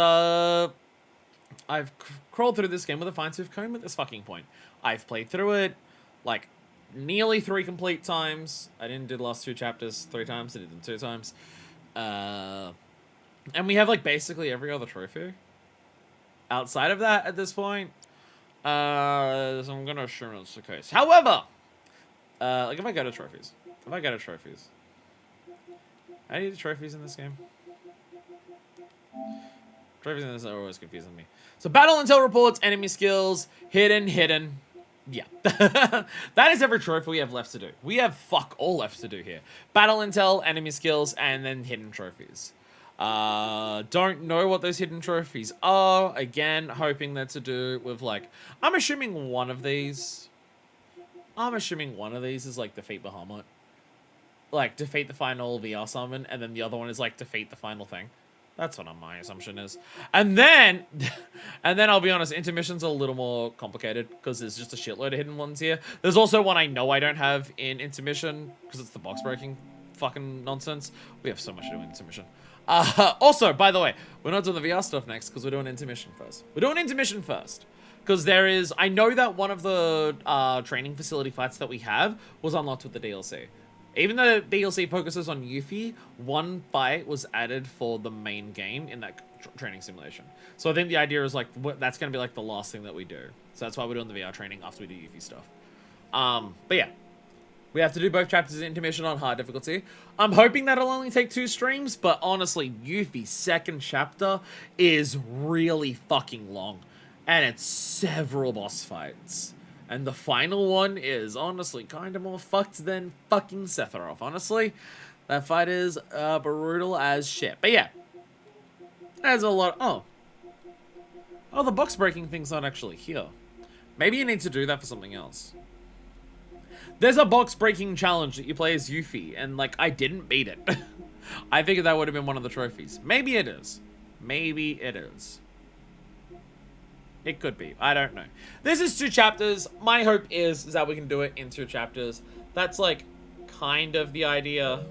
I've crawled through this game with a fine-tooth comb at this fucking point. I've played through it, like, nearly 3 complete times. I didn't do the last 2 chapters 3 times, I did them 2 times. And we have, like, basically every other trophy outside of that at this point. So I'm gonna assume it's the case. However, like, if I go to trophies, how do you do trophies in this game? Trophies in this are always confusing me. So battle intel reports, enemy skills, hidden. Yeah. That is every trophy we have left to do. We have fuck all left to do here. Battle intel, enemy skills, and then hidden trophies. Don't know what those hidden trophies are. Again, hoping they're to do with, like, I'm assuming one of these is, like, defeat Bahamut. Like, defeat the final VR summon, and then the other one is, like, defeat the final thing. That's what my assumption is. And then I'll be honest, intermission's a little more complicated, because there's just a shitload of hidden ones here. There's also one I know I don't have in intermission, because it's the box breaking fucking nonsense. We have so much to do in intermission. Also, by the way, we're not doing the VR stuff next, because we're doing intermission first. Because there is, I know that one of the training facility fights that we have was unlocked with the DLC. Even though the DLC focuses on Yuffie, one fight was added for the main game in that training simulation. So I think the idea is, like, that's going to be, like, the last thing that we do. So that's why we're doing the VR training after we do Yuffie stuff. But yeah. We have to do both chapters in intermission on hard difficulty. I'm hoping that'll only take 2 streams, but honestly, Yuffie's 2nd chapter is really fucking long. And it's several boss fights. And the final one is honestly kind of more fucked than fucking Sephiroth. Honestly, that fight is brutal as shit. But yeah, there's a lot. Oh, the box breaking thing's not actually here. Maybe you need to do that for something else. There's a box breaking challenge that you play as Yuffie, and, like, I didn't beat it. I figured that would have been one of the trophies. Maybe it is. It could be. I don't know. This is 2 chapters. My hope is that we can do it in 2 chapters. That's, like, kind of the idea.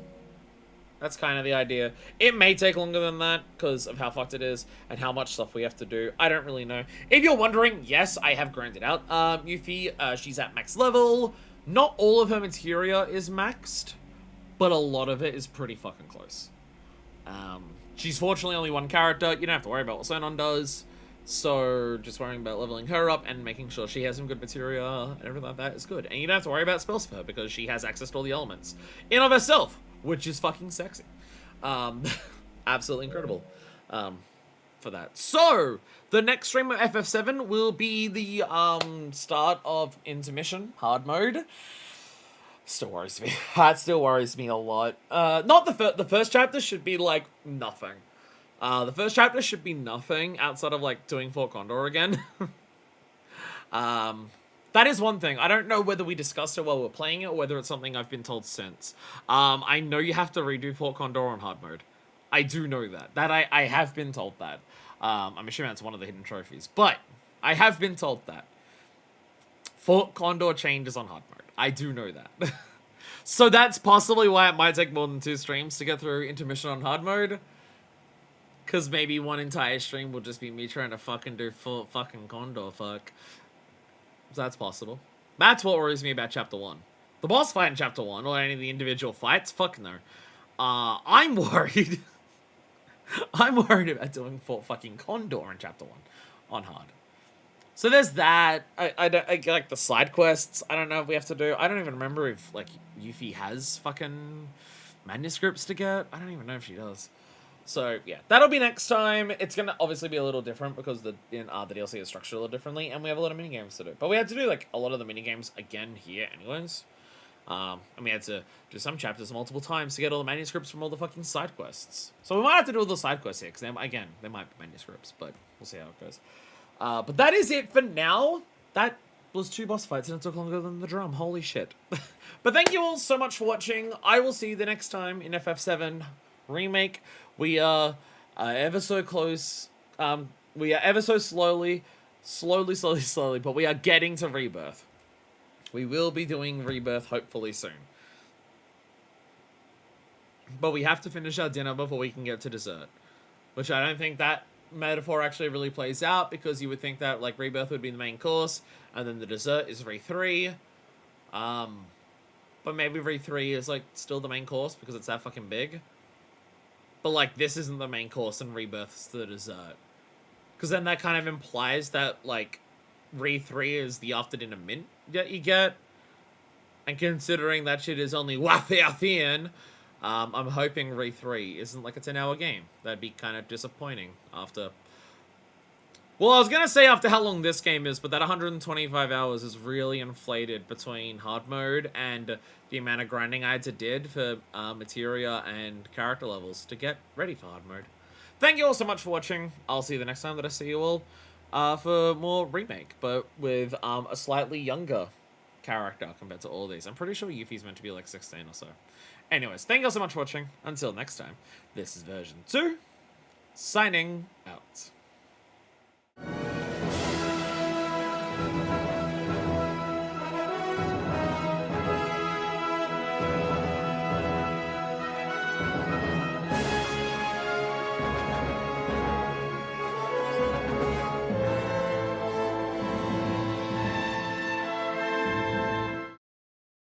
It may take longer than that because of how fucked it is and how much stuff we have to do. I don't really know. If you're wondering, yes, I have grinded out Yuffie. She's at max level. Not all of her materia is maxed, but a lot of it is pretty fucking close. She's fortunately only 1 character. You don't have to worry about what Sonon does. So, just worrying about leveling her up and making sure she has some good materia and everything like that is good. And you don't have to worry about spells for her because she has access to all the elements in of herself, which is fucking sexy. Absolutely incredible for that. So, the next stream of FF7 will be the start of intermission, hard mode. Still worries me. That still worries me a lot. Not the first chapter should be, like, nothing. The first chapter should be nothing outside of, like, doing Fort Condor again. That is one thing. I don't know whether we discussed it while we were playing it or whether it's something I've been told since. I know you have to redo Fort Condor on hard mode. I do know that. I have been told that. I'm assuming that's one of the hidden trophies. But I have been told that. Fort Condor changes on hard mode. I do know that. So that's possibly why it might take more than 2 streams to get through intermission on hard mode. Because maybe one entire stream will just be me trying to fucking do full fucking Condor fuck. So that's possible. That's what worries me about Chapter 1. The boss fight in Chapter 1, or any of the individual fights, fuck no. I'm worried. I'm worried about doing full fucking Condor in Chapter 1 on hard. So there's that. I like the side quests. I don't know if we have to do. I don't even remember if, like, Yuffie has fucking manuscripts to get. I don't even know if she does. So yeah, that'll be next time. It's gonna obviously be a little different because the DLC is structured a little differently, and we have a lot of mini games to do. But we had to do like a lot of the mini games again here, anyways. And we had to do some chapters multiple times to get all the manuscripts from all the fucking side quests. So we might have to do all the side quests here, because again, they might be manuscripts, but we'll see how it goes. But that is it for now. That was 2 boss fights, and it took longer than the drum. Holy shit. But thank you all so much for watching. I will see you the next time in FF7 Remake. We are ever so close. We are ever so slowly, but we are getting to Rebirth. We will be doing Rebirth hopefully soon. But we have to finish our dinner before we can get to dessert. Which I don't think that metaphor actually really plays out, because you would think that like Rebirth would be the main course, and then the dessert is Re3. But maybe Re3 is like still the main course because it's that fucking big. But like this isn't the main course and Rebirth's the dessert. Because then that kind of implies that like Re3 is the after dinner mint that you get. And considering that shit is only Wathiathian, I'm hoping Re3 isn't like a 10-hour game. That'd be kind of disappointing after... Well, I was going to say after how long this game is, but that 125 hours is really inflated between hard mode and the amount of grinding I did for materia and character levels to get ready for hard mode. Thank you all so much for watching. I'll see you the next time that I see you all for more Remake, but with a slightly younger character compared to all these. I'm pretty sure Yuffie's meant to be like 16 or so. Anyways, thank you all so much for watching. Until next time, this is version 2, signing out.